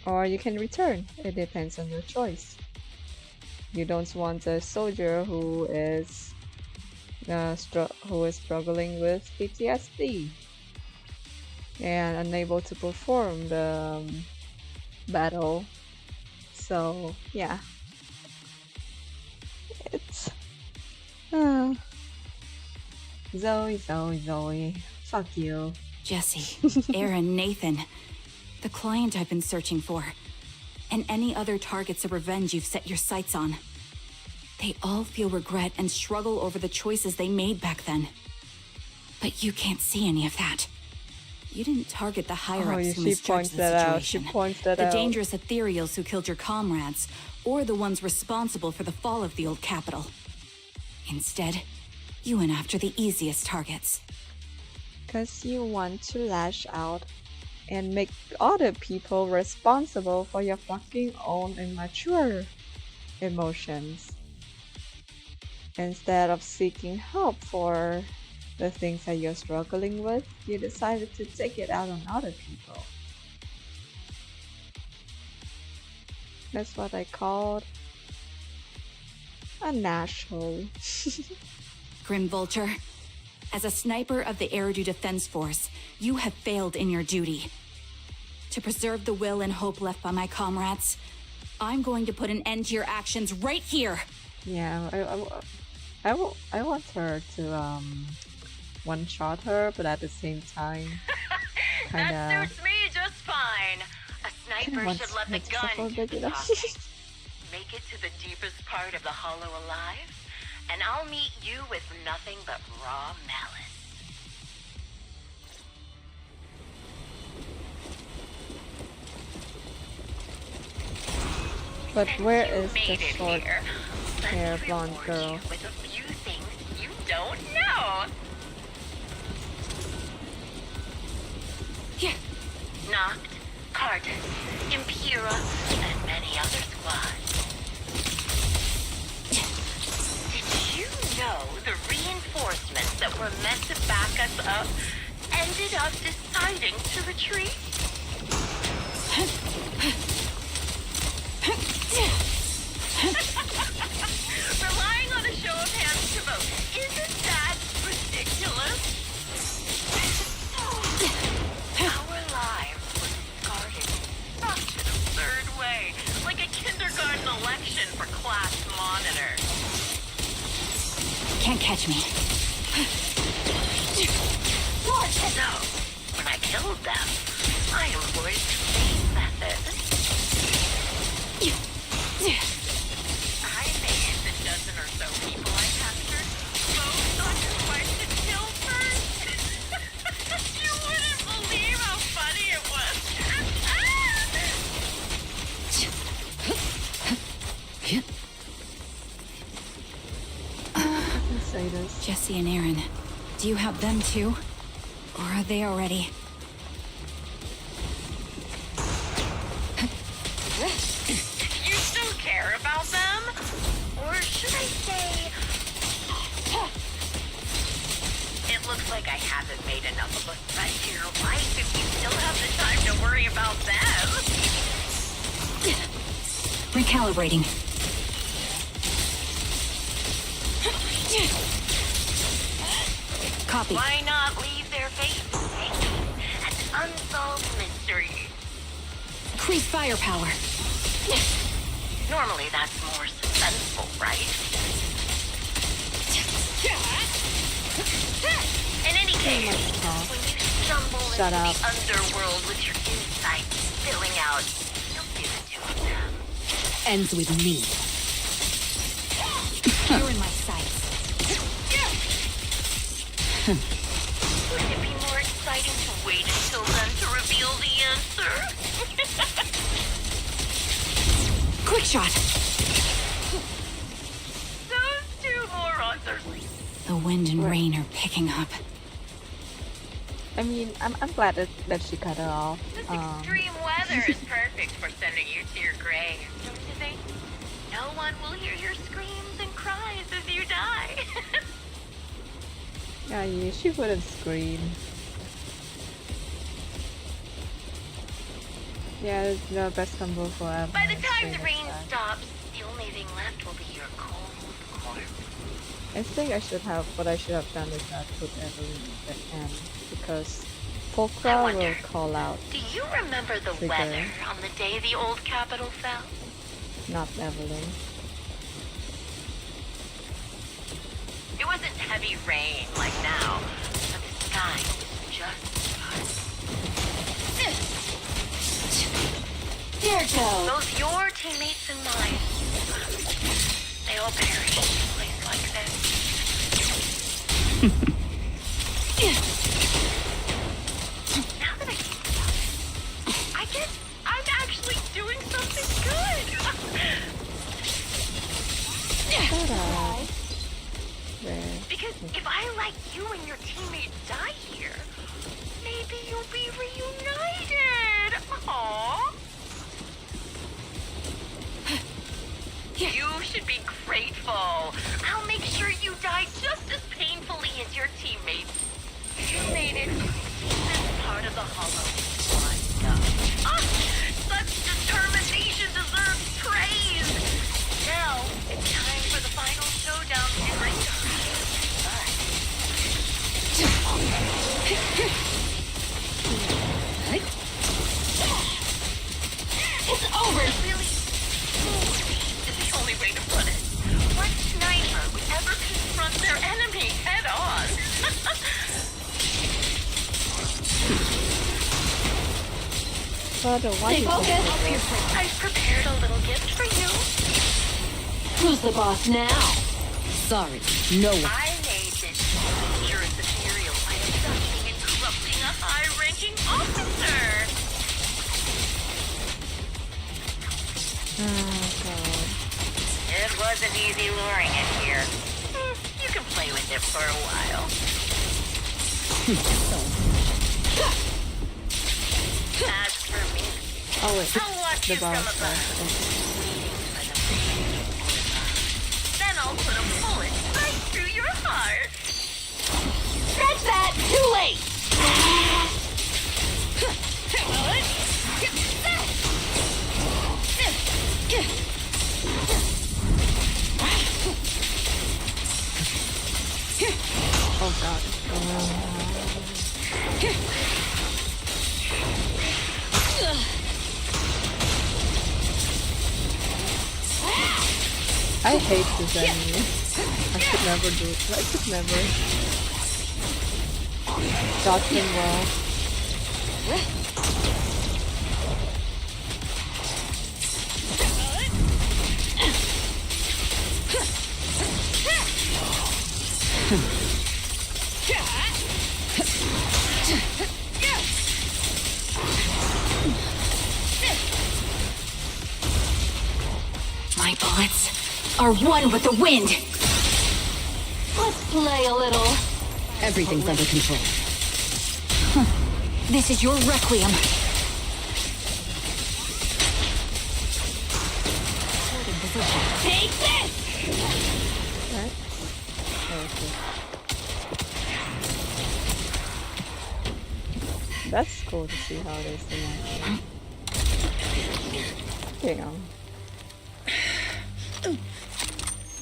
or you can return. It depends on your choice. You don't want a soldier who is struggling with PTSD and unable to perform the battle. So yeah, it's Zoe, fuck you. Jesse, Aaron, Nathan, the client I've been searching for, and any other targets of revenge you've set your sights on. They all feel regret and struggle over the choices they made back then. But you can't see any of that. You didn't target the higher-ups who misjudged the situation, the dangerous ethereals who killed your comrades, or the ones responsible for the fall of the old capital. Instead, you went after the easiest targets. 'Cause you want to lash out and make other people responsible for your fucking own immature emotions, instead of seeking help for the things that you're struggling with. You decided to take it out on other people. That's what I called a asshole. Grim Vulture, as a sniper of the Eridu Defense Force, you have failed in your duty. To preserve the will and hope left by my comrades, I'm going to put an end to your actions right here. Yeah, I want her to one-shot her, but at the same time, kinda. That suits me just fine. A sniper should let the gun do the talking. Make it to the deepest part of the hollow alive, and I'll meet you with nothing but raw malice. But where is the short hair blonde girl? With a few things you don't know. Yeah. Noct, Cardus, Impura, and many other squads. Did you know the reinforcements that were meant to back us up ended up deciding to retreat? Relying on a show of hands to vote, isn't that ridiculous? Our lives were discarded in such an absurd way, like a kindergarten election for class monitor. Can't catch me. So, when I killed them, I employed the same method. I made the dozen or so people I captured vote on who I should kill first. You wouldn't believe how funny it was. say this. Jesse and Aaron, do you have them too? Or are they already? You still care about them? Or should I say... It looks like I haven't made enough of a threat to your life if you still have the time to worry about them. Recalibrating. Copy. Why not leave their faces hanging? An unsolved mystery. Increase firepower. Normally that's more suspenseful, right? In any case, when you stumble into the underworld with your insides spilling out, you'll see the two of them. Ends with me. You're in my sights. Wouldn't it be more exciting to wait until then to reveal the answer? Quick shot. Those two morons are... The wind and rain are picking up. I mean, I'm glad that she cut her off. This extreme weather is perfect for sending you to your grave, don't you think? No one will hear your screams and cries as you die. Yeah, she wouldn't scream. Yeah, it's the best combo forever. By the time the rain stops, the only thing left will be your cold corpse. I think what I should have done is not put Evelyn at the end, because Fulcra will call out. Do you remember the Trigger. weather on the day the old capital fell? Not Evelyn. It wasn't heavy rain like now, but the sky was just There it goes. Both your teammates and mine. They all perished in a place like this. Now that I think about it, I guess I'm actually doing something good. Because if I, like you and your teammates, die here, maybe you'll be reunited. Aww. You should be grateful. I'll make sure you die just as painfully as your teammates. You made it to this part of the Hollow. Such determination deserves praise. Now it's time for the final showdown in return. It's over. Really? Is the only way to put it. What sniper would ever confront their enemy head on? Stay focused. I've prepared a little gift for you. Who's the boss now? Sorry, no one. I made this pure material by abducting and corrupting a high-ranking officer. Oh god. It wasn't easy luring it here. You can play with it for a while. As for me, Oh wait, I'll watch the you from boss. above. Then I'll put a bullet right through your heart. Scratch that! Too late! Oh god. I hate this enemy. I could never do it. I could never. Dodge him well. My bullets are one with the wind. Let's play a little. Everything's under control. This is your requiem. Take this! Right? Okay. That's cool to see how it is in action. Damn.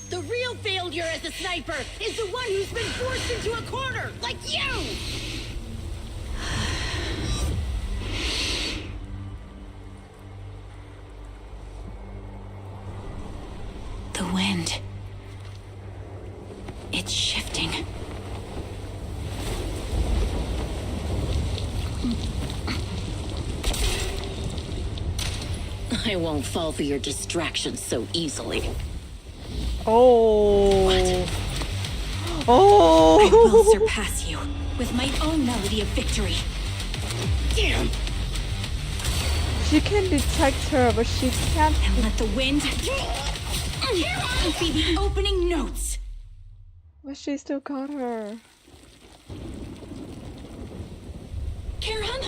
The real failure as a sniper is the one who's been forced into a corner, like you! The wind. It's shifting. I won't fall for your distractions so easily. Oh. What? Oh. I will surpass you with my own melody of victory. Damn! She can detect her, but she can't. And let the wind be the opening notes. But she still got her. Karen,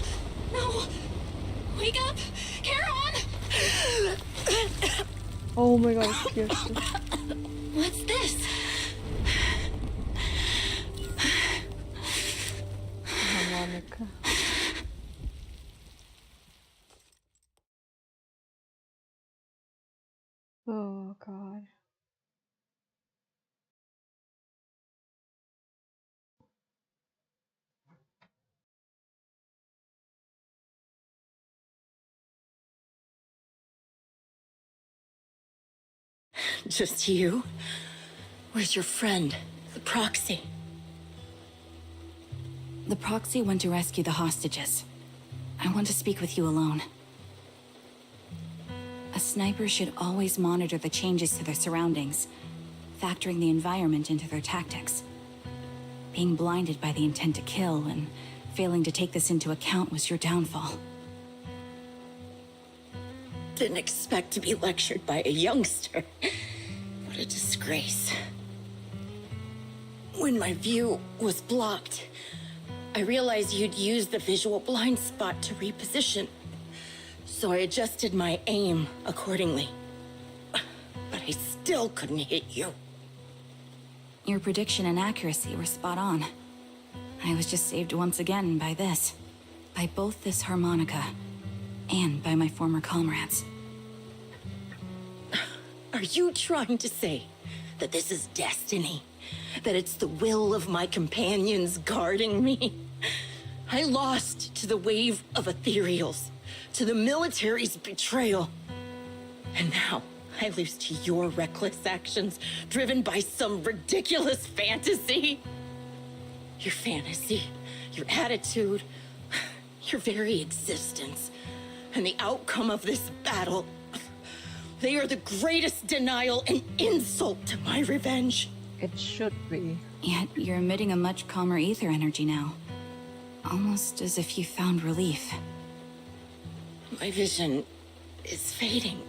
no! Wake up, Karen! Oh my god, it's cute. What's this? Harmonica. Oh god. Just you? Where's your friend, the proxy? The proxy went to rescue the hostages. I want to speak with you alone. A sniper should always monitor the changes to their surroundings, factoring the environment into their tactics. Being blinded by the intent to kill and failing to take this into account was your downfall. Didn't expect to be lectured by a youngster. What a disgrace. When my view was blocked, I realized you'd used the visual blind spot to reposition. So I adjusted my aim accordingly. But I still couldn't hit you. Your prediction and accuracy were spot on. I was just saved once again by this. By both this harmonica and by my former comrades. Are you trying to say that this is destiny? That it's the will of my companions guarding me? I lost to the wave of ethereals, to the military's betrayal. And now I lose to your reckless actions, driven by some ridiculous fantasy. Your fantasy, your attitude, your very existence, and the outcome of this battle, they are the greatest denial and insult to my revenge. It should be. Yet you're emitting a much calmer ether energy now. Almost as if you found relief. My vision is fading.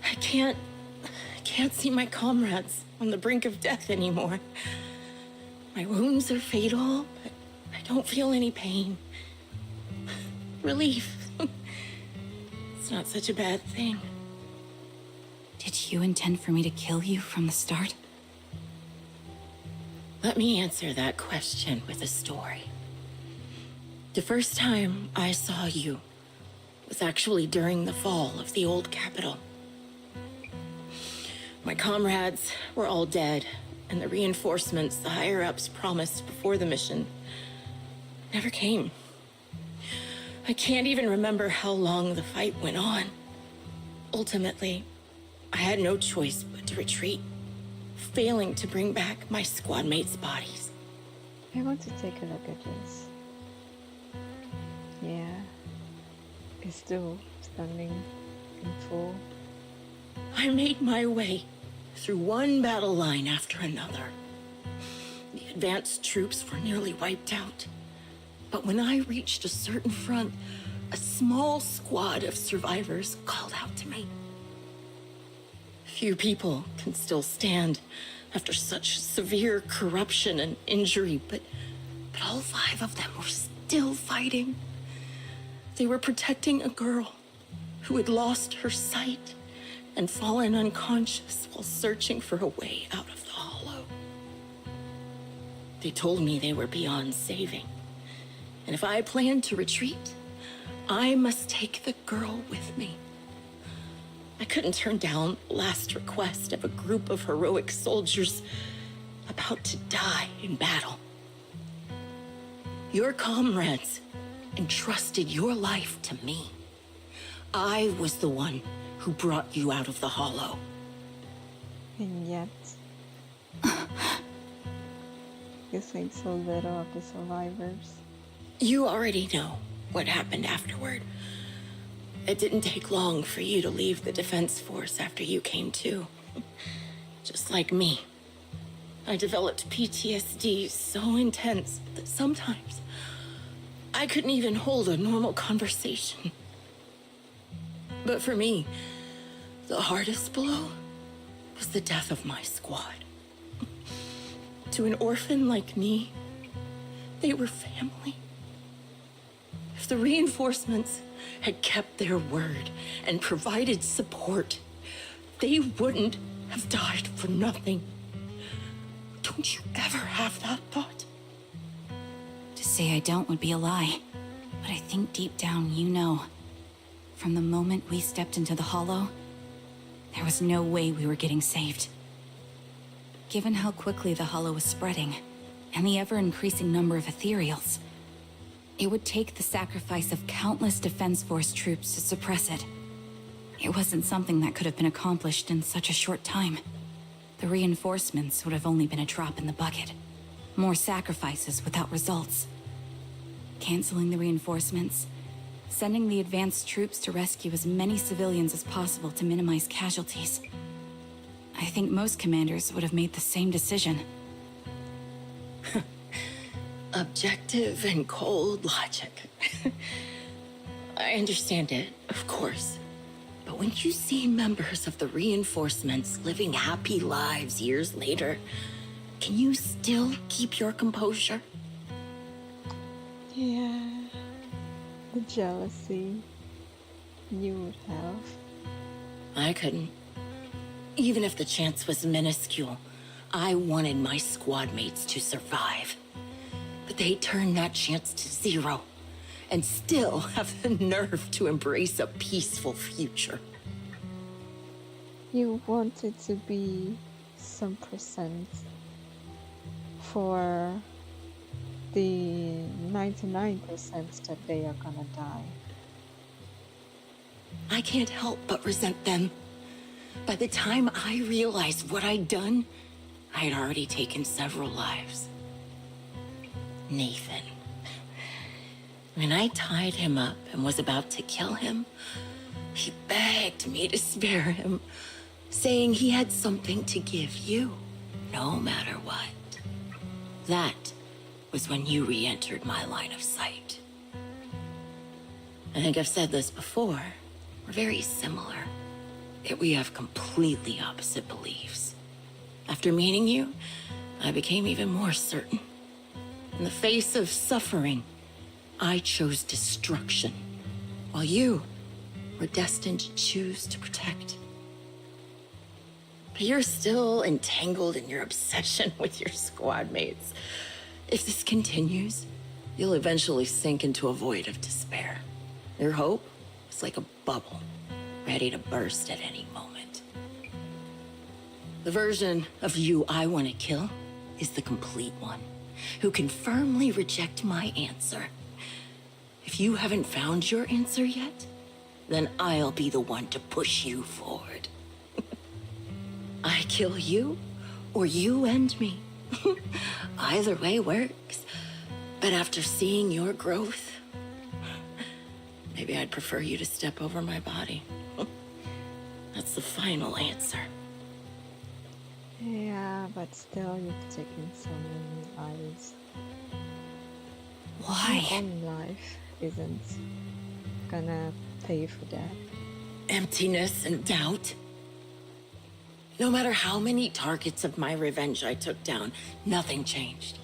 I can't see my comrades on the brink of death anymore. My wounds are fatal, but I don't feel any pain. Relief. It's not such a bad thing. Did you intend for me to kill you from the start? Let me answer that question with a story. The first time I saw you was actually during the fall of the old capital. My comrades were all dead, and the reinforcements the higher-ups promised before the mission never came. I can't even remember how long the fight went on. Ultimately, I had no choice but to retreat, failing to bring back my squad mates' bodies. I want to take a look at this. Yeah. It's still standing in full. I made my way through one battle line after another. The advanced troops were nearly wiped out. But when I reached a certain front, a small squad of survivors called out to me. You people can still stand after such severe corruption and injury, but all 5 of them were still fighting. They were protecting a girl who had lost her sight and fallen unconscious while searching for a way out of the hollow. They told me they were beyond saving, and if I planned to retreat, I must take the girl with me. I couldn't turn down the last request of a group of heroic soldiers about to die in battle. Your comrades entrusted your life to me. I was the one who brought you out of the hollow. And yet, you think so little of the survivors. You already know what happened afterward. It didn't take long for you to leave the Defense Force after you came to. Just like me. I developed PTSD so intense that sometimes I couldn't even hold a normal conversation. But for me, the hardest blow was the death of my squad. To an orphan like me, they were family. If the reinforcements had kept their word and provided support, they wouldn't have died for nothing. Don't you ever have that thought? To say I don't would be a lie, but I think deep down you know. From the moment we stepped into the hollow, there was no way we were getting saved. Given how quickly the hollow was spreading, and the ever-increasing number of ethereals, it would take the sacrifice of countless Defense Force troops to suppress it. It wasn't something that could have been accomplished in such a short time. The reinforcements would have only been a drop in the bucket. More sacrifices without results. Canceling the reinforcements, sending the advanced troops to rescue as many civilians as possible to minimize casualties. I think most commanders would have made the same decision. Objective and cold logic. I understand it, of course. But when you see members of the reinforcements living happy lives years later, can you still keep your composure? Yeah, the jealousy you would have. I couldn't. Even if the chance was minuscule, I wanted my squad mates to survive. But they turned that chance to 0, and still have the nerve to embrace a peaceful future. You wanted to be some percent for the 99% that they are gonna die. I can't help but resent them. By the time I realized what I'd done, I had already taken several lives. Nathan. When I tied him up and was about to kill him, he begged me to spare him, saying he had something to give you, no matter what. That was when you re-entered my line of sight. I think I've said this before. We're very similar, yet we have completely opposite beliefs. After meeting you, I became even more certain. In the face of suffering, I chose destruction, while you were destined to choose to protect. But you're still entangled in your obsession with your squad mates. If this continues, you'll eventually sink into a void of despair. Your hope is like a bubble, ready to burst at any moment. The version of you I want to kill is the complete one, who can firmly reject my answer. If you haven't found your answer yet, then I'll be the one to push you forward. I kill you, or you end me. Either way works. But after seeing your growth, maybe I'd prefer you to step over my body. That's the final answer. Yeah, but still you've taken so many lives. Why? Your own life isn't gonna pay for that. Emptiness and doubt. No matter how many targets of my revenge I took down, nothing changed.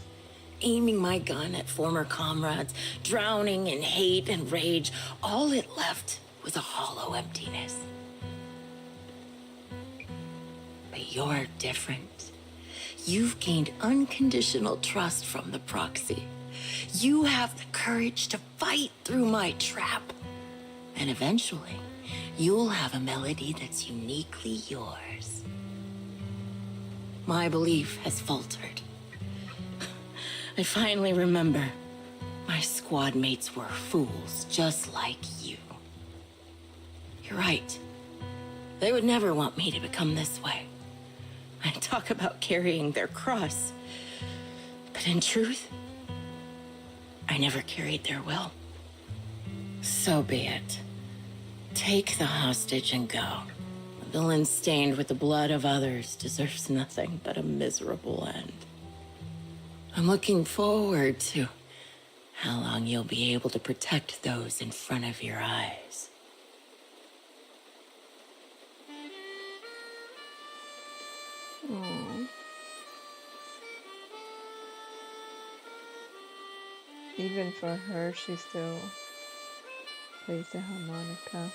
Aiming my gun at former comrades, drowning in hate and rage, all it left was a hollow emptiness. But you're different. You've gained unconditional trust from the proxy. You have the courage to fight through my trap. And eventually, you'll have a melody that's uniquely yours. My belief has faltered. I finally remember my squad mates were fools just like you. You're right. They would never want me to become this way. I talk about carrying their cross. But in truth, I never carried their will. So be it. Take the hostage and go. A villain stained with the blood of others deserves nothing but a miserable end. I'm looking forward to how long you'll be able to protect those in front of your eyes. Aww. Even for her, she still plays the harmonica.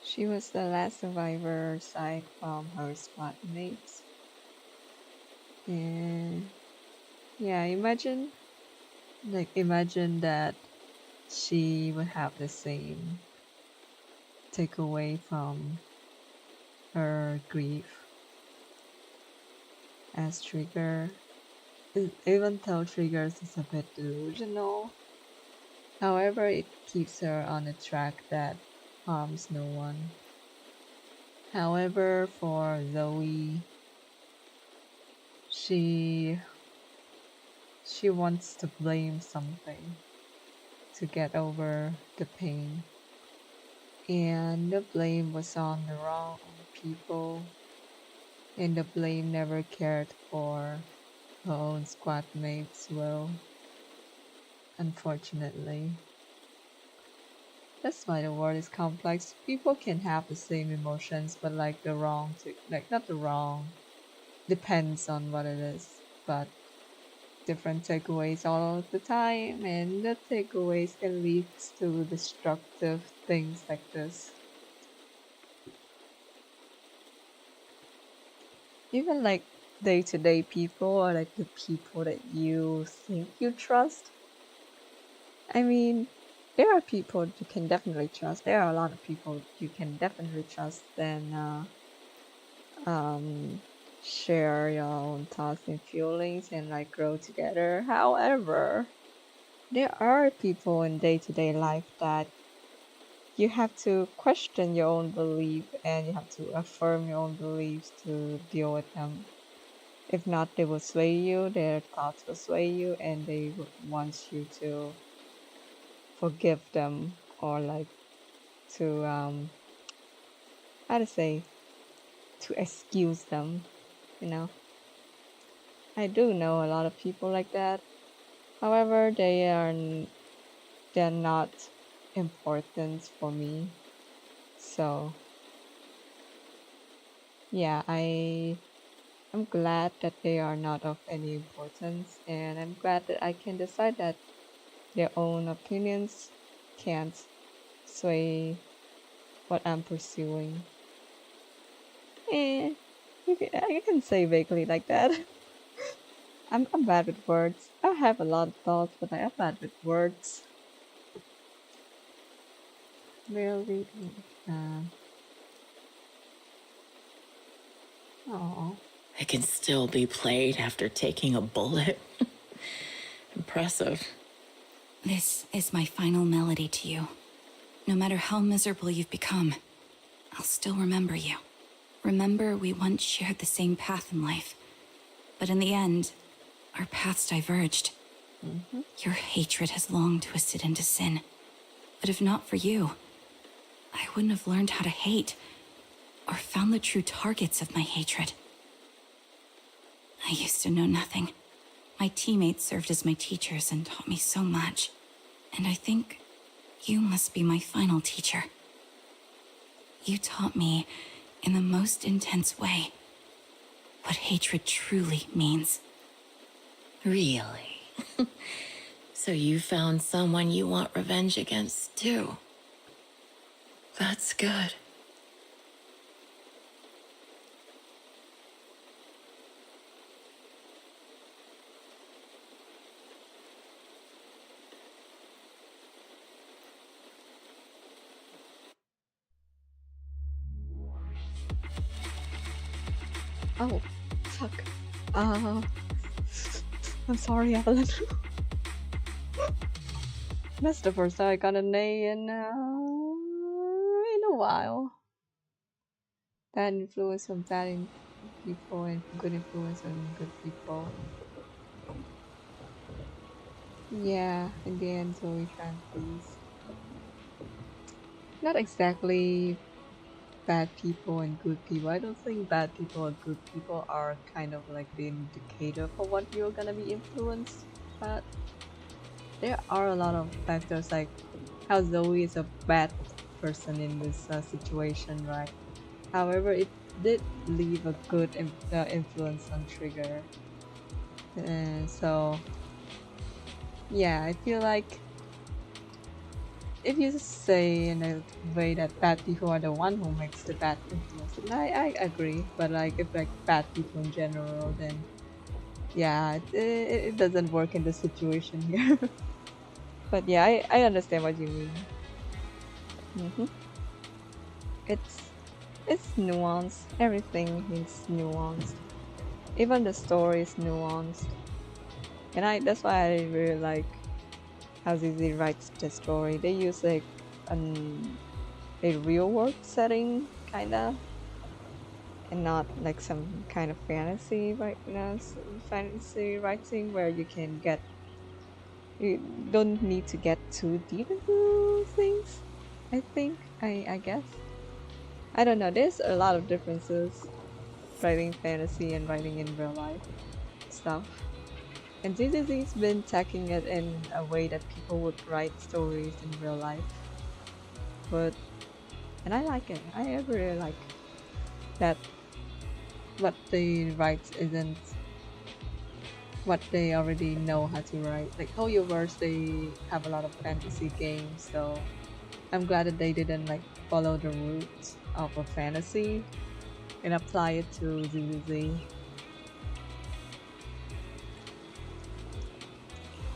She was the last survivor aside from her squad mates. And yeah, imagine that she would have the same takeaway from her grief as Trigger. Even though Trigger is a bit delusional, however, it keeps her on a track that harms no one. However, for Zoe, she wants to blame something to get over the pain, and the blame was on the wrong people, and the blame never cared for her own squad mates' will, unfortunately. That's why the world is complex. People can have the same emotions, but not the wrong, depends on what it is, but different takeaways all of the time, and the takeaways can lead to destructive things like this. Even like day-to-day people, or like the people that you think you trust. I mean, there are people you can definitely trust. There are a lot of people you can definitely trust and share your own thoughts and feelings and like grow together. However, there are people in day-to-day life that you have to question your own belief and you have to affirm your own beliefs to deal with them. If not, they will sway you, their thoughts will sway you, and they would want you to forgive them or like to how to say, to excuse them, you know. I do know a lot of people like that. However, they're not important for me. So yeah, I'm glad that they are not of any importance, and I'm glad that I can decide that their own opinions can't sway what I'm pursuing. I can say vaguely like that. I'm bad with words. I have a lot of thoughts, but I am bad with words. Really? Oh. It can still be played after taking a bullet. Impressive. This is my final melody to you. No matter how miserable you've become, I'll still remember you. Remember we once shared the same path in life, but in the end, our paths diverged. Your hatred has long twisted into sin. But if not for you, I wouldn't have learned how to hate, or found the true targets of my hatred. I used to know nothing. My teammates served as my teachers and taught me so much. And I think you must be my final teacher. You taught me, in the most intense way, what hatred truly means. Really? So you found someone you want revenge against, too. That's good. Oh, fuck. I'm sorry, Alan. That's the first time I got an A in a while. Bad influence on bad people and good influence on good people. Yeah, in the end, Zoe Francis. Not exactly bad people and good people. I don't think bad people and good people are kind of like the indicator for what you're gonna be influenced. But there are a lot of factors, like how Zoe is a bad person in this situation, right? However, it did leave a good influence on Trigger. So yeah, I feel like if you say in a way that bad people are the one who makes the bad influence, then I agree. But like if like bad people in general, then yeah, it doesn't work in the situation here. But yeah, I understand what you mean. It's nuanced. Everything is nuanced. Even the story is nuanced. And that's why I really like how ZZ writes the story. They use like a real world setting, kinda, and not like some kind of fantasy fantasy writing where you don't need to get too deep into things. I think I guess I don't know. There's a lot of differences writing fantasy and writing in real life stuff. And ZZZ's been tackling it in a way that people would write stories in real life. And I like it. I really like that what they write isn't what they already know how to write. Like Hoyoverse, they have a lot of fantasy games, so I'm glad that they didn't like follow the roots of a fantasy and apply it to ZZZ.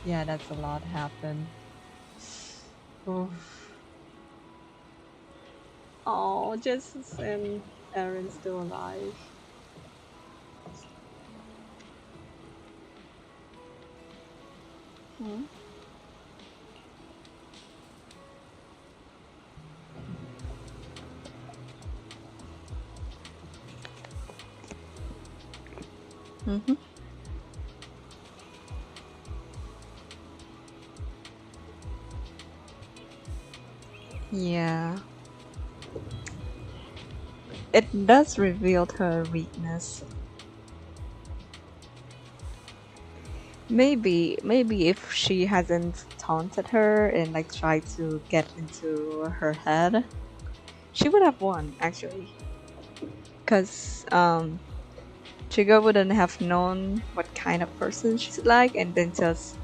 Yeah, that's a lot happened. Oh, Jess and Aaron still alive. Yeah. It does reveal her weakness. Maybe if she hasn't taunted her and like tried to get into her head, she would have won actually. Cause Trigger wouldn't have known what kind of person she's like, and then just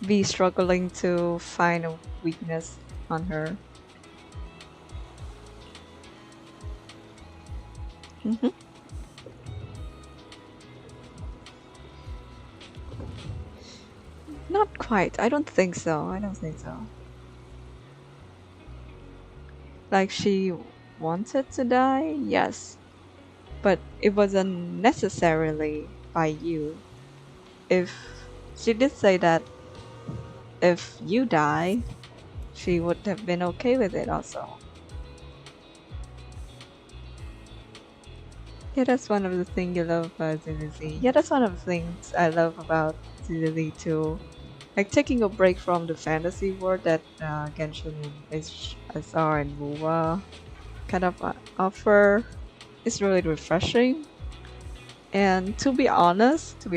be struggling to find a weakness on her. Not quite. I don't think so. Like she wanted to die, yes, but it wasn't necessarily by you. If she did say that if you die, she would have been okay with it also. Yeah, that's one of the things you love about ZZZ. Yeah, that's one of the things I love about easily to like taking a break from the fantasy world that Genshin SR and WoA kind of offer. It's really refreshing. And to be honest,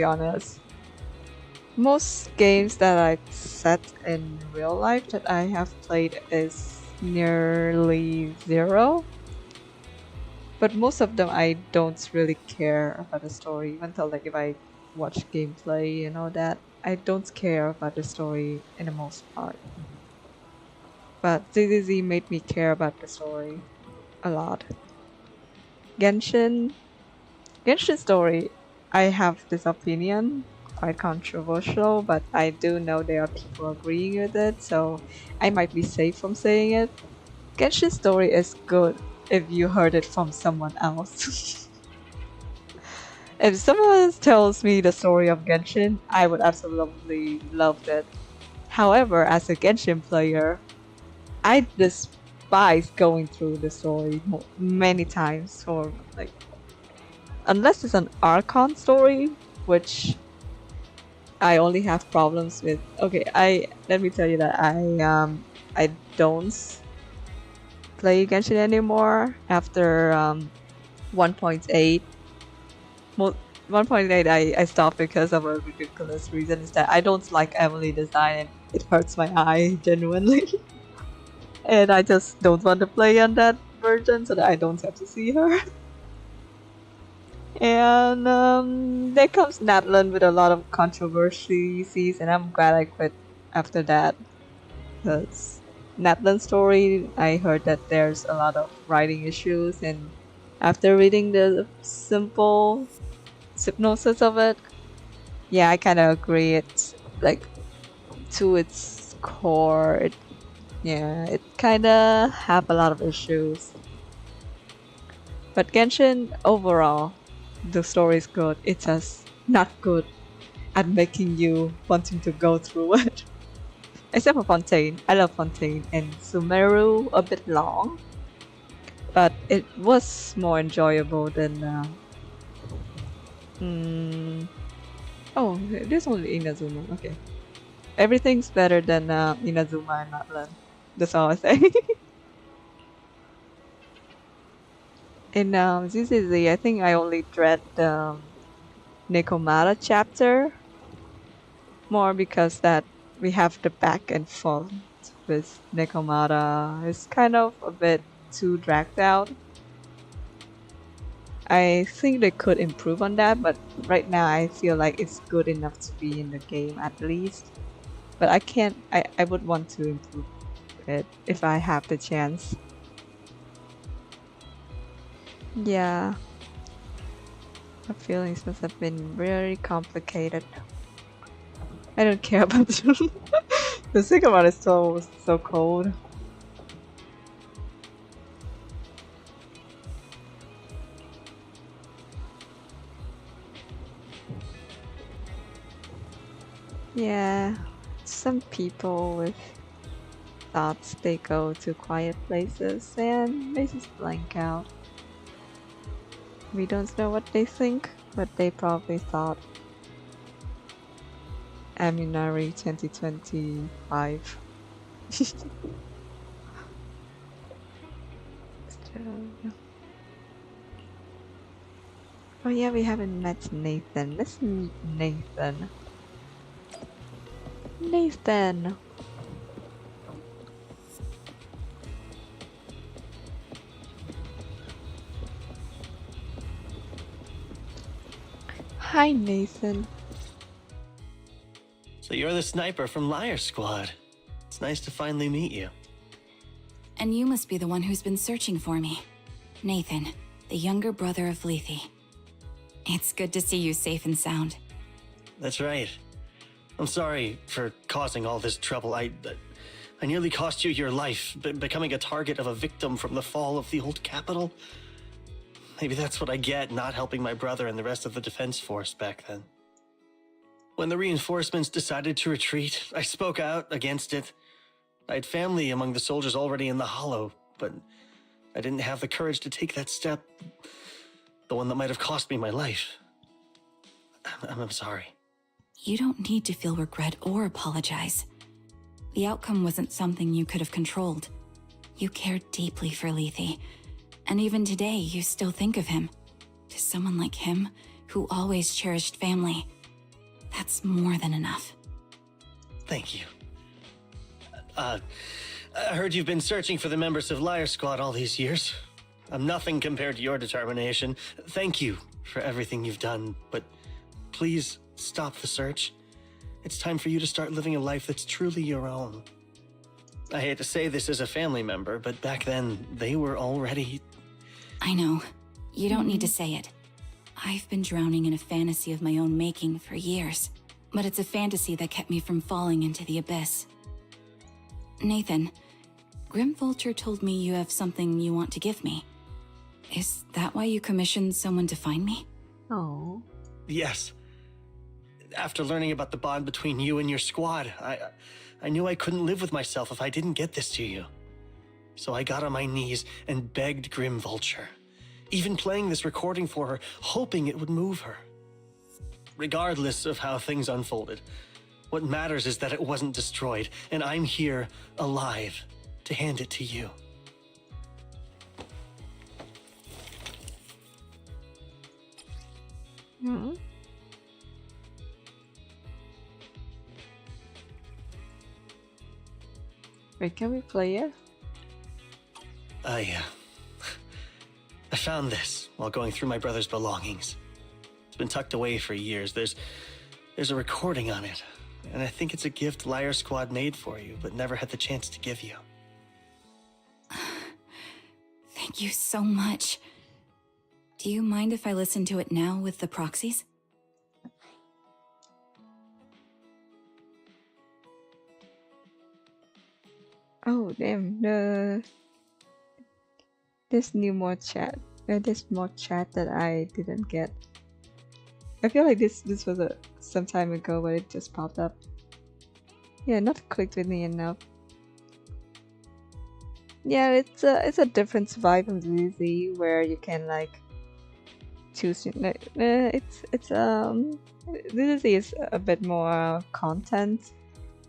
most games that I set in real life that I have played is nearly zero. But most of them I don't really care about the story, even though like if I watch gameplay and all that, I don't care about the story in the most part. But ZZZ made me care about the story a lot. Genshin story, I have this opinion, quite controversial, but I do know there are people agreeing with it, so I might be safe from saying it. Genshin story is good if you heard it from someone else. If someone tells me the story of Genshin, I would absolutely love it. However, as a Genshin player, I despise going through the story many times for like, unless it's an Archon story, which I only have problems with. Okay, let me tell you that I don't play Genshin anymore after 1.8. 1.8 I stopped because of a ridiculous reason, is that I don't like Emily design and it hurts my eye genuinely. And I just don't want to play on that version so that I don't have to see her. And there comes 𝐙𝐚𝐚𝐚𝐚𝐚𝐚𝐚 with a lot of controversies, and I'm glad I quit after that. Because 𝐙𝐚𝐚𝐚𝐚 story, I heard that there's a lot of writing issues, and after reading the simple synopsis of it, yeah, I kind of agree. It's like, to its core, it kind of have a lot of issues. But Genshin overall, the story is good. It's just not good at making you wanting to go through it. Except for Fontaine. I love Fontaine, and Sumeru a bit long, but it was more enjoyable than oh, there's only Inazuma. Okay, everything's better than Inazuma and 𝐴𝐴𝐴𝐴. That's all I say. In ZZZ, I think I only dread the Nekomata chapter more because that we have the back and forth with Nekomata. It's kind of a bit too dragged out. I think they could improve on that, but right now I feel like it's good enough to be in the game at least. But I would want to improve it if I have the chance. Yeah. My feelings must have been very complicated. I don't care about the second one is so cold. Yeah, some people with thoughts, they go to quiet places and they just blank out. We don't know what they think, but they probably thought Aminari 2025. Oh yeah, we haven't met Nathan. Let's meet Nathan. Nathan! Hi, Nathan. So you're the sniper from Liar Squad. It's nice to finally meet you. And you must be the one who's been searching for me. Nathan, the younger brother of Lethe. It's good to see you safe and sound. That's right. I'm sorry for causing all this trouble. I nearly cost you your life, becoming a target of a victim from the fall of the old capital. Maybe that's what I get not helping my brother and the rest of the defense force back then. When the reinforcements decided to retreat, I spoke out against it. I had family among the soldiers already in the Hollow, but I didn't have the courage to take that step. The one that might have cost me my life. I'm sorry. You don't need to feel regret or apologize. The outcome wasn't something you could have controlled. You cared deeply for Lethe, and even today you still think of him. To someone like him, who always cherished family, that's more than enough. Thank you. I heard you've been searching for the members of Liar Squad all these years. I'm nothing compared to your determination. Thank you for everything you've done, but please stop the search. It's time for you to start living a life that's truly your own. I hate to say this as a family member, but back then, they were already... I know. You don't need to say it. I've been drowning in a fantasy of my own making for years, but it's a fantasy that kept me from falling into the abyss. Nathan, Grim Vulture told me you have something you want to give me. Is that why you commissioned someone to find me? Oh. Yes. After learning about the bond between you and your squad, I knew I couldn't live with myself if I didn't get this to you. So I got on my knees and begged Grim Vulture, even playing this recording for her, hoping it would move her. Regardless of how things unfolded, what matters is that it wasn't destroyed, and I'm here, alive, to hand it to you. Hmm. Wait, can we play it? I found this while going through my brother's belongings. It's been tucked away for years. There's a recording on it, and I think it's a gift Liar Squad made for you, but never had the chance to give you. Thank you so much. Do you mind if I listen to it now with the proxies? Oh damn! There's more chat that I didn't get. I feel like this was some time ago, but it just popped up. Yeah, not clicked with me enough. Yeah, it's a different vibe from ZZ where you can like choose. ZZ is a bit more content,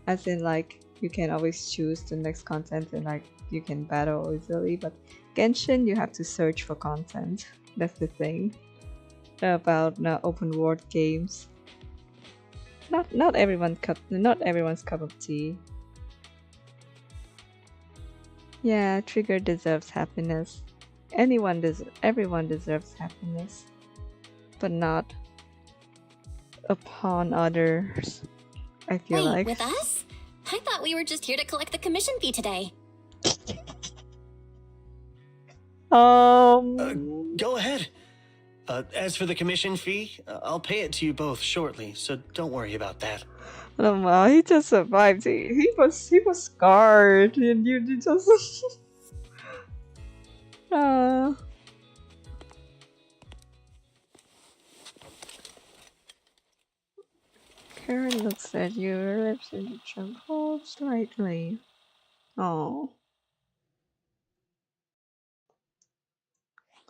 as in like you can always choose the next content and like you can battle easily. But Genshin, you have to search for content. That's the thing about open world games. Not everyone's cup of tea. Yeah, Trigger deserves happiness. Everyone deserves happiness, but not upon others. I feel Wait, like. with us? I thought we were just here to collect the commission fee today. Go ahead. As for the commission fee, I'll pay it to you both shortly, so don't worry about that. Oh wow, he just survived. He was scarred, and you just. Karen looks at you, her lips and tremble slightly. Oh.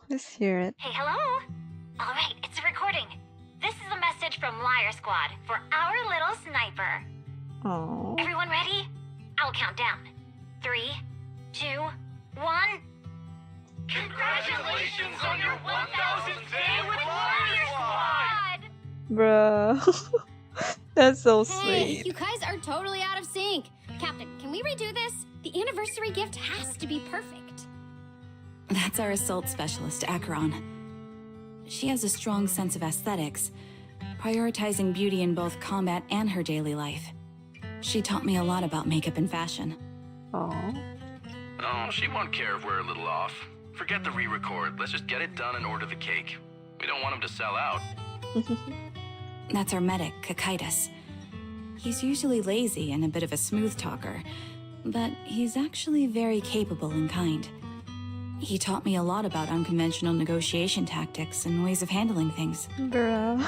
Let's hear it. Hey, hello? Alright, it's a recording. This is a message from Liar Squad for our little sniper. Oh. Everyone ready? I'll count down. 3, 2, 1. Congratulations on your 1000th day with Liar Squad! Bruh. That's so Hey, sweet. you guys are totally out of sync. Captain, can we redo this? The anniversary gift has to be perfect. That's our assault specialist, Acheron. She has a strong sense of aesthetics, prioritizing beauty in both combat and her daily life. She taught me a lot about makeup and fashion. Oh. Oh, she won't care if we're a little off. Forget the re-record. Let's just get it done and order the cake. We don't want him to sell out. That's our medic, Kakaitis. He's usually lazy and a bit of a smooth talker, but he's actually very capable and kind. He taught me a lot about unconventional negotiation tactics and ways of handling things. Bruh.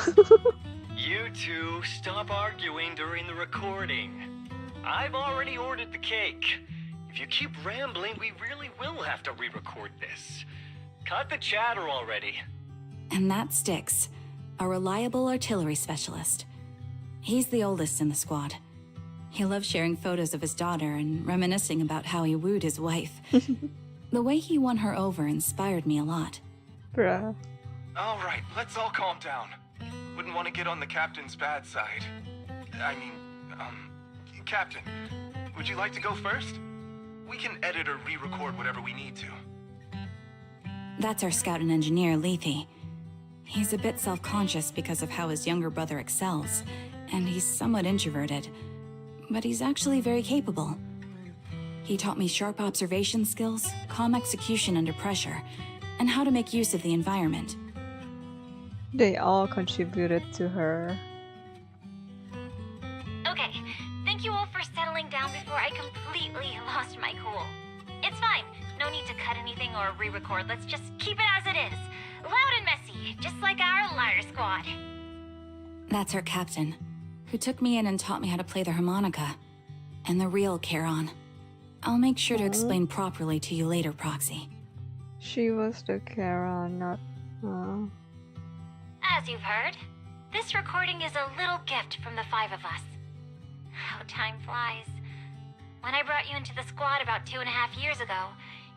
You two, stop arguing during the recording. I've already ordered the cake. If you keep rambling, we really will have to re-record this. Cut the chatter already. And that's Styx, a reliable artillery specialist. He's the oldest in the squad. He loves sharing photos of his daughter and reminiscing about how he wooed his wife. The way he won her over inspired me a lot. Bruh. All right, let's all calm down. Wouldn't want to get on the captain's bad side. I mean, Captain, would you like to go first? We can edit or re-record whatever we need to. That's our scout and engineer, Lethe. He's a bit self-conscious because of how his younger brother excels, and he's somewhat introverted, but he's actually very capable. He taught me sharp observation skills, calm execution under pressure, and how to make use of the environment. They all contributed to her. Okay, thank you all for settling down before I completely lost my cool. It's fine. No need to cut anything or re-record. Let's just keep it as it is. Loud and messy, just like our Liar Squad. That's our captain, who took me in and taught me how to play the harmonica. And the real 𝐚𝐸ron. I'll make sure to explain properly to you later, Proxy. She was the 𝐚𝐸ron, not... As you've heard, this recording is a little gift from the 5 of us. How time flies. When I brought you into the squad about 2.5 years ago,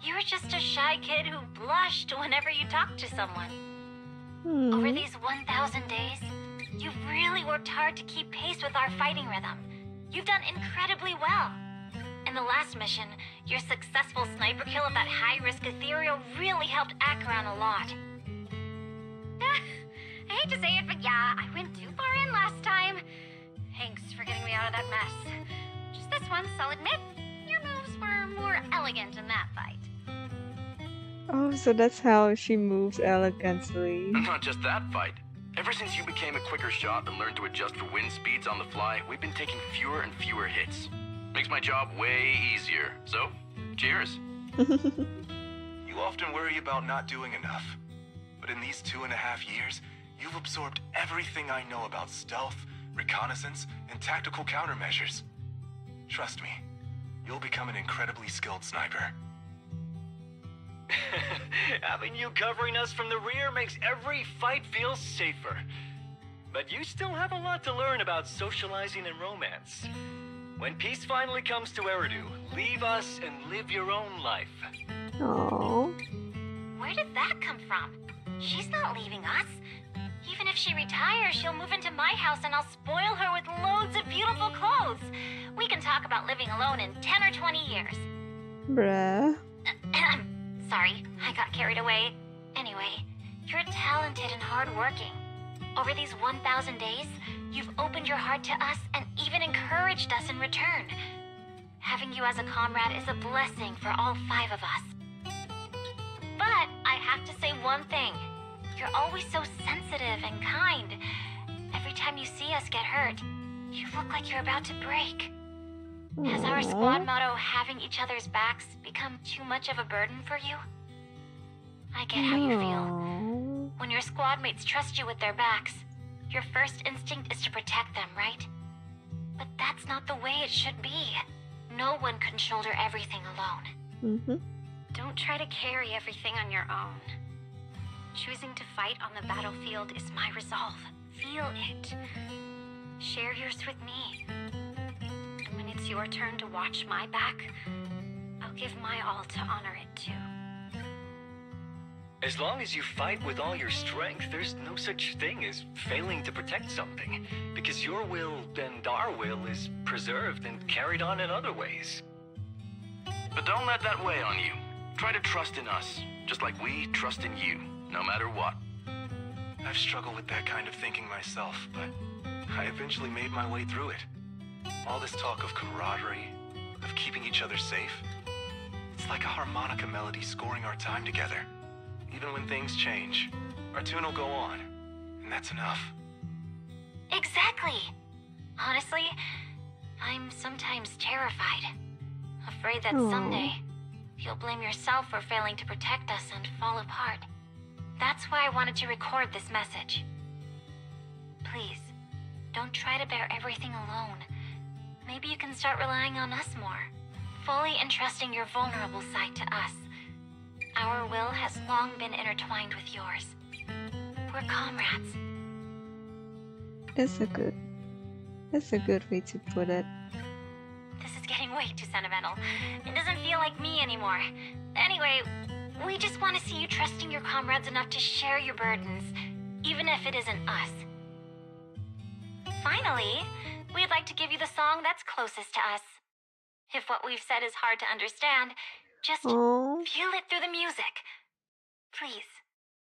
you were just a shy kid who blushed whenever you talked to someone. Over these 1,000 days, you've really worked hard to keep pace with our fighting rhythm. You've done incredibly well. In the last mission, your successful sniper kill of that high-risk ethereal really helped 𝐚𝐸𝐸ron a lot. I hate to say it, but yeah, I went too far in last time. Thanks for getting me out of that mess. Just this once, I'll admit, your moves were more elegant in that fight. Oh, so that's how she moves elegantly. Not just that fight. Ever since you became a quicker shot and learned to adjust for wind speeds on the fly, we've been taking fewer and fewer hits. Makes my job way easier. So, cheers. You often worry about not doing enough. But in these 2.5 years, you've absorbed everything I know about stealth, reconnaissance, and tactical countermeasures. Trust me, you'll become an incredibly skilled sniper. Having you covering us from the rear makes every fight feel safer. But you still have a lot to learn about socializing and romance. When peace finally comes to Eridu, leave us and live your own life. Aww. Where did that come from? She's not leaving us. Even if she retires, she'll move into my house and I'll spoil her with loads of beautiful clothes. We can talk about living alone in 10 or 20 years. Bruh. Sorry, I got carried away. Anyway, you're talented and hardworking. Over these 1,000 days, you've opened your heart to us and even encouraged us in return. Having you as a comrade is a blessing for all 5 of us. But I have to say one thing. You're always so sensitive and kind. Every time you see us get hurt, you look like you're about to break. Has our squad motto, having each other's backs, become too much of a burden for you? I get how you feel. When your squad mates trust you with their backs, your first instinct is to protect them, right? But that's not the way it should be. No one can shoulder everything alone. Don't try to carry everything on your own. Choosing to fight on the battlefield is my resolve. Feel it. Share yours with me. And when it's your turn to watch my back, I'll give my all to honor it too. As long as you fight with all your strength, there's no such thing as failing to protect something, because your will and our will is preserved and carried on in other ways. But don't let that weigh on you. Try to trust in us, just like we trust in you, no matter what. I've struggled with that kind of thinking myself, but I eventually made my way through it. All this talk of camaraderie, of keeping each other safe, it's like a harmonica melody scoring our time together. Even when things change, our tune will go on, and that's enough. Exactly. Honestly, I'm sometimes terrified. Afraid that someday, you'll blame yourself for failing to protect us and fall apart. That's why I wanted to record this message. Please, don't try to bear everything alone. Maybe you can start relying on us more, fully entrusting your vulnerable side to us. Our will has long been intertwined with yours. We're comrades. It's a good That's a good way to put it. This is getting way too sentimental. It doesn't feel like me anymore. Anyway, we just want to see you trusting your comrades enough to share your burdens, even if it isn't us. Finally, we'd like to give you the song that's closest to us. If what we've said is hard to understand, just feel it through the music. Please,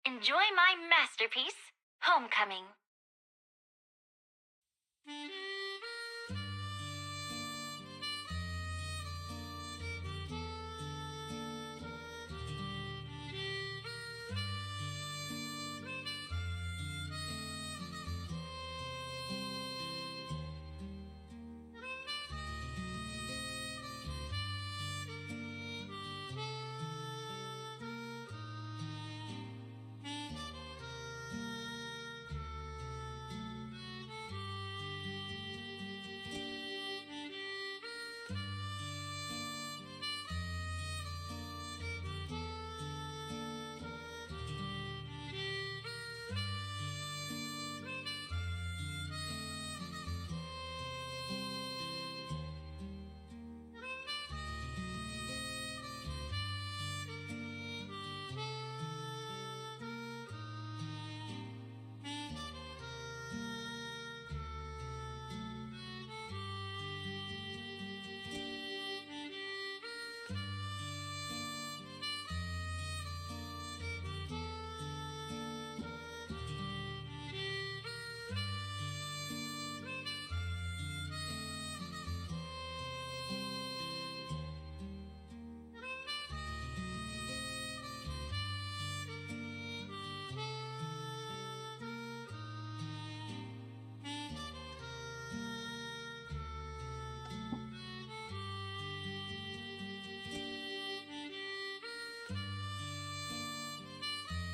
enjoy my masterpiece, Homecoming.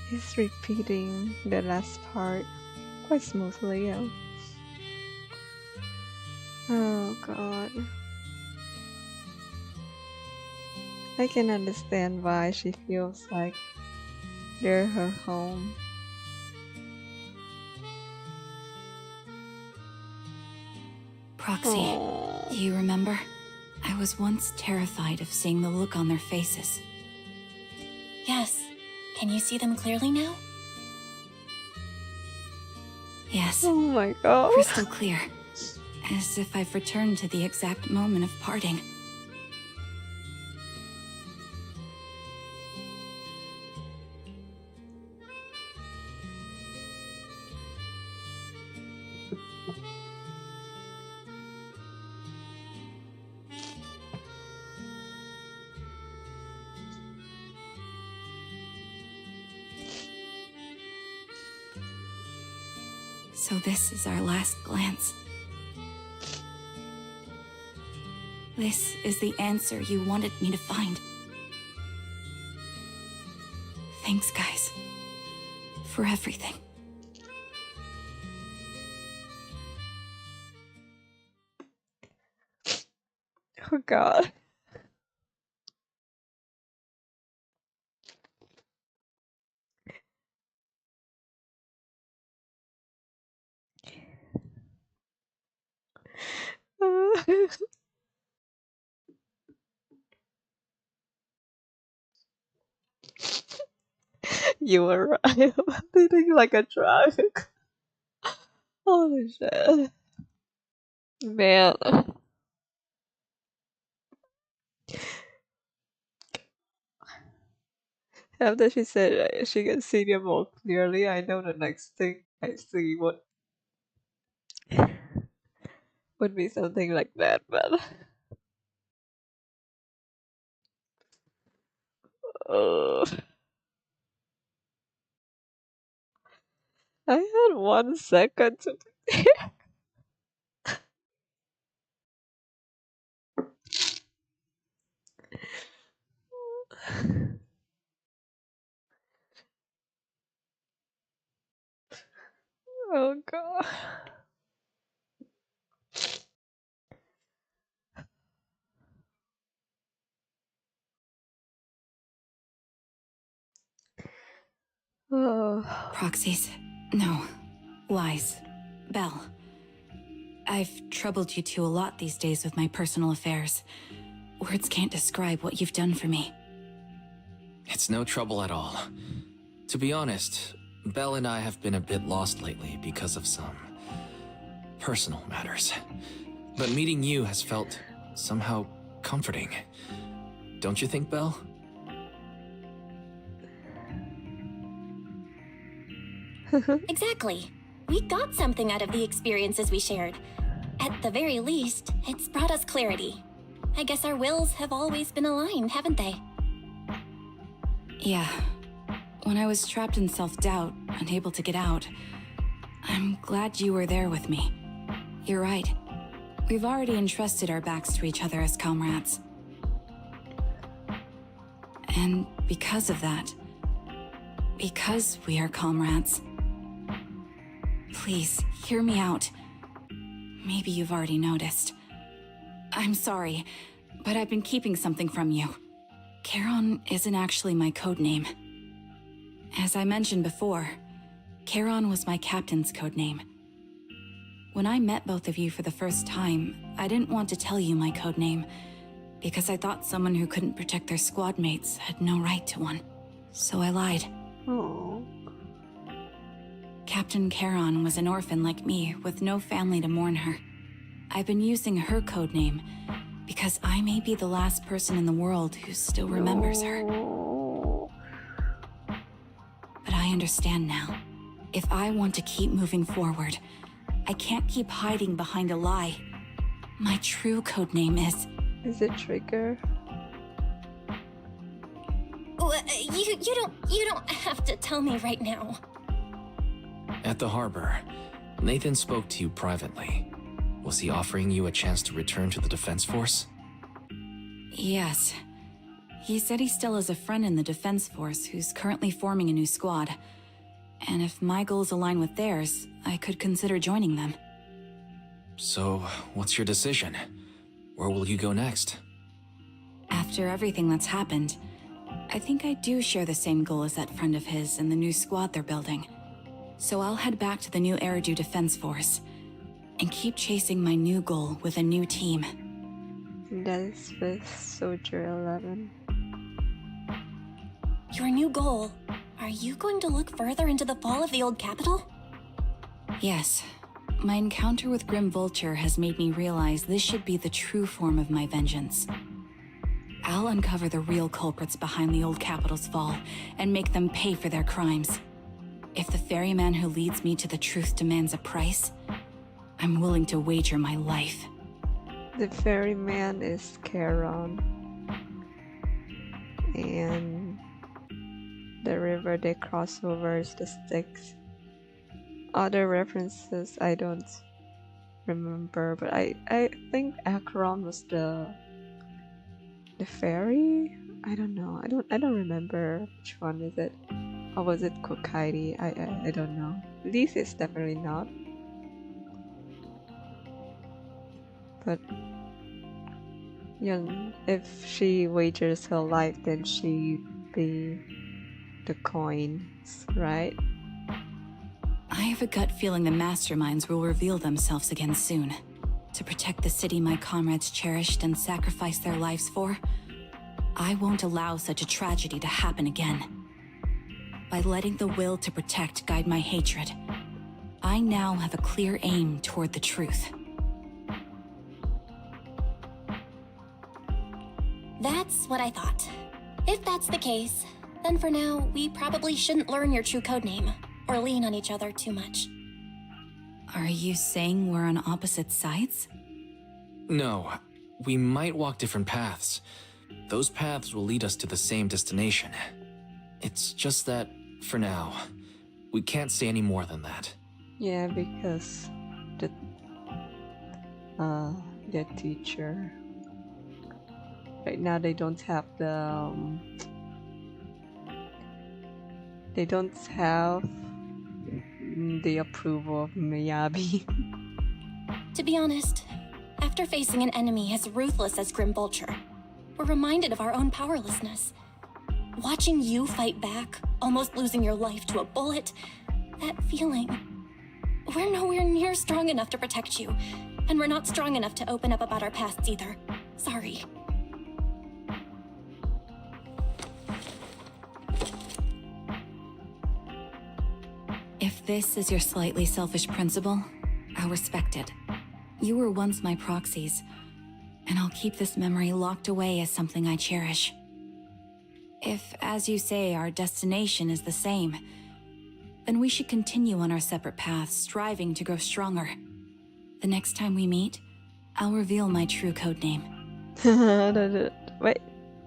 He's repeating the last part quite smoothly, yeah. Oh god. I can understand why she feels like they're her home. Proxy, do you remember? I was once terrified of seeing the look on their faces. Yes. Can you see them clearly now? Yes. Oh my god. Crystal clear. As if I've returned to the exact moment of parting. So this is our last glance. This is the answer you wanted me to find. Thanks, guys. For everything. Oh god. You were right. Bleeding like a drug. Holy shit. Man. After she said she can see them more clearly, I know the next thing I see would be something like that, but I had 1 second to prepare. Oh god. Proxies. No. Lies. Belle. I've troubled you two a lot these days with my personal affairs. Words can't describe what you've done for me. It's no trouble at all. To be honest, Belle and I have been a bit lost lately because of some personal matters. But meeting you has felt somehow comforting. Don't you think, Belle? Exactly. We got something out of the experiences we shared. At the very least, it's brought us clarity. I guess our wills have always been aligned, haven't they? Yeah. When I was trapped in self-doubt, unable to get out, I'm glad you were there with me. You're right. We've already entrusted our backs to each other as comrades. And because of that, because we are comrades, please, hear me out. Maybe you've already noticed. I'm sorry, but I've been keeping something from you. Charon isn't actually my codename. As I mentioned before, Charon was my captain's codename. When I met both of you for the first time, I didn't want to tell you my codename, because I thought someone who couldn't protect their squad mates had no right to one. So I lied. Oh. Captain Charon was an orphan like me, with no family to mourn her. I've been using her codename because I may be the last person in the world who still remembers her. But I understand now. If I want to keep moving forward, I can't keep hiding behind a lie. My true codename is... Is it Trigger? You don't have to tell me right now. At the harbor, Nathan spoke to you privately. Was he offering you a chance to return to the Defense Force? Yes. He said he still has a friend in the Defense Force who's currently forming a new squad. And if my goals align with theirs, I could consider joining them. So, what's your decision? Where will you go next? After everything that's happened, I think I do share the same goal as that friend of his and the new squad they're building. So I'll head back to the new Eridu Defense Force and keep chasing my new goal with a new team. That's with Soldier 11. Your new goal? Are you going to look further into the fall of the old capital? Yes. My encounter with Grim Vulture has made me realize this should be the true form of my vengeance. I'll uncover the real culprits behind the old capital's fall and make them pay for their crimes. If the ferryman who leads me to the truth demands a price, I'm willing to wager my life. The ferryman is Charon. And the river they cross over is the Styx. Other references I don't remember, but I think Acheron was the ferry? I don't know. I don't remember which one is it. Or was it Kokaidi? I don't know. This is definitely not. But yeah, if she wagers her life, then she'd be the coins, right? I have a gut feeling the masterminds will reveal themselves again soon. To protect the city my comrades cherished and sacrificed their lives for, I won't allow such a tragedy to happen again. By letting the will to protect guide my hatred, I now have a clear aim toward the truth. That's what I thought. If that's the case, then for now, we probably shouldn't learn your true codename, or lean on each other too much. Are you saying we're on opposite sides? No, we might walk different paths. Those paths will lead us to the same destination. It's just that, for now, we can't say any more than that. Yeah, because their teacher right now they don't have the approval of Miyabi. To be honest, after facing an enemy as ruthless as Grim Vulture, we're reminded of our own powerlessness. Watching you fight back, almost losing your life to a bullet, that feeling. We're nowhere near strong enough to protect you, And we're not strong enough to open up about our pasts either. Sorry. If this is your slightly selfish principle, I'll respect it. You were once my proxies, and I'll keep this memory locked away as something I cherish. If, as you say, our destination is the same, then we should continue on our separate paths, striving to grow stronger. The next time we meet, I'll reveal my true codename.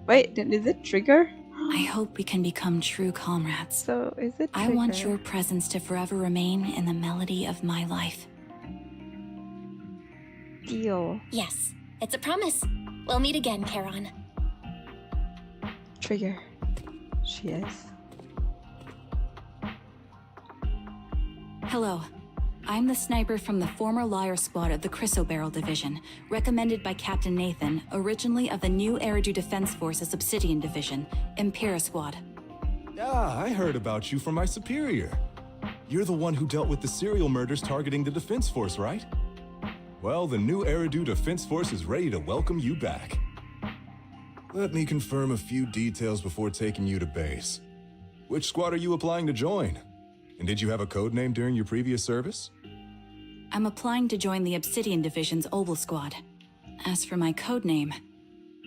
Wait, is it Trigger? I hope we can become true comrades. So, is it I Trigger? want your presence to forever remain in the melody of my life. Deal. Yes, it's a promise. We'll meet again, Charon. Trigger. She is. Hello. I'm the sniper from the former Liar Squad of the Chrysoberyl Division, recommended by Captain Nathan, originally of the new Eridu Defense Force's Obsidian Division, Impera Squad. Ah, I heard about you from my superior. You're the one who dealt with the serial murders targeting the Defense Force, right? Well, the new Eridu Defense Force is ready to welcome you back. Let me confirm a few details before taking you to base. Which squad are you applying to join? And did you have a code name during your previous service? I'm applying to join the Obsidian Division's Obel Squad. As for my codename,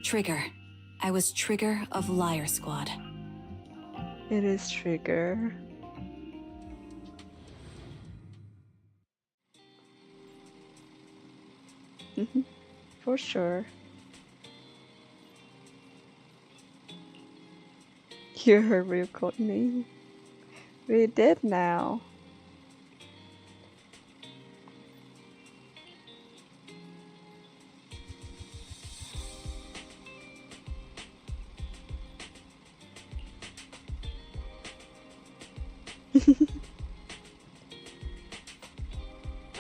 Trigger. I was Trigger of Liar Squad. It is Trigger. For sure. You're her real codename. We did now.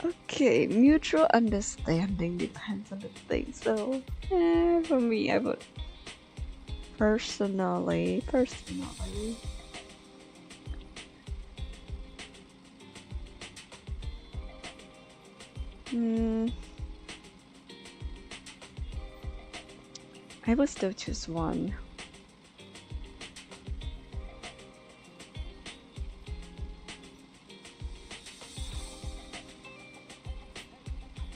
Okay, mutual understanding depends on the thing. So, for me, I would personally. I will still choose one.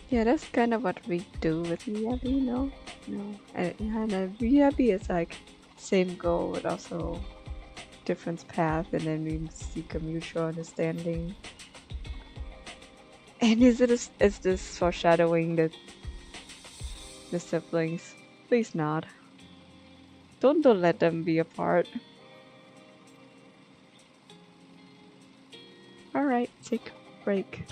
Yeah, that's kind of what we do with Miyabi, no? No. And Miyabi is like same goal but also different path, and then we seek a mutual understanding. And is this foreshadowing the siblings? Please not. Don't let them be apart. Alright, take a break.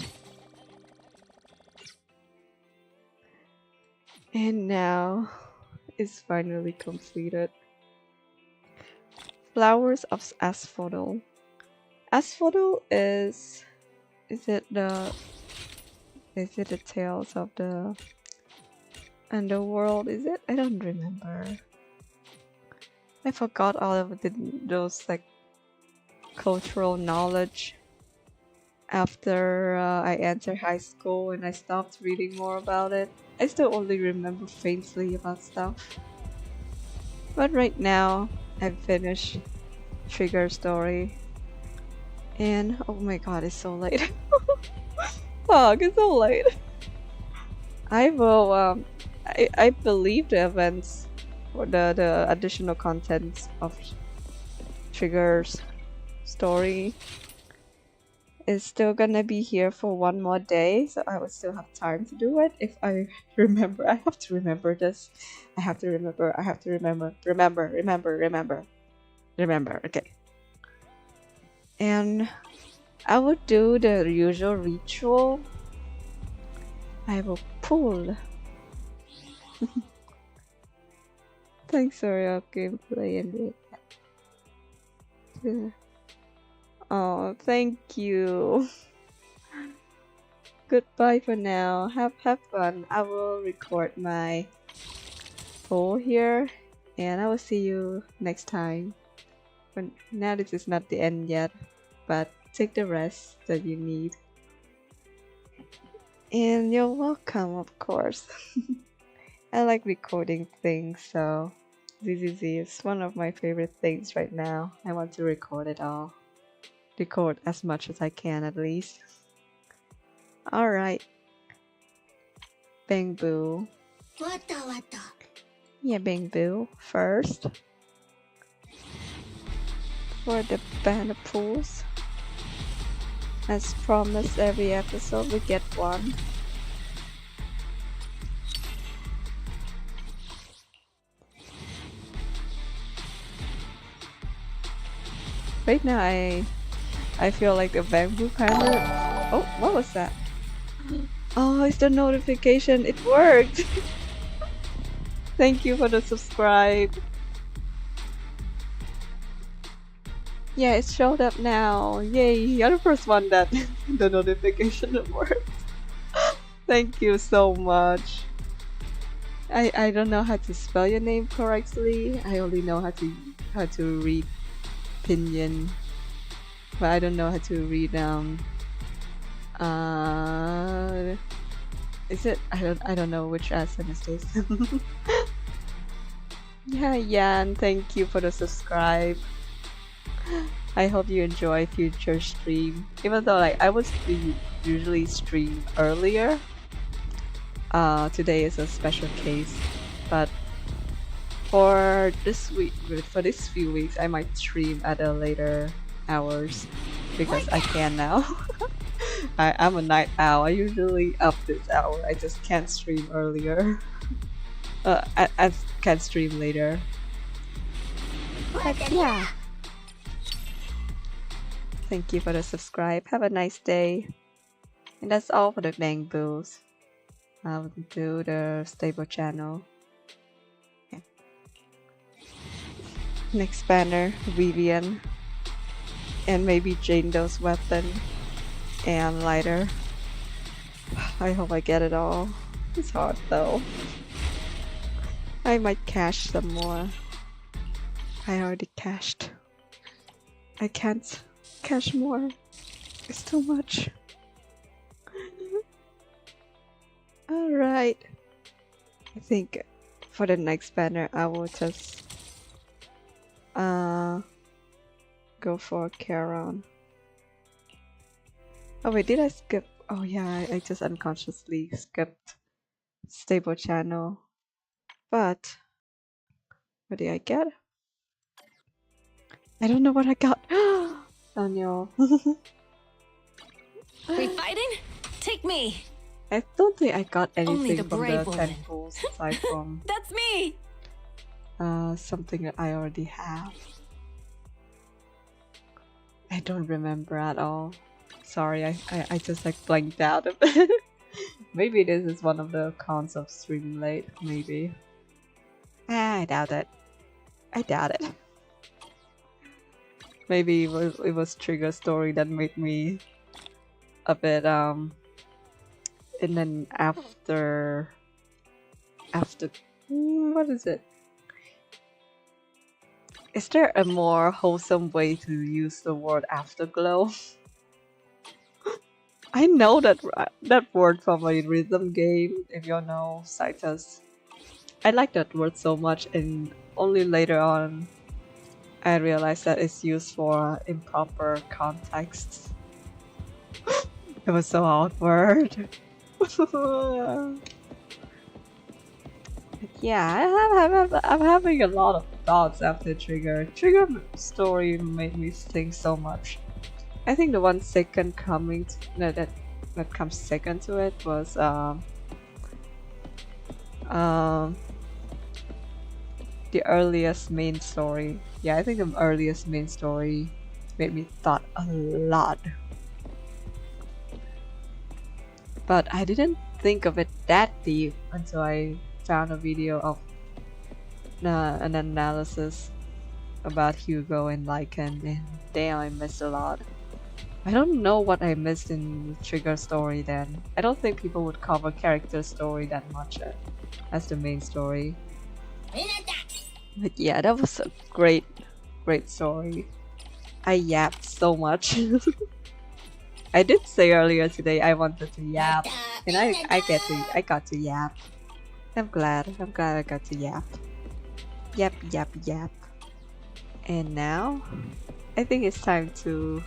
And now it's finally completed. Flowers of Asphodel. Asphodel is it the tales of the underworld? Is it? I don't remember. I forgot all of those like cultural knowledge after I entered high school and I stopped reading more about it. I still only remember faintly about stuff. But right now, I've finished Trigger story. And oh my god, it's so late. Fuck, it's so late. I will, I believe the events or the additional contents of Trigger's story is still gonna be here for one more day, so I will still have time to do it if I remember. I have to remember this. I have to remember. Remember. Okay. And I will do the usual ritual. I will pull. Thanks for your gameplay and it. Oh, thank you. Goodbye for now. Have fun. I will record my poll here, and I will see you next time. But now this is not the end yet, but take the rest that you need. And you're welcome, of course. I like recording things, so ZZZ is one of my favorite things right now. I want to record it all. Record as much as I can, at least. Alright. Bang Boo. Yeah, Bang Boo first. For the banner pools. As promised, every episode we get one. Right now I feel like the bamboo panel. Oh, what was that? Oh, it's the notification. It worked. Thank you for the subscribe. Yeah, it showed up now. Yay, you're the first one that the notification worked. Thank you so much. I don't know how to spell your name correctly. I only know how to read Pinyin, but I don't know how to read is it? I don't know which accent is this. Yeah, Yan, thank you for the subscribe. I hope you enjoy future stream. Even though like I would usually stream earlier. Today is a special case, but for this week, for these few weeks, I might stream at a later hours because I can now. I'm a night owl. I usually up this hour. I just can't stream earlier. I can't stream later. But yeah. Thank you for the subscribe. Have a nice day. And that's all for the Bang Boos. I'll do the stable channel. Yeah. Next banner, Vivian. And maybe Jane Doe's weapon. And lighter. I hope I get it all. It's hard though. I might cash some more. I already cashed. I can't cash more. It's too much. Alright. I think for the next banner I will just go for Charon. Oh wait, did I skip? Oh yeah, I just unconsciously skipped stable channel. But what did I get? I don't know what I got. Daniel. We fighting? Take me. I don't think I got Only anything the from brave the woman. 10 pools aside from That's me. something that I already have. I don't remember at all. Sorry, I just like blanked out a bit. Maybe this is one of the cons of streaming late, maybe. I doubt it. I doubt it. Maybe it was Trigger Story that made me a bit and then after what is it? Is there a more wholesome way to use the word afterglow? I know that word from a rhythm game, if you know Citus. I like that word so much, and only later on I realized that it's used for improper contexts. It was so awkward. Yeah, I'm having a lot of thoughts after Trigger. Trigger Story made me think so much. I think the one second coming that comes second to it was the earliest main story. Yeah, I think the earliest main story made me thought a lot. But I didn't think of it that deep until I found a video of an analysis about Hugo and Lycan, and damn, I missed a lot. I don't know what I missed in Trigger Story then. I don't think people would cover character story that much as the main story. But yeah, that was a great story. I yapped so much. I did say earlier today I wanted to yap And I got to yap. I'm glad I got to yap. Yap, yap, yap. And now, I think it's time to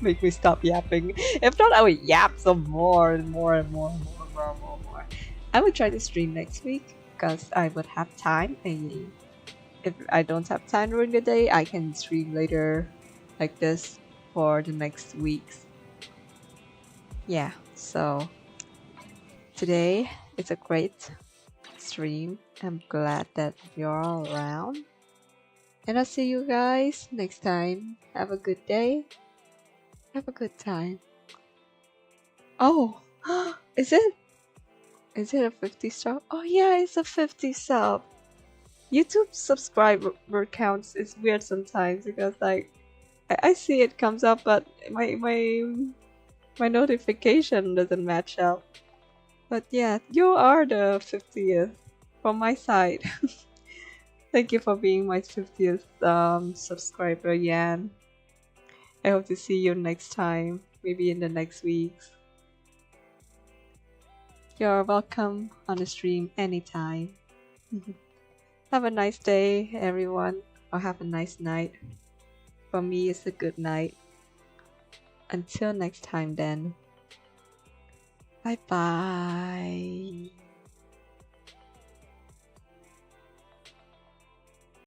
make me stop yapping. If not, I would yap some more and more and more and more and more and more and more. I would try to stream next week because I would have time. And if I don't have time during the day, I can stream later like this for the next weeks. Yeah, so today it's a great stream. I'm glad that you're all around. And I'll see you guys next time. Have a good day. Have a good time. Oh, is it a 50 sub? Oh yeah, it's a 50 sub. YouTube subscriber counts is weird sometimes because like I see it comes up, but my notification doesn't match up. But yeah, you are the 50th from my side. Thank you for being my 50th subscriber, Yan. I hope to see you next time, maybe in the next weeks. You're welcome on the stream anytime. Have a nice day, everyone, or have a nice night. For me, it's a good night. Until next time then. Bye bye.